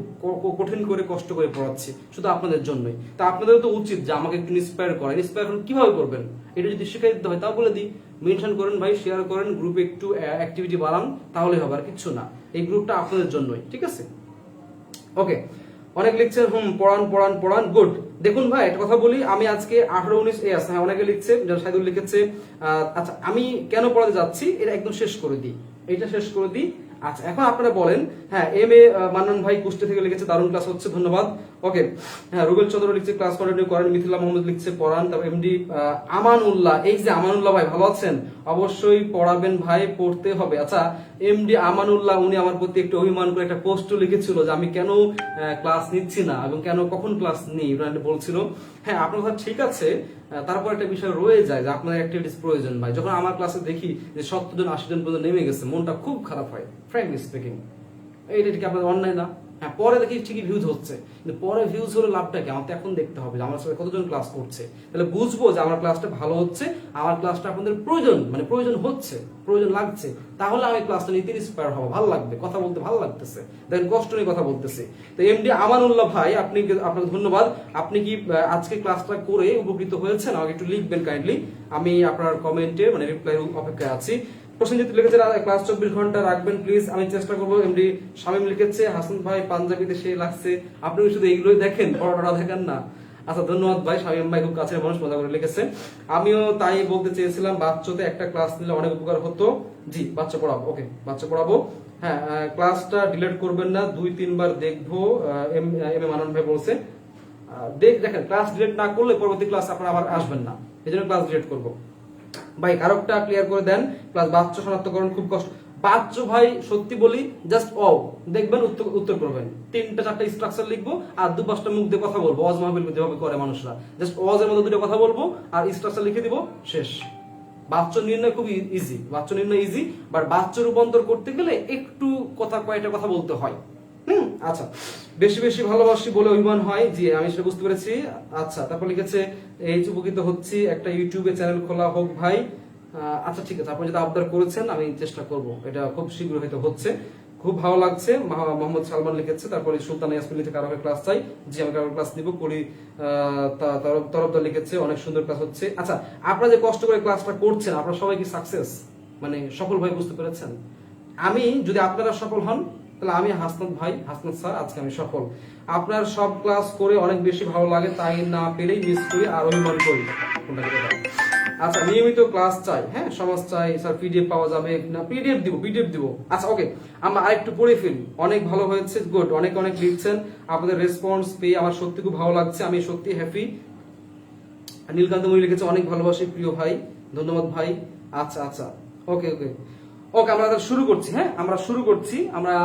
কঠিন করে কষ্ট করে পড়াচ্ছি শুধু আপনাদের জন্যই। তা আপনাদের তো উচিত যে আমাকে একটু ইন্সপায়ার করা। ইন্সপায়ার কিভাবে করবেন এটা যদি শিখাই দিতে হয় তাও বলে দিই, মেনশন করেন ভাই, শেয়ার করেন, গ্রুপে একটু অ্যাক্টিভিটি বাড়ান, তাহলে হবে, আর কিছু না। এই গ্রুপটা আপনাদের জন্যই, ঠিক আছে? ওকে, অনেক লিখছেন পড়ান পড়ান পড়ান, গুড। দেখুন ভাই একটা কথা বলি, আমি আজকে 18-19 এ আছে, হ্যাঁ অনেকে লিখছে, যেমন সাইদুল লিখেছে। আচ্ছা আমি কেন পড়াতে যাচ্ছি এটা একদম শেষ করে দিই, এইটা শেষ করে দিই। আচ্ছা এখন আপনারা বলেন, হ্যাঁ এম এ মান্নান ভাই কুষ্টি থেকে লিখেছে দারুণ ক্লাস হচ্ছে, ধন্যবাদ। ওকে, হ্যাঁ রুবেল চন্দ্র লিখছে ক্লাস কন্টিনিউ করেন, মিথিলা মোহাম্মদ লিখছে পড়ান। তারপর এমডি আমানুল্লাহ, এই যে আমানুল্লাহ ভাই ভালো আছেন? অবশ্যই পড়াবেন ভাই, পড়তে হবে। আচ্ছা এমডি আমানুল্লাহ উনি আমার প্রতি একটু অভিমান করে একটা পোস্টও লিখেছিল যে আমি কেন ক্লাস নিচ্ছি না এবং কেন কখন ক্লাস নিই বলছিল। হ্যাঁ আপনার কথা ঠিক আছে, তারপর একটা বিষয় রয়ে যায় যে আপনার অ্যাক্টিভিটিস প্রয়োজন ভাই। যখন আমার ক্লাসে দেখি যে 70 জন 80 জন পর্যন্ত নেমে গেছে, মনটা খুব খারাপ হয়, ফ্র্যাঙ্কলি স্পিকিং। এইটা কি আপনাদের অন্যায় না? হ্যাঁ পরে দেখি ঠিকই ভিউজ হচ্ছে, কিন্তু পরে ভিউজ হলে লাভটা কি? আমার তো এখন দেখতে হবে যে আমার সাথে কতজন ক্লাস করছে, তাহলে বুঝবো যে আমার ক্লাসটা ভালো হচ্ছে, আমার ক্লাসটা আপনাদের প্রয়োজন, মানে প্রয়োজন হচ্ছে, প্রয়োজন লাগছে, তাহলে আমি ক্লাসটা নিতে ইন্সপায়ার হবো, ভালো লাগবে, কথা বলতে ভালো লাগতেছে, দেখেন কষ্ট নিয়ে কথা বলতেছি। তো এমডি আমানুল্লাহ ভাই আপনাকে ধন্যবাদ। আপনি কি আজকে ক্লাসটা করে উপকৃত হয়েছেন? আমাকে একটু লিখবেন কাইন্ডলি, আমি আপনার কমেন্টে মানে রিপ্লাই অপেক্ষায় আছি। প্রসেনজিৎ লিখেছে ক্লাস 24 ঘন্টা রাখবেন প্লিজ, আমি চেষ্টা করবো। এমডি শামীম লিখেছে হাসান ভাই পাঞ্জাবিতে সেই লাগছে, আপনি শুধু এইগুলোই দেখেন, পড়াটা দেখেন না। আচ্ছা ধন্যবাদ ভাই, শামীম ভাই খুব কাছের মানুষ, মজা করে লিখেছে। আমিও তাই বলতে চেয়েছিলাম, বাচ্চাতে একটা ক্লাস নিলে অনেক উপকার হতো। জি বাচ্চা পড়াবো, ওকে বাচ্চা পড়াবো। হ্যাঁ ক্লাসটা ডিলিট করবেন না, 2-3 বার দেখবো, এম এ মানন ভাই বলছে। দেখেন ক্লাস ডিলিট না করলে পরবর্তী ক্লাস আপনারা আবার আসবেন না, এই জন্য ক্লাস ডিলিট করবো। ভাই কারকটা ক্লিয়ার করে দেন, প্লাস বাচ্চা শনাক্তকরণ খুব কষ্ট। বাচ্চা ভাই সত্যি বলি জাস্ট দেখবেন, উত্তর করবেন, 3-4টা স্ট্রাকচার লিখবো আর 2-5টা মুখ দিয়ে কথা বলবো, ওয়াজ মাহফিল যেভাবে করে মানুষরা, জাস্ট ওয়াজের মধ্যে 2টা কথা বলবো আর স্ট্রাকচার লিখে দিব, শেষ। বাচ্চা নির্ণয় খুব ইজি, বাচ্চা নির্ণয় ইজি, বাট বাচ্চা রূপান্তর করতে গেলে একটু কয়েকটা কথা বলতে হয়। আচ্ছা বেশি বেশি ভালোবাসি বলে অভিমান হয়, জি আমি সেটা বুঝতে পেরেছি। আচ্ছা তারপর লিখেছে এই উপকৃত হচ্ছি, একটা ইউটিউবে চ্যানেল খোলা হোক ভাই। আচ্ছা ঠিক আছে, আপনি যদি আবদার করেছেন আমি চেষ্টা করব, এটা খুব শীঘ্র হয়তো হচ্ছে। খুব ভালো লাগছে, মোহাম্মদ সালমান লিখেছে। তারপরে সুলতান ইয়াসমিন লিখেছে কারো ক্লাস চাই, জি আমি কারো ক্লাস নিব করি। তরফদার লিখেছে অনেক সুন্দর ক্লাস হচ্ছে। আচ্ছা আপনারা যে কষ্ট করে ক্লাসটা করছেন, আপনারা সবাই কি সাকসেস মানে সফল ভাই বুঝতে পেরেছেন? আমি যদি আপনারা সফল হন তাহলে আমি হাসনাত ভাই, হাসনাত স্যার আজকে আমি সফল। আপনার সব ক্লাস করে অনেক বেশি ভালো লাগে, তাই না পেলেই মিস করি আর অভিমান করি। আচ্ছা নিয়মিত ক্লাস চাই, হ্যাঁ সমাজ চাই স্যার, পিডিএফ পাওয়া যাবে না? পিডিএফ দিব। আচ্ছা ওকে, আমরা আরেকটু পড়ে ফেলি। অনেক ভালো হয়েছে, গুড, অনেক লিখছেন। আপনাদের রেসপন্স পেয়ে আমার সত্যি খুব ভালো লাগছে, আমি সত্যি হ্যাপি। নীলকান্ত মুনি লিখেছে অনেক ভালোবাসি প্রিয় ভাই, ধন্যবাদ ভাই। আচ্ছা ওকে আমরা শুরু করছি। হ্যাঁ আমরা শুরু করছি, আমরা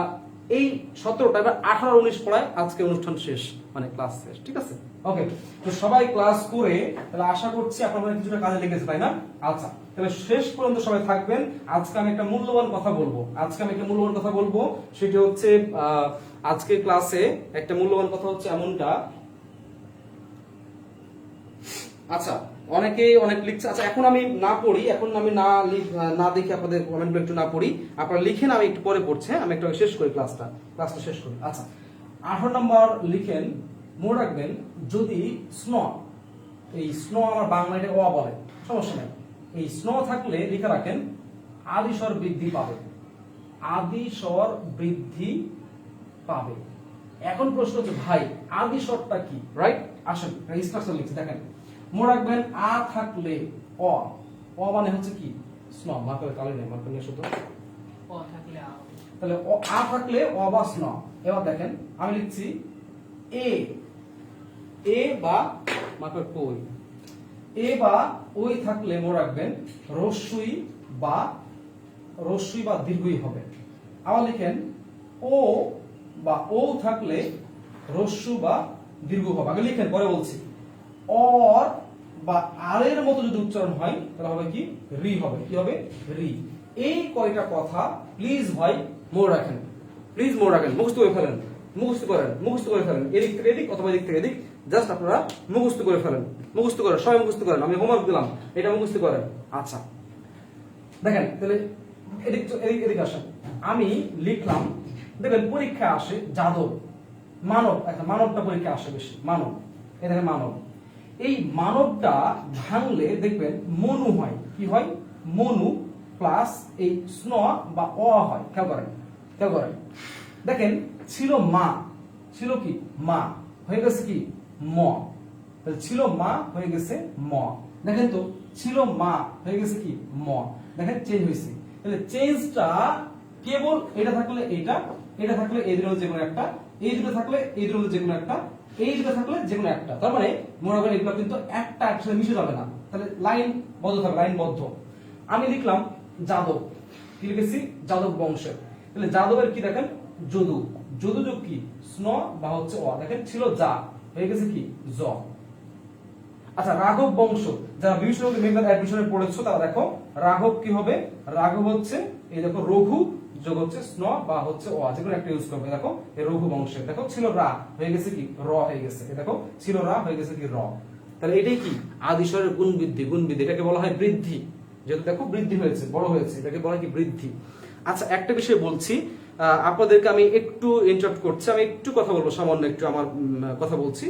এই 17টা এবার 18-19 পড়ায় আজকে অনুষ্ঠান শেষ, মানে ক্লাস শেষ, ঠিক আছে? ওকে, তো সবাই ক্লাস করে তাহলে আশা করছি আপনারা কিছুটা কাজে লেগেছে, তাই না? আচ্ছা তাহলে শেষ পর্যন্ত সবাই থাকবেন। আজকে আমি একটা মূল্যবান কথা বলবো, সেটা হচ্ছে আজকে ক্লাসে একটা মূল্যবান কথা হচ্ছে এমনটা। আচ্ছা অনেকেই অনেক লিখছে। আচ্ছা এখন আমি না পড়ি, এখন আমি না দেখি আপনাদের কমেন্টগুলো একটু না পড়ি, আপনারা লিখেন, আমি একটু পরে পড়ছি। হ্যাঁ আমি একটু শেষ করি ক্লাসটা শেষ করি। আচ্ছা 18 নম্বর লিখেন, মনে রাখবেন যদি এই স্নো আমার বাংলাতে অ বলে সমস্যা নেই, এই স্নো থাকলে লিখে রাখেন আদিস্বর বৃদ্ধি পাবে। এখন প্রশ্ন হচ্ছে ভাই আদিস্বরটা কি, রাইট? আসেন স্ট্রাকচার লিখছি, দেখেন মনে রাখবেন আ থাকলে অ মানে হচ্ছে কি স্ন, মার্কার কালে নেই, মার্কার নিয়ে শুধু অ থাকলে আ, তাহলে আ থাকলে অ বা স্ন। এবার দেখেন আমি লিখছি এ বা মার্কার কই, এ বা ওই থাকলে মনে রাখবেন রস্যই বা দীর্ঘই হবে। আবার লিখেন ও বা ও থাকলে রস্যু বা দীর্ঘ হবে। আগে লিখেন পরে বলছি। অর বা আর এর মতো যদি উচ্চারণ হয় তাহলে হবে কি রি হবে, কি হবে রি। এই কয়টা কথা প্লিজ ভাই মনে রাখেন, মুখস্থ করে ফেলেন, এদিক থেকে এদিক অথবা এদিক থেকে এদিক, জাস্ট আপনারা মুখস্থ করে ফেলেন, মুখস্থ করেন, সবাই মুখস্থ করেন, আমি হোমওয়ার্ক দিলাম, এটা মুখস্থ করেন। আচ্ছা দেখেন তাহলে এদিকে আসেন, আমি লিখলাম, দেখবেন পরীক্ষা আসে যাদব, মানব, একটা মানবটা পরীক্ষা আসে বেশি, মানব, এই দেখেন মানব, এই মানবটা ভাঙলে দেখবেন মনু হয়, কি হয়, মনু প্লাস এই স্ন বা অ হয়, খেয়াল করেন, খেয়াল করেন, দেখেন ছিল মা, ছিল কি মা, হয়ে গেছে কি ম, তাহলে ছিল মা হয়ে গেছে ম, দেখেন তো ছিল মা হয়ে গেছে কি ম, দেখেন চেঞ্জ হয়েছে, তাহলে চেঞ্জটা কেবল এটা থাকলে এইটা, এটা থাকলে এই দুটোর যে কোনো একটা, এই দুটো থাকলে এই দুটোর যে কোনো একটা, এই দুটো থাকলে যে কোনো একটা, তার মানে মনে করেন এগুলো কিন্তু একটা একসাথে মিশে যাবে না, তাহলে লাইন বদ্ধ থাকবে, লাইন বদ্ধ। আমি লিখলাম যাদব, কি লিখেছি যাদব বংশের, তাহলে যাদবের কি দেখেন যদু, যদু যোগ কি স্ন বা হচ্ছে অ, দেখেন ছিল যা হয়ে গেছে কি জ। আচ্ছা রাঘব বংশ, যারা বিভিন্ন মেম্বার অ্যাডমিশনে পড়েছো তারা দেখো রাঘব কি হবে, রাঘব হচ্ছে এই দেখো রঘু যোগ হচ্ছে স্ন বা হচ্ছে অ, যেকোনো একটা ইউজ করবে, দেখো এই রঘু বংশের, দেখো ছিল রা হয়ে গেছে কি র হয়ে গেছে, দেখো ছিল রা হয়ে গেছে কি র, তাহলে এটাই কি আদিস্বরের গুণ বৃদ্ধি, গুণ বৃদ্ধি, এটাকে বলা হয় বৃদ্ধি, যেহেতু দেখো বৃদ্ধি হয়েছে, বড় হয়েছে, এটাকে বলা হয় কি বৃদ্ধি। আচ্ছা একটা বিষয় বলছি, আপনাদেরকে আমি একটু ইন্টারাপ্ট করছি, আমি একটু কথা বলবো, সামান্য একটু আমার কথা বলছি।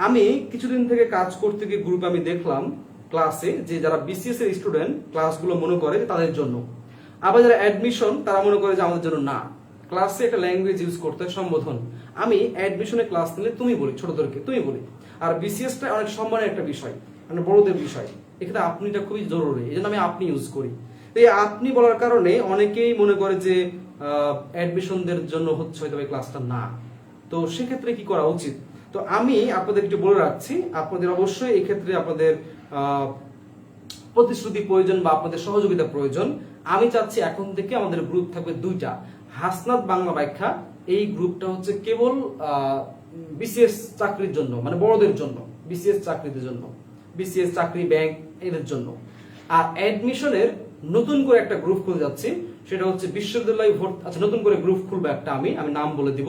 আমি কিছুদিন থেকে কাজ করতে গিয়ে গ্রুপে আমি দেখলাম ক্লাসে যে যারা বিসিএস এর স্টুডেন্ট ক্লাসগুলো মনে করে যে তাদের জন্য, আবার যারা অ্যাডমিশন তারা মনে করে যে আমাদের জন্য না, ক্লাসে একটা ল্যাঙ্গুয়েজ ইউজ করতে হয় সম্বোধন, আমি অ্যাডমিশনে ক্লাস নিলে তুমি বলি, ছোটদেরকে তুমি বলি, আর বিসিএসটা অনেক সম্মানের একটা বিষয়, মানে বড়দের বিষয়, এখানে আপনিটা খুবই জরুরি, এই জন্য আমি আপনি ইউজ করি। তো এই আপনি বলার কারণে অনেকেই মনে করে যে অ্যাডমিশনদের জন্য হচ্ছে হয়তো এই ক্লাসটা না, তো সেক্ষেত্রে কি করা উচিত। তো আমি আপনাদের একটু বলে রাখছি, আপনাদের অবশ্যই এই ক্ষেত্রে আপনাদের প্রতিশ্রুতি প্রয়োজন বা আপনাদের সহযোগিতা প্রয়োজন। আমি চাচ্ছি এখন থেকে আমাদের গ্রুপ থাকবে দুইটা, হাসনাত বাংলা ব্যাখ্যা, এই গ্রুপটা হচ্ছে কেবল বিসিএস চাকরির জন্য, মানে বড়দের জন্য, বিসিএস চাকরিদের জন্য, বিসিএস চাকরি ব্যাংক এদের জন্য। আর অ্যাডমিশনের নতুন করে একটা গ্রুপ খুলে যাচ্ছে, সেটা হচ্ছে বিশ্ববিদ্যালয় ভর্তি, আচ্ছা নতুন করে গ্রুপ খুলবে একটা, আমি নাম বলে দিব,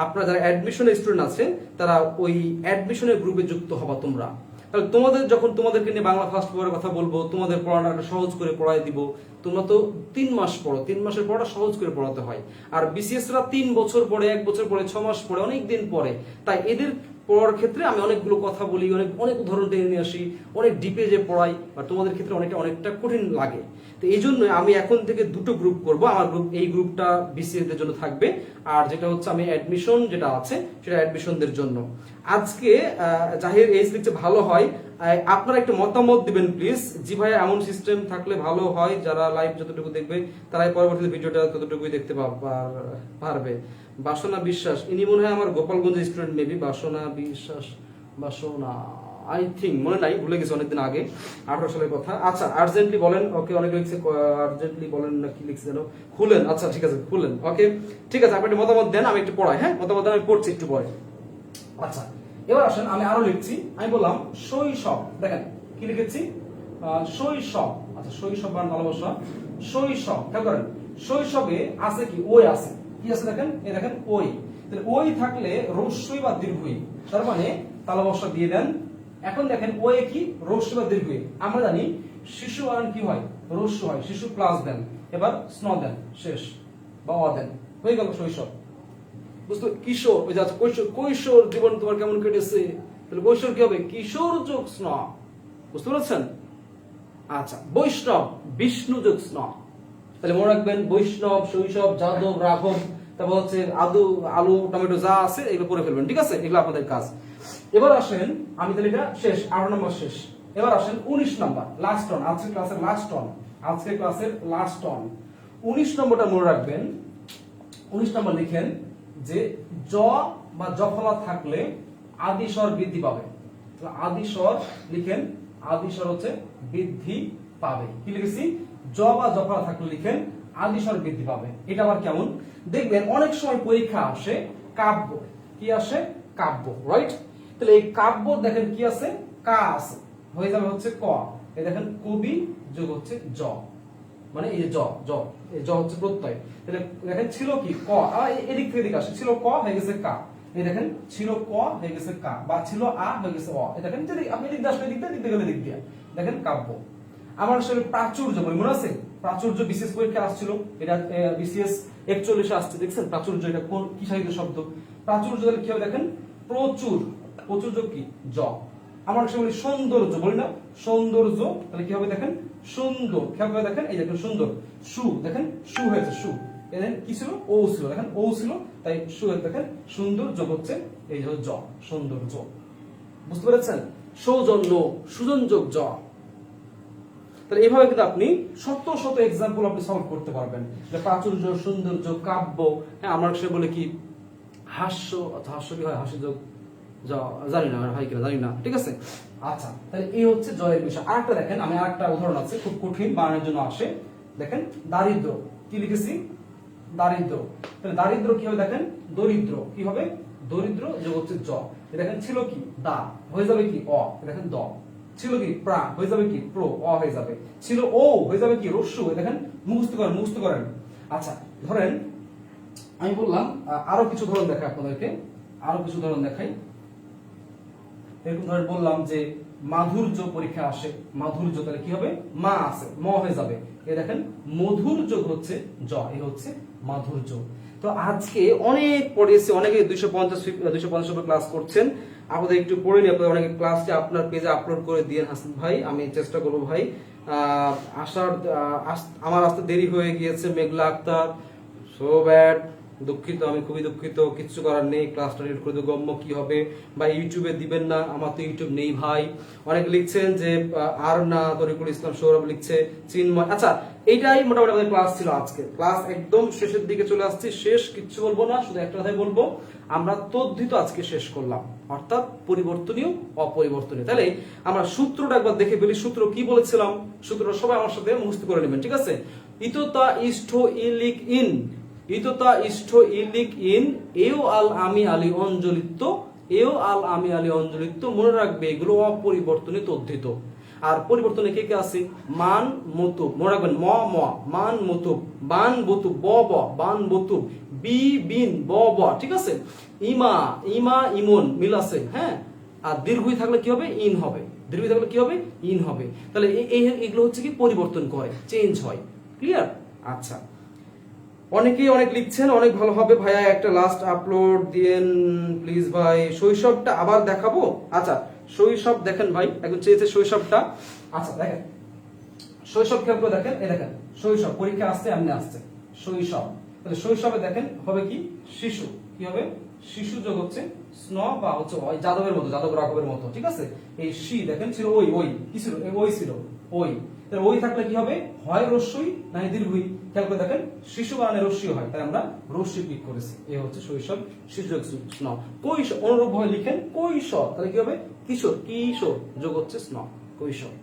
আপনারা যারা অ্যাডমিশনের স্টুডেন্ট আছেন তারা ওই অ্যাডমিশনের গ্রুপে যুক্ত হবা তোমরা, তাহলে তোমাদের যখন তোমাদেরকে নিয়ে বাংলা ফার্স্ট পেপারের কথা বলবো, তোমাদের পড়াটা সহজ করে পড়াই দিব, তোমরা তো 3 মাস পড়ো, 3 মাসের পড়াটা সহজ করে পড়াতে হয়, আর বিসিএস রা 3 বছর পরে, 1 বছর পরে, 6 মাস পরে, অনেক দিন পরে, তাই এদের পড়ার ক্ষেত্রে আমি অনেকগুলো কথা বলি, অনেক উদাহরণ টেনে নিয়ে আসি, অনেক ডিপে যে পড়াই, আর তোমাদের ক্ষেত্রে অনেকটা কঠিন লাগে। তো এই জন্য আমি এখন থেকে দুটো গ্রুপ করব, আমার গ্রুপ, এই গ্রুপটা বিসিএস দের জন্য থাকবে, আর যেটা হচ্ছে আমি অ্যাডমিশন যেটা আছে সেটা অ্যাডমিশনদের জন্য। আজকে জাহির এইচ লিখছে ভালো হয়, আপনারা একটু মতামত দিবেন প্লিজ। জি ভাই এমন সিস্টেম থাকলে ভালো হয়, যারা লাইভ যতটুকু দেখবে তারাই পরবর্তীতে ভিডিওটা ততটুকুই দেখতে পারবে। বাসনা বিশ্বাস, ইনি মনে হয় আমার গোপালগঞ্জের স্টুডেন্ট, মেবি বাসনা বিশ্বাস, বাসনা আই থিঙ্ক, মনে নাই, ভুলে গেছি অনেকদিন আগে, 18 সালের কথা। আচ্ছা আর্জেন্টলি বলেন, ওকে, অনেক লিখছে আর্জেন্টলি বলেন না কি লিখছে যেন, খুলেন, আচ্ছা ঠিক আছে খুলেন, ওকে ঠিক আছে, আপনি একটু মতামত দেন, আমি একটু পড়াই, হ্যাঁ মতামত দেন, আমি পড়ছি একটু পরে। আচ্ছা এবার আসেন আমি আরো লিখছি, আমি বললাম শৈশব, দেখেন কি লিখেছি শৈশব, আচ্ছা শৈশব বান ভালোবাসা, শৈশব, খেয়াল করেন শৈশবে আছে কি ওই আছে, কি আছে দেখেন, এই দেখেন ওই, তাহলে ওই থাকলে রস্যই বা দীর্ঘই, তার মানে তালবস্যা দিয়ে দেন। এখন দেখেন ওই কি রস্য বা দীর্ঘই, আমরা জানি শিশু বানান কি হয় রস্য হয়, শিশু প্লাস দেন, এবার স্ন দেন শেষ বা অ দেন, হয়ে গেল শৈশব। বুঝতে, কিশোর, ওই যে কৈশোর জীবন তোমার কেমন কেটেছে, তাহলে কৈশোর কি হবে কিশোর যোগ স্ন, বুঝতে পারছেন। আচ্ছা বৈষ্ণব, বিষ্ণু যোগ স্ন, তাহলে মনে রাখবেন বৈষ্ণব, শৈশব, যাদব, রাঘব, তারপর হচ্ছে আলু টমেটো যা আছে এগুলো পড়ে ফেলবেন, ঠিক আছে, এগুলো আপনাদের কাজ। এবার আসেন, আমি তাহলে এটা শেষ, 18 নম্বর শেষ। এবার আসেন 19 নম্বর লাস্ট টন, আজকের ক্লাসের লাস্ট টন, আজকের ক্লাসের লাস্ট টন 19 নম্বরটা মনে রাখবেন। 19 নম্বর লিখেন যে জ বা জফলা থাকলে আদি স্বর বৃদ্ধি পাবে, আদি স্বর লিখেন, আদি স্বর হচ্ছে বৃদ্ধি পাবে, কি লিখেছি জ বা জফলা থাকলে লিখেন আদি স্বর বৃদ্ধি পাবে। এটা আবার কেমন দেখবেন, অনেক সময় পরীক্ষা আসে কাব্য, কি আসে কাব্য, রাইট, তাহলে এই কাব্য দেখেন কি আছে কা আছে, হয়ে যাবে হচ্ছে ক, এই দেখেন কবি যোগ হচ্ছে জ, মানে এই যে জ হচ্ছে প্রত্যয়, তাহলে দেখেন ছিল কি ক, এদিক থেকে এদিকে আসে, ছিল ক হয়ে গেছে কা, এই দেখেন ছিল ক হয়ে গেছে কা, বা ছিল আ হয়ে গেছে অ। এই দেখেন যদি আপনি দিক দিয়ে আসলে দিক দিয়ে, দিক দিয়ে গেলে দিক দিয়ে, দেখেন কাব্য। আমার আসলে প্রাচুর্য বই মনে আছে, প্রাচুর্য বিশেষ পরীক্ষা আসছিল, এটা বিসিএস 41 আসছে, দেখছেন প্রাচুর্য এটা কোন কি সাহিত্য শব্দ। প্রাচুর্য তাহলে কি হবে দেখেন, প্রচুর, প্রচুর্য কি জ। আমার কাছে বলি সৌন্দর্য, বলি না সৌন্দর্য, তাহলে কি হবে দেখেন সুন্দর, খেয়াল করে দেখেন এই দেখেন সুন্দর, সু দেখেন সু হয়েছে সু, এখানে কি ছিল ও ছিল, দেখেন ও ছিল তাই সু দেখেন সুন্দর যোগ হচ্ছে এই যে জ, সৌন্দর্য। বুঝতে পেরেছেন, সৌজন্য সুজন যোগ জ। তাহলে এইভাবে কিন্তু আপনি শত শত এক্সাম্পল আপনি সলভ করতে পারবেন, যে প্রাচুর্য, সৌন্দর্য, কাব্য। হ্যাঁ আমরা সে বলে কি হাস্য, হাস্য কি হয়, হাস্য যোগ জানি না হয় কিনা জানি না, ঠিক আছে। আচ্ছা তাহলে এই হচ্ছে জয়ের বিষয়। আরেকটা দেখেন, আমি আরেকটা উদাহরণ আছে খুব কঠিন বানানোর জন্য আসে, দেখেন দারিদ্র, কি লিখেছি দারিদ্র। তাহলে দারিদ্র কি হবে দেখেন, দরিদ্র কি হবে, দরিদ্র যোগ হচ্ছে জ। দেখেন ছিল কি দা, হয়ে যাবে কি অ, দেখেন দ। ছিল কি প্রা, হয়ে যাবে কি প্র, অ হয়ে যাবে। ছিল ও, হয়ে যাবে কি রস্যু, দেখেন মুখস্থ করেন, মুখস্থ করেন। আচ্ছা ধরেন আমি বললাম আরো কিছু ধরন দেখাই আপনাদেরকে, আরো কিছু ধরন দেখাই। এরকম ধরে বললাম যে মাধুর্য পরীক্ষা আসে, মাধুর্য তাহলে কি হবে মা আছে, ম হয়ে যাবে। এই দেখেন মধুর যোগ হচ্ছে জ, এই হচ্ছে মাধুর্য। তো আজকে অনেক পড়িয়েছি, অনেকে 250 ক্লাস করছেন, আপনাদের একটু পড়ে নিই। আপনাদের অনেকে ক্লাসটি আপনার পেজে আপলোড করে দিয়ে হাসান ভাই, আমি চেষ্টা করবো ভাই। আমার আসতে দেরি হয়ে গিয়েছে, মেঘলা আক্তার, সো ব্যাড, দুঃখিত, আমি খুবই দুঃখিত, কিচ্ছু করার নেই, ক্লাসটা রেড করে গম্য কি হবে বা ইউটিউবে দিবেন না, আমার তো ইউটিউব নেই ভাই। অনেকে লিখছেন যে আর না, তরিকুল ইসলাম সৌরভ লিখছে চিন্ময়। আচ্ছা এইটাই মোটামুটি আমাদের ক্লাস ছিল আজকে। ক্লাস একদম শেষের দিকে চলে আসছি, শেষ কিচ্ছু বলবো না, শুধু একটা কথাই বলবো, আমরা তদ্ধিত আজকে শেষ করলাম, অর্থাৎ পরিবর্তনীয় অপরিবর্তনীয়। তাহলে আমরা সূত্রটা একবার দেখে ফেলি। সূত্র কি বলেছিলাম, সূত্রটা সবাই আমার সাথে মুখস্থ করে নেবেন, ঠিক আছে। ইততা ইষ্ঠ ইলিক ইন, ইততা ইষ্ঠ ইলিক ইন, এও আল আমি আলী অঞ্জলিত্ব, এও আল আমি আলী অঞ্জলিত্ব। মনে রাখবে এগুলো অপরিবর্তনীয় তদ্ধিত। আর পরিবর্তনে কে কে আছে, মান মতুব, মনে রাখবেন ম ম, মান মতুব, বান বতুব ব ব, বান বতুব, বি বিন ব ব, ঠিক আছে। ইমা ইমা ইমন মিল আছে, হ্যাঁ। আর দীর্ঘই থাকলে কি হবে, ইন হবে, দীর্ঘই থাকলে কি হবে, ইন হবে। তাহলে এগুলো হচ্ছে কি পরিবর্তন করে, চেঞ্জ হয়, ক্লিয়ার। আচ্ছা অনেকেই অনেক লিখছেন, অনেক ভালো হবে ভাইয়া, একটা লাস্ট আপলোড দিয়েন প্লিজ ভাই। শৈশবটা আবার দেখাবো, আচ্ছা শৈশব দেখেন ভাই, এখন চেয়েছে শৈশবটা। আচ্ছা দেখেন শৈশব খেয়াল করে দেখেন, এই দেখেন শৈশব পরীক্ষা আসছে, এমনি আসছে শৈশব। তাহলে শৈশবে দেখেন হবে কি শিশু, কি হবে শিশু যোগ হচ্ছে স্ন বা হচ্ছে ওই যাদবের মতো, যাদব রাঘবের মতো, ঠিক আছে। এই শি দেখেন ছিল ওই, ওই কি ছিল, ওই ছিল ওই। তাহলে ওই থাকলে কি হবে, হয় রস্যই না দীর্ঘই। খেয়াল করে দেখেন শিশু বানানে রস্যি হয়, তাই আমরা রস্যি ক্লিক করেছি। এই হচ্ছে শৈশব, শিশু যোগ স্ন। কৈশোর অনুরূপ ভাবে লিখেন কৈশোর, তাহলে কি হবে কিশোর, কিশোর যোগ হচ্ছে স্ন, কৈশোর।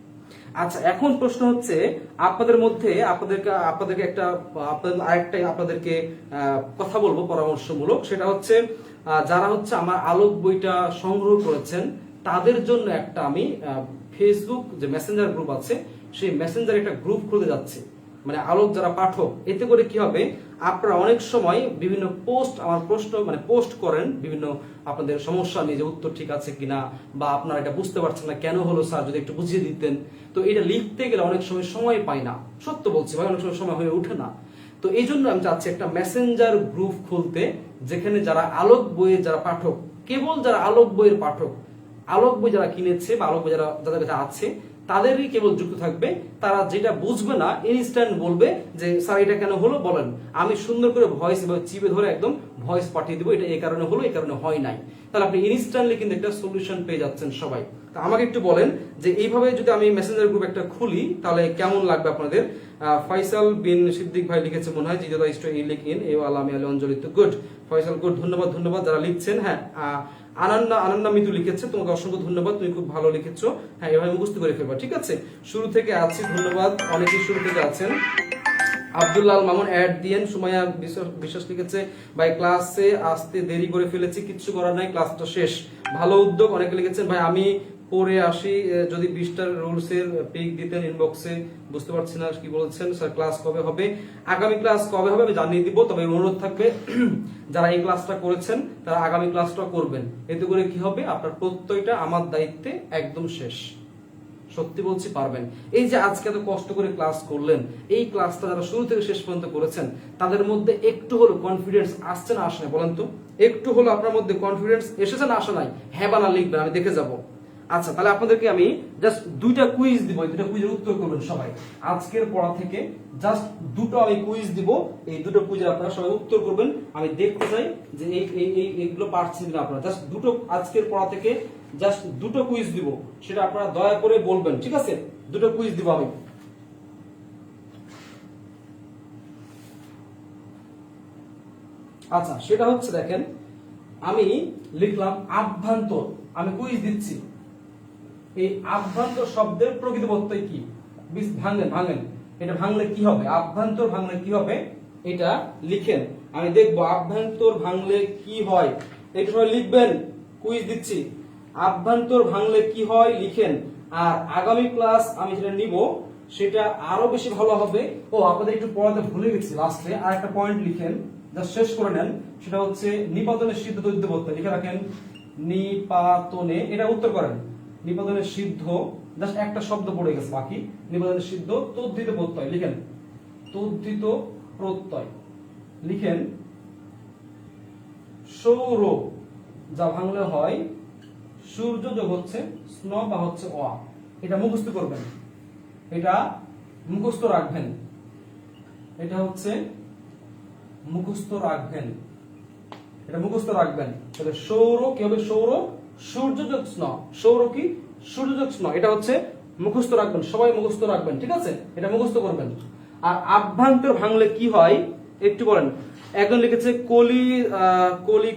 আচ্ছা এখন প্রশ্ন হচ্ছে আপনাদের মধ্যে আপনাদেরকে একটা আপনাদেরকে কথা বলবো পরামর্শমূলক, সেটা হচ্ছে যারা হচ্ছে আমার আলোক বইটা সংগ্রহ করেছেন তাদের জন্য একটা আমি ফেসবুক যে মেসেঞ্জার গ্রুপ আছে, সেই মেসেঞ্জার একটা গ্রুপ খুলতে যাচ্ছি, মানে আলোক যারা পাঠক। এতে করে কি হবে, আপনারা অনেক সময় বিভিন্ন পোস্ট আমার প্রশ্ন মানে পোস্ট করেন বিভিন্ন আপনাদের সমস্যা নিয়ে, যে উত্তর ঠিক আছে কিনা, বা আপনারা এটা বুঝতে পারছেন না কেন হলো স্যার যদি একটু বুঝিয়ে দিতেন। তো এটা লিখতে গেলে অনেক সময় পাই না, সত্য বলছি ভাই, অনেক সময় হয়ে ওঠে না। তো এই জন্য আমি চাচ্ছি একটা মেসেঞ্জার গ্রুপ খুলতে, যেখানে যারা আলোক বইয়ের যারা পাঠক, কেবল যারা আলোক বইয়ের পাঠক, আলোক বই যারা কিনেছে বা আলোক বই যাদের কাছে আছে তাদেরই কেবল যুক্ত থাকবে। তারা যেটা বুঝবে না ইনস্ট্যান্ট বলবে যে স্যার এটা কেন হলো বলেন, আমি সুন্দর করে ভয়েস চিপে ধরে একদম ভয়েস পাঠিয়ে দিব, এটা এই কারণে হলো, এই কারণে হয় নাই। তাহলে আপনি ইনস্ট্যান্টলি কিন্তু একটা সলিউশন পেয়ে যাচ্ছেন সবাই। তা আমাকে একটু বলেন যে এইভাবে যদি আমি মেসেঞ্জার গ্রুপ একটা খুলি তাহলে কেমন লাগবে আপনাদের। ফয়সাল বিন সিদ্দিক ভাই লিখেছে মনে হয়, জিজাদা ইস্ট ইলিক ইন এ আলামি আলী অঞ্জলিত, গুড ফয়সাল, গুড, ধন্যবাদ ধন্যবাদ যারা লিখছেন। হ্যাঁ আনন্না মিতু লিখেছে, তোমাকে অসংখ্য ধন্যবাদ, তুমি খুব ভালো লিখেছো। হ্যাঁ এভাবে মুখস্থ করে ফেলবা, ঠিক আছে। শুরু থেকে আছি, ধন্যবাদ, অনেকেই শুরু থেকে আছেন। আব্দুল্লাহ মামুন অ্যাড দিয়েন। সুমাইয়া বিশ্বাস লিখেছে ভাই ক্লাসে আসতে দেরি করে ফেলেছি, কিচ্ছু করার নাই, ক্লাসটা শেষ, ভালো উদ্যোগ। অনেকে লিখেছেন ভাই আমি পড়ে আসি। যদি 20টা রুলস এর পিক দিতেন ইনবক্সে। বুঝতে পারছি না কি বলছেন স্যার, ক্লাস কবে হবে? আগামী ক্লাস কবে হবে আমি জানিয়ে দিব, তবে অনুরোধ থাকবে যারা এই ক্লাসটা করেছেন তারা আগামী ক্লাসটা করবেন। এতে করে কি হবে, আপনার প্রত্যয়টা আমার দায়িত্বে একদম শেষ। সত্যি বলছি পারবেন। এই যে আজকে এত কষ্ট করে ক্লাস করলেন, এই ক্লাসটা যারা শুরু থেকে শেষ পর্যন্ত করেছেন তাদের মধ্যে একটু হলো কনফিডেন্স আসছে না আসে না বলেন তো? একটু হলো আপনার মধ্যে কনফিডেন্স এসেছে না আসে নাই? হ্যাঁ বা না লিখবেন, আমি দেখে যাব। আচ্ছা, তাহলে আপনাদেরকে আমি জাস্ট 2টা কুইজ দিব, এই 2টা কুইজের উত্তর করবেন সবাই। আজকের পড়া থেকে জাস্ট 2টো আমি কুইজ দিব, এই 2টো কুইজের আপনারা সবাই উত্তর করবেন। আমি দেখতে চাই যে এইগুলো পারছেন কিনা আপনারা। জাস্ট 2টো আজকের পড়া থেকে জাস্ট 2টো কুইজ দিব, সেটা আপনারা দয়া করে বলবেন, ঠিক আছে? 2টো কুইজ দিব আমি। আচ্ছা, সেটা হচ্ছে দেখেন, আমি লিখলাম আভ্যন্তর, আমি কুইজ দিচ্ছি। এই আভ্যন্তর শব্দের প্রকৃত প্রত্যয় কি? ভাঙেন, এটা ভাঙলে কি হবে? আভ্যন্তর ভাঙলে কি হবে এটা লিখেন, আমি দেখবো আভ্যন্তর ভাঙলে কি হয়। একটু সবাই লিখবেন, কুইজ দিচ্ছি। আভ্যন্তর ভাঙলে কি হয় লিখেন। আর আগামী ক্লাস আমি যেটা নিব সেটা আরো বেশি ভালো হবে। ও, আপনাদের একটু পড়াতে ভুলে গেছি, লাস্টে আর একটা পয়েন্ট লিখেন, জাস্ট শেষ করে নেন। সেটা হচ্ছে নিপাতনের সিদ্ধ তদ্ধিত প্রত্যয় লিখে রাখেন। নিপাতনে, এটা উত্তর করেন। নিপাতনের সিদ্ধ, জাস্ট একটা শব্দ পড়ে গেছে বাকি। নিপাতনের সিদ্ধ তদ্ধিত প্রত্যয় লিখেন। তদ্ধিত প্রত্যয় লিখেন। সৌর, যা ভাঙলে হয় সূর্য যোগ হচ্ছে স্ন বা হচ্ছে অ। এটা মুখস্থ করবেন, এটা মুখস্থ রাখবেন, এটা হচ্ছে মুখস্থ রাখবেন, এটা মুখস্থ রাখবেন। তাহলে সৌর কি হবে? সৌর সূর্য যোগ স্ন। সৌর কি? সূর্য যোগ স্ন। এটা হচ্ছে মুখস্থ রাখবেন, সবাই মুখস্থ রাখবেন, ঠিক আছে? এটা মুখস্থ করবেন। আর আভ্যন্তর ভাঙলে কি হয় একটু বলেন। একজন লিখেছে কলি,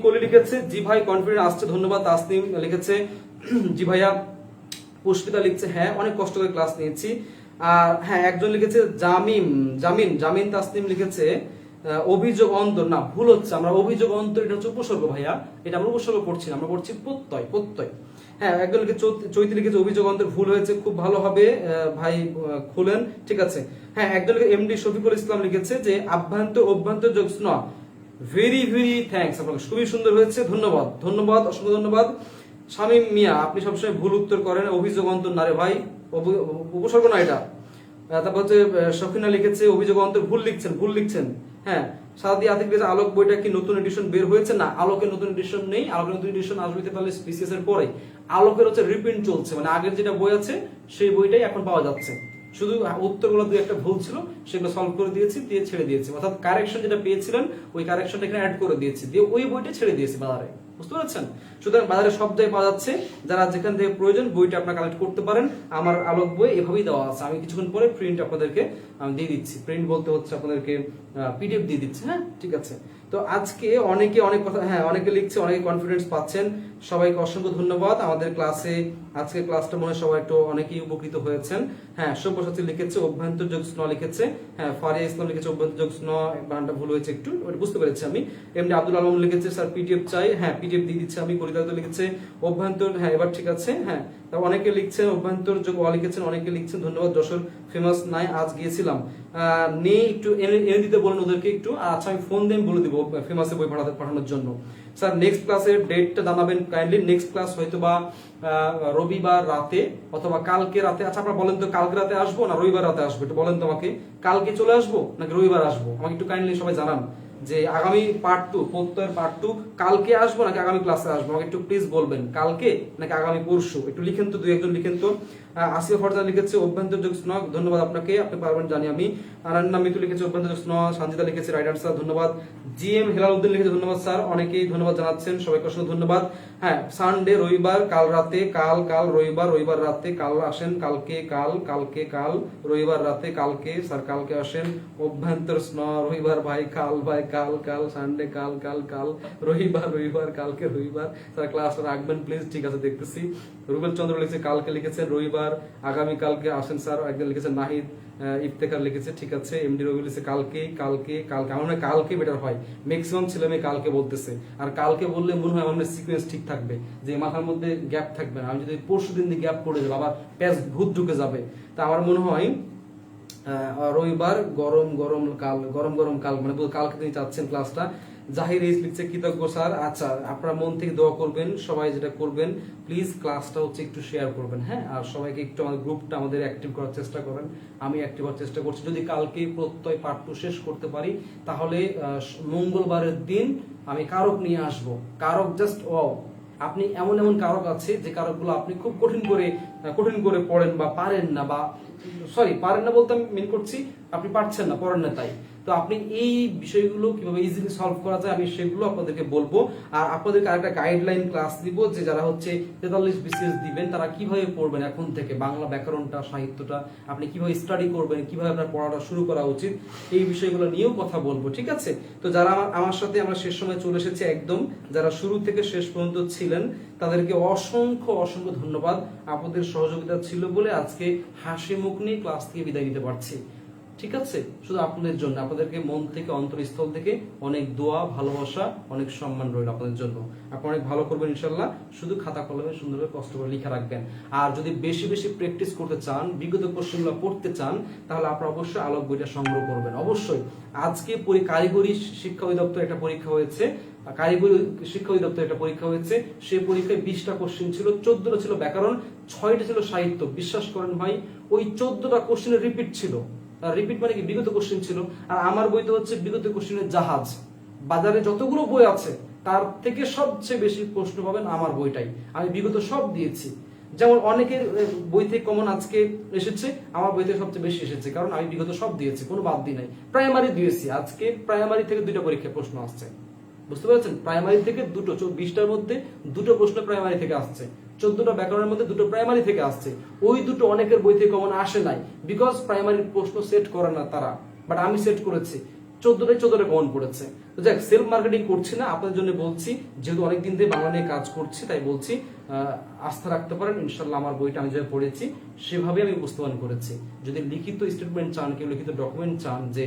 কলি লিখেছে। জি ভাই, কনফিডেন্ট আসছে, ধন্যবাদ। তাসনিম লিখেছে জি ভাইয়া। পুষ্পিতা লিখছে হ্যাঁ, অনেক কষ্ট করে ক্লাস নিয়েছি। আর হ্যাঁ, একজন লিখেছে জামিন তাসনিম লিখেছে অভিযোগ অন্তর। না, ভুল হচ্ছে, আমরা অভিযোগ অন্তর এটা হচ্ছে উপসর্গ ভাইয়া, এটা আমরা উপসর্গ পড়ছি না, আমরা পড়ছি প্রত্যয়। হ্যাঁ, একজন লিখেছে চৈতি লিখেছে অভিযোগ অন্তর, ভুল হয়েছে, খুব ভালো হবে ভাই, খুলেন, ঠিক আছে। হ্যাঁ, একজন লিখেছে এমডি শফিকুল ইসলাম লিখেছে যে অভ্যন্তর যোগ স্ন। ভেরি থ্যাঙ্কস, আপনাকে খুবই সুন্দর হয়েছে, ধন্যবাদ, অসংখ্য ধন্যবাদ। শামীম মিয়া, আপনি সবসময় ভুল উত্তর করেন, অভিযোগ অন্তর না রে ভাই, উপসর্গ না এটা। তারপর হচ্ছে সখিনা লিখেছে অভিযোগ অন্তর, ভুল লিখছেন। হ্যাঁ, সাদি আতিক লিখেছে আলোক বইটা কি নতুন এডিশন বের হয়েছে? না, আলোকের নতুন এডিশন নেই, আলোকের নতুন এডিশন আসবে তাহলে স্পিসিএস এর পরে। আলোকের হচ্ছে রিপ্রিন্ট চলছে, মানে আগের যেটা বই আছে সেই বইটাই এখন পাওয়া যাচ্ছে। শুধু উত্তরগুলো দুই একটা ভুল ছিল, সেগুলো সলভ করে দিয়েছি, দিয়ে ছেড়ে দিয়েছি। অর্থাৎ কারেকশন যেটা পেয়েছিলেন ওই কারেকশনটা এখানে অ্যাড করে দিয়েছি, দিয়ে ওই বইটা ছেড়ে দিয়েছি বাজারে। বুঝতে পারছেন? সুতরাং বাজারে সব জায়গায় পাওয়া যাচ্ছে, যারা যেখান থেকে প্রয়োজন বইটা আপনারা কালেক্ট করতে পারেন। আমার আলোক বই এভাবেই দেওয়া আছে, আমি কিছুক্ষণ পরে প্রিন্ট আপনাদেরকে আমি দিয়ে দিচ্ছি। প্রিন্ট বলতে হচ্ছে আপনাদেরকে পিডিএফ দিয়ে দিচ্ছি। হ্যাঁ, ঠিক আছে। তো আজকে অনেকে অনেক কথা, হ্যাঁ অনেকে লিখছে, অনেকে কনফিডেন্স পাচ্ছেন, সবাইকে অসংখ্য ধন্যবাদ। আমাদের ক্লাসে আজকে ক্লাসটা মনে হয় সবাই একটু অনেকেই উপকৃত হয়েছেন। হ্যাঁ, সব্যসাচী লিখেছে অভ্যন্তর যোগ স্ন লিখেছে। হ্যাঁ, ফারিয়া ইসলাম লিখেছে অভ্যন্তর যোগ স্ন, বানানটা ভুল হয়েছে একটু, ওটা বুঝতে পেরেছি আমি। এমনি আব্দুল আলম লিখেছে স্যার পিডিএফ চাই। হ্যাঁ, পিডিএফ দিয়ে দিচ্ছি আমি। কলিতা লিখেছে অভ্যন্তর, হ্যাঁ এবার ঠিক আছে। হ্যাঁ, অনেকে লিখছেন অভ্যন্তর যোগ অ লিখেছেন, অনেকে লিখছেন ধন্যবাদ। যশোর ফেমাস নাই, আজ গিয়েছিলাম, নেই, একটু এনে দিতে বলেন ওদেরকে একটু। আচ্ছা, আমি ফোন দিয়ে বলে দিব ফেমাসে বই পাঠানোর জন্য। স্যার নেক্সট ক্লাসের ডেটটা জানাবেন কাইন্ডলি। নেক্সট ক্লাস হয়তো বা রবিবার রাতে অথবা কালকে রাতে। আচ্ছা, আপনারা বলেন তো কালকে রাতে আসবো না রবিবার রাতে আসবো, একটু বলেন তো আমাকে। কালকে চলে আসবো নাকি রবিবার আসবো, আমাকে একটু কাইন্ডলি সবাই জানান যে আগামী পার্ট 2 প্রত্যয়ের পার্ট 2 কালকে আসবো নাকি আগামী ক্লাসে আসবো, আমাকে একটু প্লিজ বলবেন। কালকে নাকি আগামী পরশু, একটু লিখেন তো, দুই একজন লিখেন তো। আসিয়া ফরজান লিখেছে অভ্যন্তর যোগ স্ন, ধন্যবাদ আপনাকে, আপনি পারবেন জানি আমি। আনান্না মিতু লিখেছে অভ্যন্তর যোগ স্ন। সঞ্জিতা লিখেছে রাইট আনসার, ধন্যবাদ। জিএম হেলাল উদ্দিন লিখেছে ধন্যবাদ স্যার, অনেকেই ধন্যবাদ জানাচ্ছেন, সবাইকে অসংখ্য ধন্যবাদ। হ্যাঁ, সানডে রবিবার, কাল রাতে, কাল রবিবার রাতে, কাল আসেন, কালকে কাল রবিবার রাতে, কালকে স্যার কালকে আসেন। অভ্যন্তর স্ন রবিবার ভাই, কাল কাল কাল সানডে কাল কাল কাল রবিবার রবিবার কালকে রবিবার স্যার ক্লাসটা রাখবেন প্লিজ। ঠিক আছে, দেখতেছি। রুবেল চন্দ্র লিখেছে কালকে, লিখেছেন রবিবার, আগামী কালকে আসেন স্যার। একজন লিখেছেন নাহিদ ইফতেখার লিখেছে, ঠিক আছে। এমডি রবি লিখেছে কালকে কালকে কালকে। আমার মনে হয় কালকে বেটার হয়, ম্যাক্সিমাম ছেলে মেয়ে কালকে বলতেছে। আর কালকে বললে মনে হয় আমার সিকোয়েন্স ঠিক থাকবে, যে মাথার মধ্যে গ্যাপ থাকবে না। আমি যদি পরশু দিন দিয়ে গ্যাপ করে যাবো আবার প্যাচ ভূত ঢুকে যাবে। তা আমার মনে হয় রবিবার গরম গরম কাল, গরম গরম কাল মানে কালকে তিনি চাচ্ছেন ক্লাসটা। জাহির এইস লিখছে কৃতজ্ঞ স্যার। আচ্ছা, আপনারা মন থেকে দোয়া করবেন, সবাই যেটা করবেন প্লিজ ক্লাসটা হচ্ছে একটু শেয়ার করবেন, হ্যাঁ। আর সবাইকে একটু আমাদের গ্রুপটা আমাদের অ্যাক্টিভ করার চেষ্টা করেন। আমি অ্যাক্টিভ হওয়ার চেষ্টা করছি। যদি কালকে প্রত্যয় পার্ট 2 শেষ করতে পারি তাহলে মঙ্গলবারের দিন আমি কারক নিয়ে আসব। কারক জাস্ট আপনি এমন এমন কারক আছে যে কারকগুলো আপনি খুব কঠিন করে পড়েন বা পারেন না, বা সরি পারেন না বলতে আমি মিন করছি আপনি পারছেন না, পড়েন না তাই। তো আপনি এই বিষয়গুলো কিভাবে ইজিলি সলভ করা যায় আমি সেগুলো আপনাদেরকে বলবো। আর আপনাদেরকে আরেকটা গাইডলাইন ক্লাস দিব, যে যারা হচ্ছে 43 বিসিএস দিবেন তারা কিভাবে পড়বেন এখন থেকে, বাংলা ব্যাকরণটা সাহিত্যটা আপনি কিভাবে স্টাডি করবেন, কিভাবে আপনার পড়াটা শুরু করা উচিত, এই বিষয়গুলো নিয়েও কথা বলবো, ঠিক আছে। তো যারা আমার সাথে আমরা শেষ সময় চলে এসেছে একদম, যারা শুরু থেকে শেষ পর্যন্ত ছিলেন তাদেরকে অসংখ্য অসংখ্য ধন্যবাদ। আপনাদের সহযোগিতা ছিল বলে আজকে হাসি মুখ নিয়ে ক্লাস থেকে বিদায় নিতে পারছি, ঠিক আছে। শুধু আপনাদের জন্য, আপনাদেরকে মন থেকে অন্তরস্থল থেকে অনেক দোয়া, ভালোবাসা, অনেক সম্মান রইল আপনাদের জন্য। আপনারা অনেক ভালো করবেন ইনশাল্লাহ। শুধু খাতা কলমে সুন্দরভাবে কষ্ট করে লিখে রাখবেন। আর যদি বেশি বেশি প্র্যাকটিস করতে চান, বিগত কোশ্চেনগুলো পড়তে চান, তাহলে আপনারা অবশ্যই আলোক বইটা সংগ্রহ করবেন। অবশ্যই আজকে কারিগরি শিক্ষা অধিদপ্তর একটা পরীক্ষা হয়েছে, কারিগরি শিক্ষা অধিদপ্তর একটা পরীক্ষা হয়েছে। সেই পরীক্ষায় 20টা কোশ্চেন ছিল, 14টা ছিল ব্যাকরণ, 6টা ছিল সাহিত্য। বিশ্বাস করেন ভাই, ওই 14টা কোশ্চেনের রিপিট ছিল। রিপিট মানে কি, বিগত কোশ্চেন ছিল। আর আমার বইতে হচ্ছে বিগত কোশ্চেনের জাহাজ। বাজারে যতগুলো বই আছে তার থেকে সবচেয়ে বেশি প্রশ্ন পাবেন আমার বইটাই। আমি বিগত সব দিয়েছি। যেমন অনেকের বই থেকে কমন আজকে এসেছে, আমার বই থেকে সবচেয়ে বেশি এসেছে, কারণ আমি বিগত সব দিয়েছি, কোনো বাদ দিই নাই। প্রাইমারি দিয়েছি, আজকে প্রাইমারি থেকে 2টা পরীক্ষায় প্রশ্ন আসছে, বুঝতে পেরেছেন। প্রাইমারি থেকে 20টার মধ্যে 2টো প্রশ্ন প্রাইমারি থেকে আসছে, 14টা ব্যাকরণের মধ্যে 2টো প্রাইমারি থেকে আসছে। ওই 2টো অনেকের বই থেকে কমন আসে নাই, বিকজ প্রাইমারির প্রশ্ন সেট করে না তারা, বাট আমি সেট করেছি। 14টা কমন পড়েছে। তো যাক, সেলফ মার্কেটিং করছি না, আপনাদের জন্য বলছি, যেহেতু অনেকদিন ধরে বাংলা নিয়ে কাজ করছি তাই বলছি। আস্থা রাখতে পারেন ইনশাল্লাহ, আমার বইটা আমি যেভাবে পড়েছি সেভাবে আমি উপস্থাপন করেছি। যদি লিখিত স্টেটমেন্ট চান, কেউ লিখিত ডকুমেন্ট চান, যে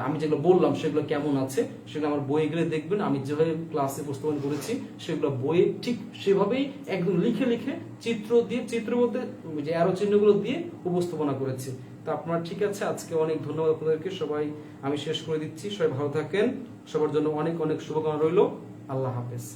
আমি যেগুলো বললাম সেগুলো কেমন আছে, সেগুলো আমার বই গেলে দেখবেন। আমি যেভাবে ক্লাসে উপস্থাপন করেছি সেগুলো বইয়ে ঠিক সেভাবেই একদম লিখে লিখে চিত্র দিয়ে, চিত্রের মধ্যে যে অ্যারো চিহ্নগুলো দিয়ে উপস্থাপনা করেছি। তো আপনারা ঠিক আছে, আজকে অনেক ধন্যবাদ আপনাদেরকে। সবাই আমি শেষ করে দিচ্ছি, সবাই ভালো থাকেন, সবার জন্য অনেক অনেক শুভকামনা রইল। আল্লাহ হাফেজ।